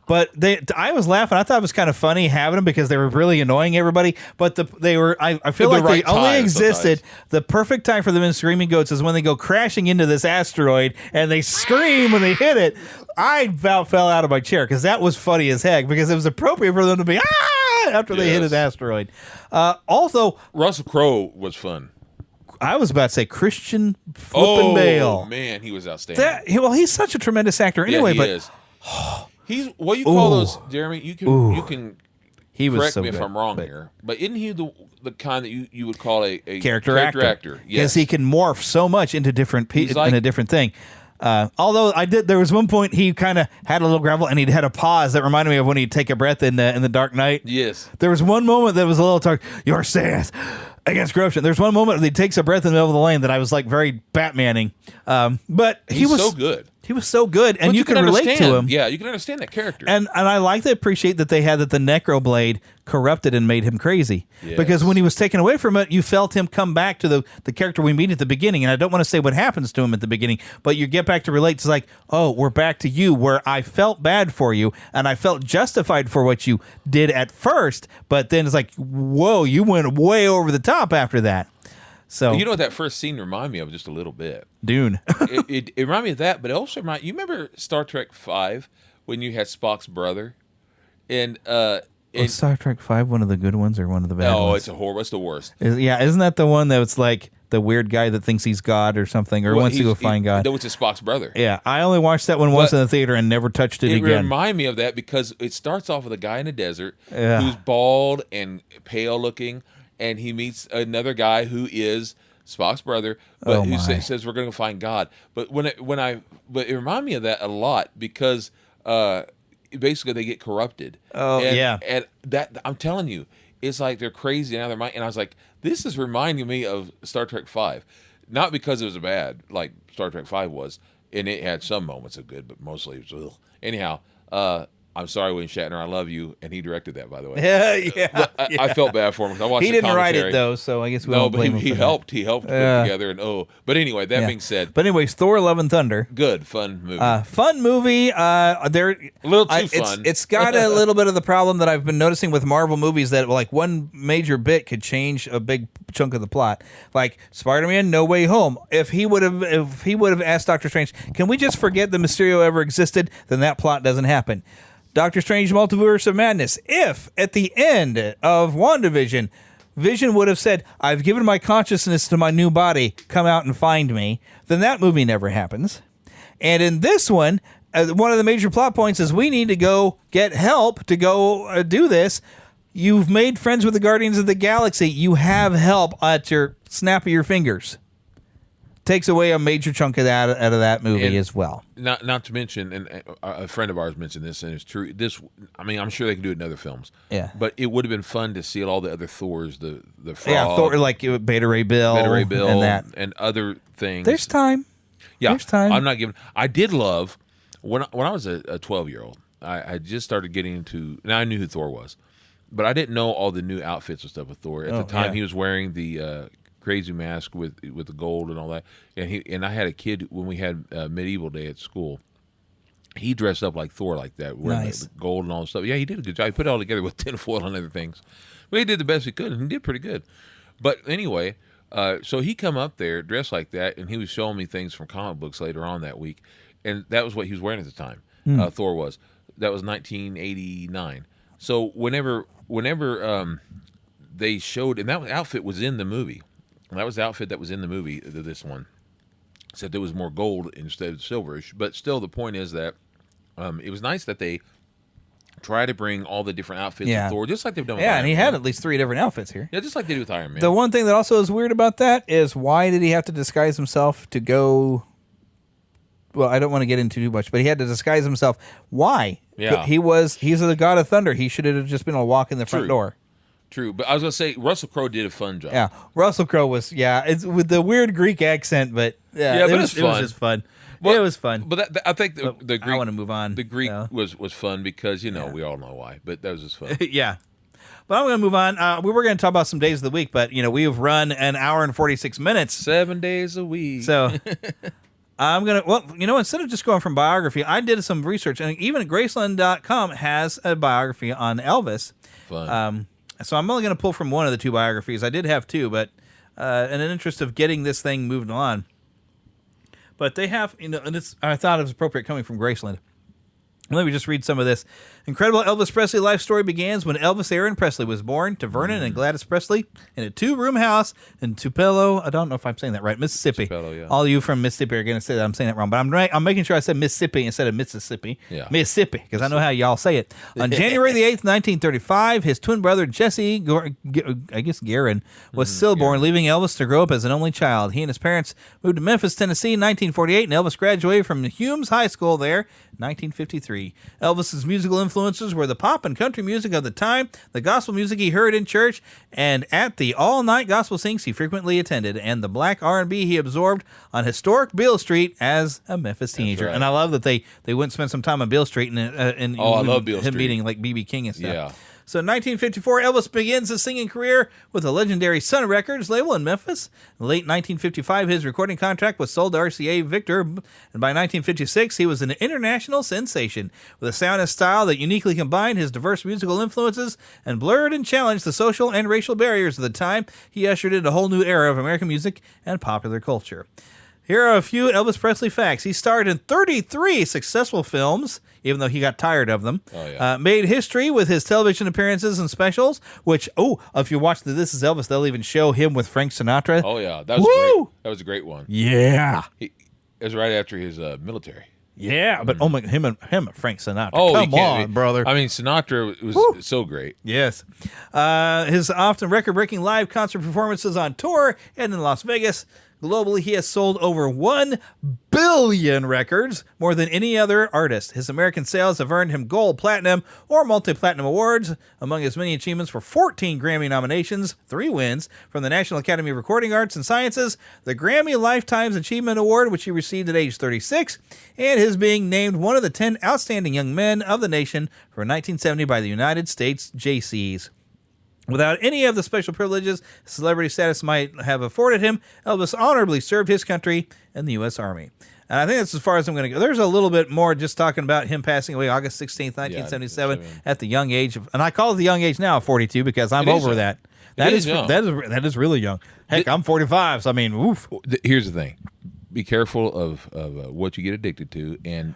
But I was laughing. I thought it was kind of funny having them because they were really annoying everybody. But I feel like they only existed. The perfect time for them in screaming goats is when they go crashing into this asteroid and they scream when they hit it. I about fell out of my chair because that was funny as heck because it was appropriate for them to be after they hit an asteroid. Also, Russell Crowe was fun. I was about to say Christian flippin' Bale. Oh man, he was outstanding. He's such a tremendous actor anyway. Yeah, he is. He's what you call those, Jeremy. You can. He was correct so me if good, I'm wrong here, but isn't he the kind that you would call a character actor? Yes, because he can morph so much into different in a different thing. Although there was one point he kind of had a little gravel and he had a pause that reminded me of when he'd take a breath in the Dark Knight. Yes, there was one moment that was a little talk. Your stance against corruption. There's one moment that he takes a breath in the middle of the lane that I was like very Batmaning. But he was so good. He was so good, and you can relate to him. Yeah, you can understand that character. And I like to appreciate that they had that the Necroblade corrupted and made him crazy. Yes. Because when he was taken away from it, you felt him come back to the character we meet at the beginning. And I don't want to say what happens to him at the beginning, but you get back to relate. It's like, oh, we're back to you, where I felt bad for you, and I felt justified for what you did at first. But then it's like, whoa, you went way over the top after that. So you know what that first scene reminded me of just a little bit? Dune. it reminded me of that, but it also reminded you remember Star Trek V when you had Spock's brother, and Was Star Trek 5 one of the good ones or one of the bad ones? Oh, it's a horror. It's the worst. Isn't that the one that it's like the weird guy that thinks he's God or something, or wants to go find God? That was Spock's brother. Yeah, I only watched that one once in the theater and never touched it again. It reminded me of that because it starts off with a guy in the desert who's bald and pale looking, and he meets another guy who is Spock's brother, but who says we're going to find God. But it reminded me of that a lot because basically they get corrupted. And that I'm telling you, it's like they're crazy out of their mind. And I was like, this is reminding me of Star Trek 5, not because it was bad like Star Trek 5 was, and it had some moments of good, but mostly it was ugh. Anyhow. I'm sorry, William Shatner. I love you, and he directed that, by the way. I felt bad for him because I watched. He didn't write it though, so I guess we don't blame him. He helped. He helped put it together, and But anyway, that being said, but anyways, Thor: Love and Thunder, good, fun movie. Fun movie. A little too fun. It's got a little bit of the problem that I've been noticing with Marvel movies that like one major bit could change a big chunk of the plot. Like Spider-Man: No Way Home. If he would have asked Doctor Strange, "Can we just forget that Mysterio ever existed?" Then that plot doesn't happen. Doctor Strange Multiverse of Madness. If, at the end of WandaVision, Vision would have said, I've given my consciousness to my new body, come out and find me, then that movie never happens. And in this one, one of the major plot points is we need to go get help to go do this. You've made friends with the Guardians of the Galaxy. You have help at your snap of your fingers. Takes away a major chunk of that out of that movie as well. Not to mention, and a friend of ours mentioned this, and it's true. I'm sure they can do it in other films. Yeah, but it would have been fun to see all the other Thors, the Frog, yeah, Thor like Beta Ray Bill, and that, and other things. There's time. Yeah, there's time. I'm not giving. I did love when I was a 12-year-old. I just started getting into. Now I knew who Thor was, but I didn't know all the new outfits and stuff with Thor at the time. He was wearing the crazy mask with the gold and all that, and I had a kid when we had medieval day at school. He dressed up like Thor like that, wearing the gold and all that stuff. Yeah, he did a good job. He put it all together with tinfoil and other things. But he did the best he could, and he did pretty good. But anyway, so he come up there dressed like that, and he was showing me things from comic books later on that week, and that was what he was wearing at the time. Thor was. That was 1989. So whenever they showed, and that outfit was in the movie. That was the outfit that was in the movie, this one. Except there was more gold instead of silverish. But still, the point is that it was nice that they try to bring all the different outfits of Thor, just like they've done with Iron Man. And he had at least 3 different outfits here. Yeah, just like they do with Iron Man. The one thing that also is weird about that is why did he have to disguise himself to go... Well, I don't want to get into too much, but he had to disguise himself. Why? Yeah. He's the God of Thunder. He should have just been a walk in the front door. True, but I was going to say, Russell Crowe did a fun job. Yeah, Russell Crowe was, it's with the weird Greek accent, but it was just fun. Well, it was fun. But I think the Greek... I want to move on. The Greek was fun because, we all know why, but that was just fun. Yeah. But I'm going to move on. We were going to talk about some days of the week, but, we have run an hour and 46 minutes. 7 days a week. So... I'm going to, instead of just going from biography, I did some research, and even Graceland.com has a biography on Elvis. Fun. So I'm only going to pull from one of the 2 biographies. I did have 2, but in an interest of getting this thing moved on. But they have, and I thought it was appropriate coming from Graceland. Let me just read some of this. Incredible Elvis Presley life story begins when Elvis Aaron Presley was born to Vernon and Gladys Presley in a 2-room house in Tupelo. I don't know if I'm saying that right. Mississippi. Tupelo, yeah. All you from Mississippi are going to say that I'm saying that wrong, but I'm making sure I said Mississippi instead of Mississippi. Yeah. Mississippi, because I know how y'all say it. On January the 8th, 1935, his twin brother Jesse, Guerin, was stillborn, leaving Elvis to grow up as an only child. He and his parents moved to Memphis, Tennessee in 1948, and Elvis graduated from Humes High School there in 1953. Elvis's musical influences were the pop and country music of the time, the gospel music he heard in church, and at the all-night gospel sings he frequently attended, and the black R&B he absorbed on historic Beale Street as a Memphis teenager. Right. And I love that they went and spent some time on Beale Street and I love Beale him Street. beating like B.B. King and stuff. Yeah. So in 1954, Elvis begins his singing career with the legendary Sun Records label in Memphis. In late 1955, his recording contract was sold to RCA Victor, and by 1956, he was an international sensation with a sound and style that uniquely combined his diverse musical influences and blurred and challenged the social and racial barriers of the time. He ushered in a whole new era of American music and popular culture. Here are a few Elvis Presley facts. He starred in 33 successful films, even though he got tired of them. Oh, yeah. Made history with his television appearances and specials, which, if you watch the This Is Elvis, they'll even show him with Frank Sinatra. Oh, yeah. That was great. That was a great one. Yeah. It was right after his military. Yeah, but him and Frank Sinatra. Oh, come on, brother. I mean, Sinatra was so great. Yes. His often record-breaking live concert performances on tour and in Las Vegas. Globally, he has sold over 1 billion records, more than any other artist. His American sales have earned him gold, platinum, or multi-platinum awards. Among his many achievements were 14 Grammy nominations, 3 wins from the National Academy of Recording Arts and Sciences, the Grammy Lifetime Achievement Award, which he received at age 36, and his being named one of the 10 outstanding young men of the nation for 1970 by the United States JCs. Without any of the special privileges celebrity status might have afforded him, Elvis honorably served his country in the U.S. Army. And I think that's as far as I'm going to go. There's a little bit more just talking about him passing away August 16th, 1977, at the young age of, and I call it the young age now of 42 because I'm over that. That is really young. Heck, I'm 45, so I mean, oof. Here's the thing. Be careful of what you get addicted to. And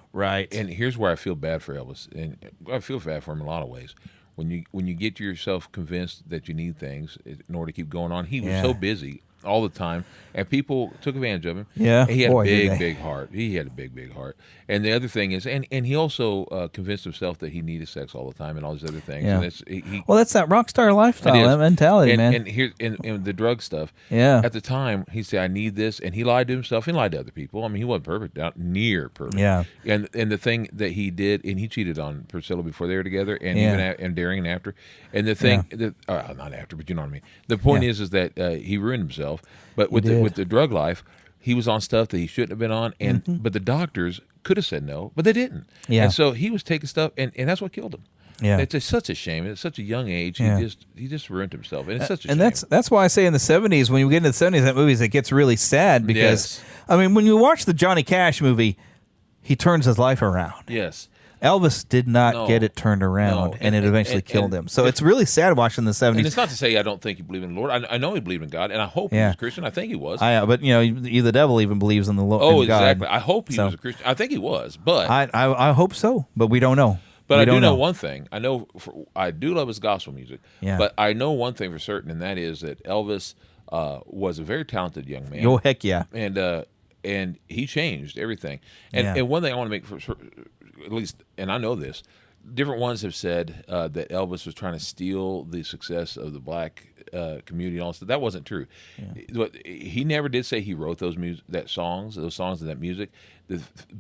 here's where I feel bad for Elvis. And I feel bad for him in a lot of ways. When you get yourself convinced that you need things in order to keep going on, he was so busy all the time, and people took advantage of him. Yeah, and he had a big heart. He had a big heart. And the other thing is, and he also convinced himself that he needed sex all the time and all these other things. Yeah. And well, that's that rock star lifestyle, that mentality, man. And here, and the drug stuff. Yeah. At the time, he said, "I need this," and he lied to himself. He lied to other people. I mean, he wasn't perfect, not near perfect. Yeah. And the thing that he did, and he cheated on Priscilla before they were together, and even and during and after. And the thing that not after, but you know what I mean. The point is that he ruined himself. But with the drug life, he was on stuff that he shouldn't have been on, and but the doctors could have said no, but they didn't. Yeah. And so he was taking stuff, and that's what killed him. Yeah. It's such a shame. At such a young age, he just ruined himself, and it's such a and shame. that's why I say in the 70s, when you get into the 70s, that movies, it gets really sad because I mean, when you watch the Johnny Cash movie, he turns his life around. Yes. Elvis did not get it turned around, and it eventually killed him. So it's really sad watching the 70s. And it's not to say I don't think he believed in the Lord. I know he believed in God, and I hope he was a Christian. I think he was. But you know, the devil even believes in the Lord. Oh, in God. exactly. I hope he was a Christian. I think he was, but I hope so, but we don't know. But I do know one thing. I do love his gospel music. Yeah. But I know one thing for certain, and that is that Elvis was a very talented young man. Oh, heck yeah! And he changed everything. And one thing I want to make for at least, and I know this, different ones have said that Elvis was trying to steal the success of the black community and all that. That wasn't true. Yeah. He never did say he wrote those songs and that music,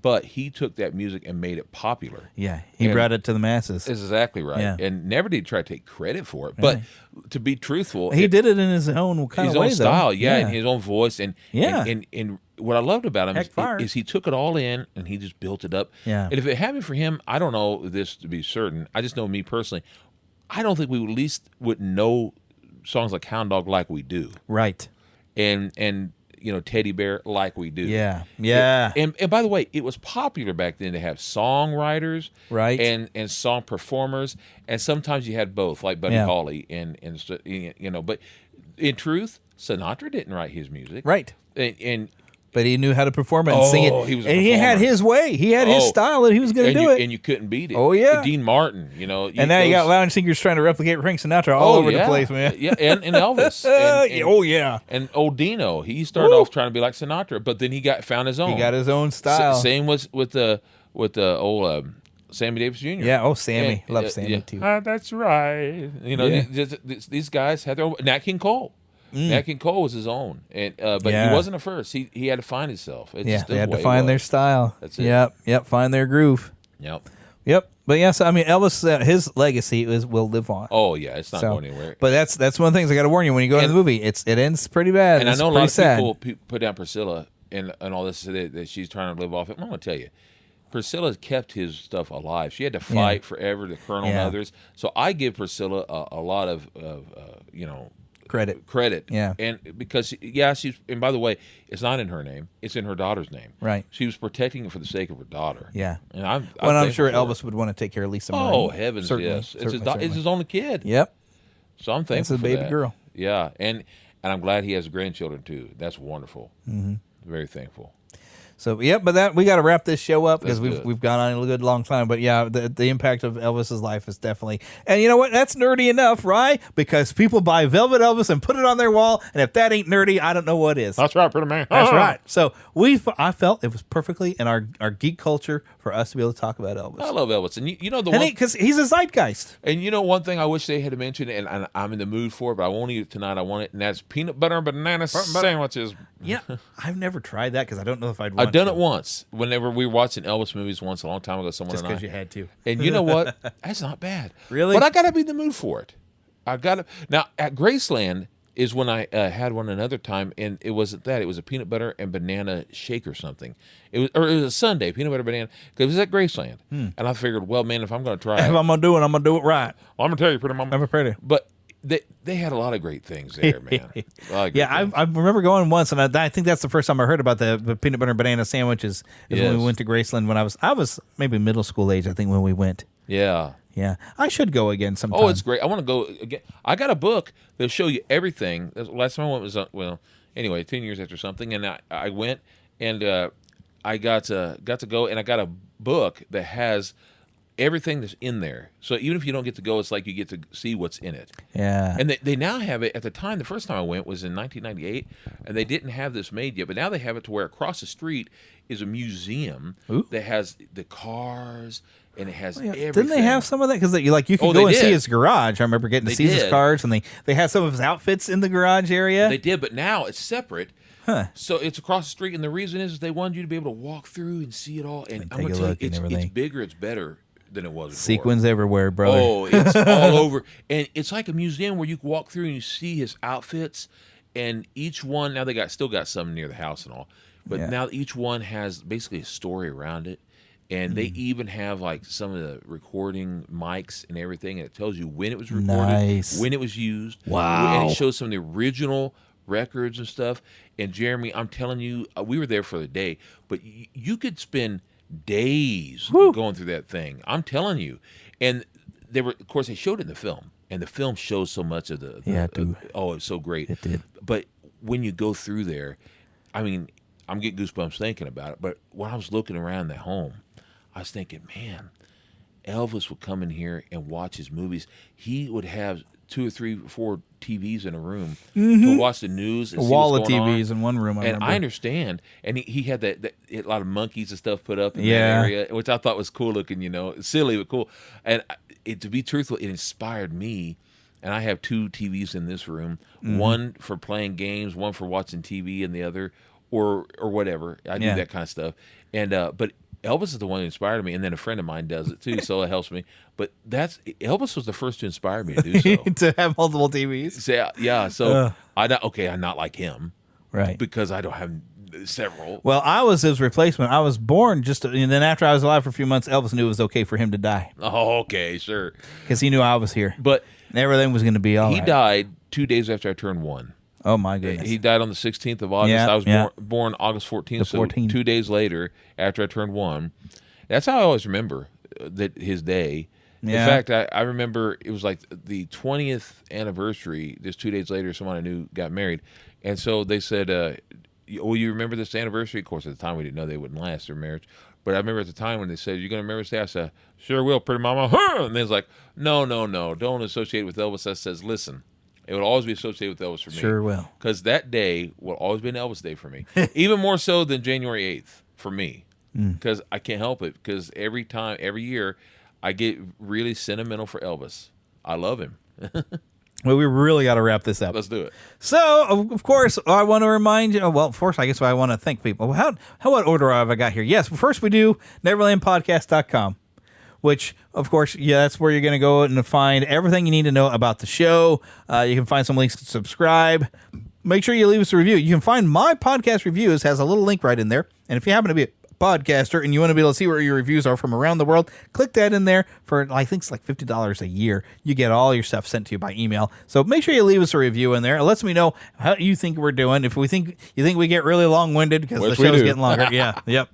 but he took that music and made it popular. Yeah, he brought it to the masses. That's exactly right. Yeah. And never did try to take credit for it. But to be truthful, he did it in his own kind of way, his own style, though. in his own voice, and what I loved about him is he took it all in and he just built it up. Yeah. And if it happened for him, I don't know this to be certain. I just know me personally. I don't think we at least would know songs like Hound Dog like we do. Right. And you know, Teddy Bear like we do. Yeah. Yeah. And by the way, it was popular back then to have songwriters, right, and song performers, and sometimes you had both, like Buddy Holly and you know. But in truth, Sinatra didn't write his music, right, and but he knew how to perform it and sing it. He had his way. He had his style, and he was going to do it. And you couldn't beat it. Oh, yeah. Dean Martin, you know. And now you got lounge singers trying to replicate Frank Sinatra all over the place, man. Yeah, and Elvis. And old Dino. He started off trying to be like Sinatra, but then he found his own. He got his own style. Same with the old Sammy Davis Jr. Yeah, Sammy. Love Sammy, too. That's right. You know, these guys had their own. Nat King Cole. Nat King Cole was his own, but he wasn't a first. He had to find himself. They had to find their style. That's it. Yep. Find their groove. Yep. But yes, I mean Elvis, his legacy will live on. Oh yeah, it's not going anywhere. But that's one of the things I got to warn you when you go into the movie. It ends pretty bad. And I know a lot of people put down Priscilla and all this that she's trying to live off it. I'm going to tell you, Priscilla kept his stuff alive. She had to fight forever, the Colonel and others. So I give Priscilla a lot of credit. Yeah. And because she's, and by the way, it's not in her name, it's in her daughter's name. Right. She was protecting it for the sake of her daughter. Yeah. And I'm sure Elvis would want to take care of Lisa Marie. Oh heavens, yes. It's his only kid. Yep. So I'm thankful for that. It's a baby girl. Yeah. And I'm glad he has grandchildren too. That's wonderful. Mm-hmm. Very thankful. So, but we got to wrap this show up because That's good. we've gone on a good long time. But yeah, the impact of Elvis's life is definitely. And you know what? That's nerdy enough, right? Because people buy Velvet Elvis and put it on their wall, and if that ain't nerdy, I don't know what is. That's right, pretty man. That's right. So I felt it was perfectly in our geek culture for us to be able to talk about Elvis. I love Elvis, and you know the and one because he's a zeitgeist. And you know one thing I wish they had mentioned, and I'm in the mood for it, but I won't eat it tonight. I want it, and that's peanut butter and banana sandwiches. Yeah, I've never tried that because I don't know if I'd want I've done to. it once. Whenever we were watching Elvis movies once a long time ago, someone Just and I. because you had to. And you know what? That's not bad. Really? But I got to be in the mood for it. I got to. Now, at Graceland is when I had one another time, and it wasn't that. It was a peanut butter and banana shake or something. It was a sundae, peanut butter banana, because it was at Graceland. And I figured, well, man, if I'm going to try it. If I'm going to do it, I'm going to do it right. Well, I'm going to tell you, pretty mama. I'm pretty. But they had a lot of great things there, man. I remember going once, and I think that's the first time I heard about the peanut butter and banana sandwiches. Is when we went to Graceland when I was maybe middle school age. I think when we went. Yeah. Yeah, I should go again sometime. Oh, it's great. I want to go again. I got a book that'll show you everything. The last time I went was, 10 years after something, and I went, and I got to go, and I got a book that has everything that's in there. So even if you don't get to go, it's like you get to see what's in it. Yeah. And they now have it. At the time, the first time I went was in 1998, and they didn't have this made yet, but now they have it to where across the street is a museum that has the cars. And it has everything. Didn't they have some of that? Because you could go and see his garage. I remember getting to see his cars, and they had some of his outfits in the garage area. They did, but now it's separate. Huh. So it's across the street, and the reason is they wanted you to be able to walk through and see it all. And I'm take going a to tell look you, and it's bigger, it's better than it was before. Sequins everywhere, brother. Oh, it's all over. And it's like a museum where you can walk through and you see his outfits, and each one, now they still got some near the house and all, but now each one has basically a story around it. And they even have like some of the recording mics and everything, and it tells you when it was recorded, when it was used. Wow. And it shows some of the original records and stuff. And Jeremy, I'm telling you, we were there for the day, but you could spend days going through that thing. I'm telling you. And of course, they showed it in the film, and the film shows so much of the it's so great. It did. But when you go through there, I mean, I'm getting goosebumps thinking about it. But when I was looking around the home, I was thinking, man, Elvis would come in here and watch his movies. He would have 2 or 3 or 4 TVs in a room to watch the news. And a see wall what's of going TVs on. in one room. And I understand. And he had a lot of monkeys and stuff put up in that area, which I thought was cool looking. Silly but cool. And to be truthful, it inspired me. And I have 2 TVs in this room, one for playing games, one for watching TV, and the other or whatever. I do that kind of stuff. And but Elvis is the one that inspired me, and then a friend of mine does it too, so it helps me. But Elvis was the first to inspire me to do so. To have multiple TVs. So I'm not like him, right? Because I don't have several. Well, I was his replacement. I was born and then after I was alive for a few months, Elvis knew it was okay for him to die. Oh, okay, sure. Because he knew I was here, but everything was going to be all right. He died 2 days after I turned 1. Oh, my goodness. He died on the 16th of August. I was born August 14th, so 2 days later after I turned 1. That's how I always remember his day. Yeah. In fact, I remember it was like the 20th anniversary. Just 2 days later, someone I knew got married. And so they said, you remember this anniversary? Of course, at the time, we didn't know they wouldn't last, their marriage. But I remember at the time when they said, "You're going to remember this day?" I said, "Sure will, pretty mama." And they was like, no, don't associate with Elvis. I says, listen. It would always be associated with Elvis for me. Sure will. Because that day will always be an Elvis day for me. Even more so than January 8th for me. Because I can't help it. Because every year, I get really sentimental for Elvis. I love him. Well, we really got to wrap this up. Let's do it. So, of course, I want to remind you. Well, first, I guess I want to thank people. What order have I got here? Yes, first we do NeverlandPodcast.com. Which, of course, that's where you're going to go and find everything you need to know about the show. You can find some links to subscribe. Make sure you leave us a review. You can find my podcast reviews, has a little link right in there. And if you happen to be a podcaster and you want to be able to see where your reviews are from around the world, click that in there for, I think it's like $50 a year. You get all your stuff sent to you by email. So make sure you leave us a review in there. It lets me know how you think we're doing. If you think we get really long-winded because the show's getting longer. Yeah, yep.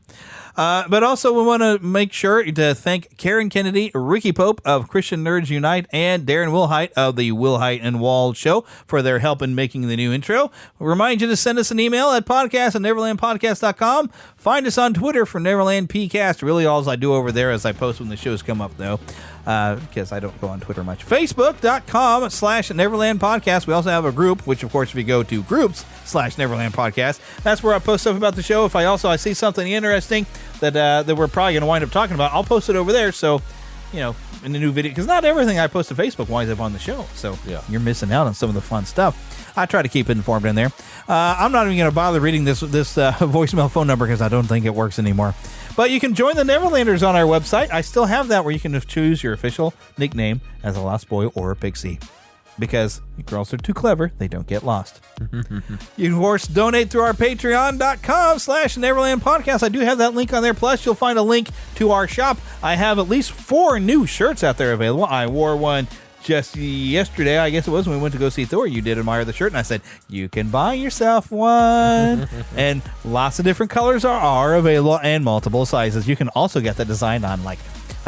But also, we want to make sure to thank Karen Kennedy, Ricky Pope of Christian Nerds Unite, and Darren Wilhite of the Wilhite and Wall Show for their help in making the new intro. We remind you to send us an email at podcast@neverlandpodcast.com. Find us on Twitter for Neverland PCast. Really, all I do over there is I post when the shows come up, though, because I don't go on Twitter much. Facebook.com/Neverland Podcast. We also have a group, which, of course, if you go to groups/Neverland Podcast, that's where I post stuff about the show. If I see something interesting that we're probably going to wind up talking about, I'll post it over there. So, in the new video, because not everything I post to Facebook winds up on the show. So you're missing out on some of the fun stuff. I try to keep it informed in there. I'm not even going to bother reading this voicemail phone number because I don't think it works anymore. But you can join the Neverlanders on our website. I still have that where you can choose your official nickname as a Lost Boy or a Pixie. Because girls are too clever, they don't get lost. You can, of course, donate through our patreon.com/Neverland Podcast. I do have that link on there. Plus, you'll find a link to our shop. I have at least 4 new shirts out there available. I wore one just yesterday, I guess it was, when we went to go see Thor. You did admire the shirt, and I said, you can buy yourself one. And lots of different colors are available and multiple sizes. You can also get the design on, I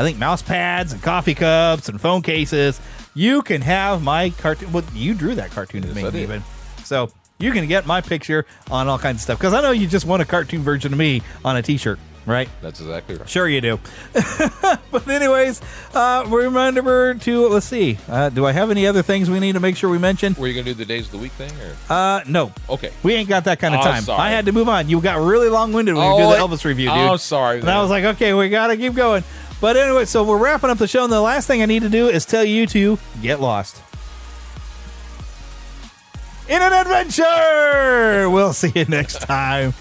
think, mouse pads and coffee cups and phone cases. You can have my cartoon. Well, you drew that cartoon of me, even. So you can get my picture on all kinds of stuff. Because I know you just want a cartoon version of me on a T-shirt, right? That's exactly right. Sure you do. But anyways, remember to, let's see. Do I have any other things we need to make sure we mention? Were you going to do the Days of the Week thing? Or? No. Okay. We ain't got that kind of time. Sorry. I had to move on. You got really long-winded when we do the Elvis review, dude. Oh, sorry. And I was like, okay, we got to keep going. But anyway, so we're wrapping up the show, and the last thing I need to do is tell you to get lost in an adventure. We'll see you next time.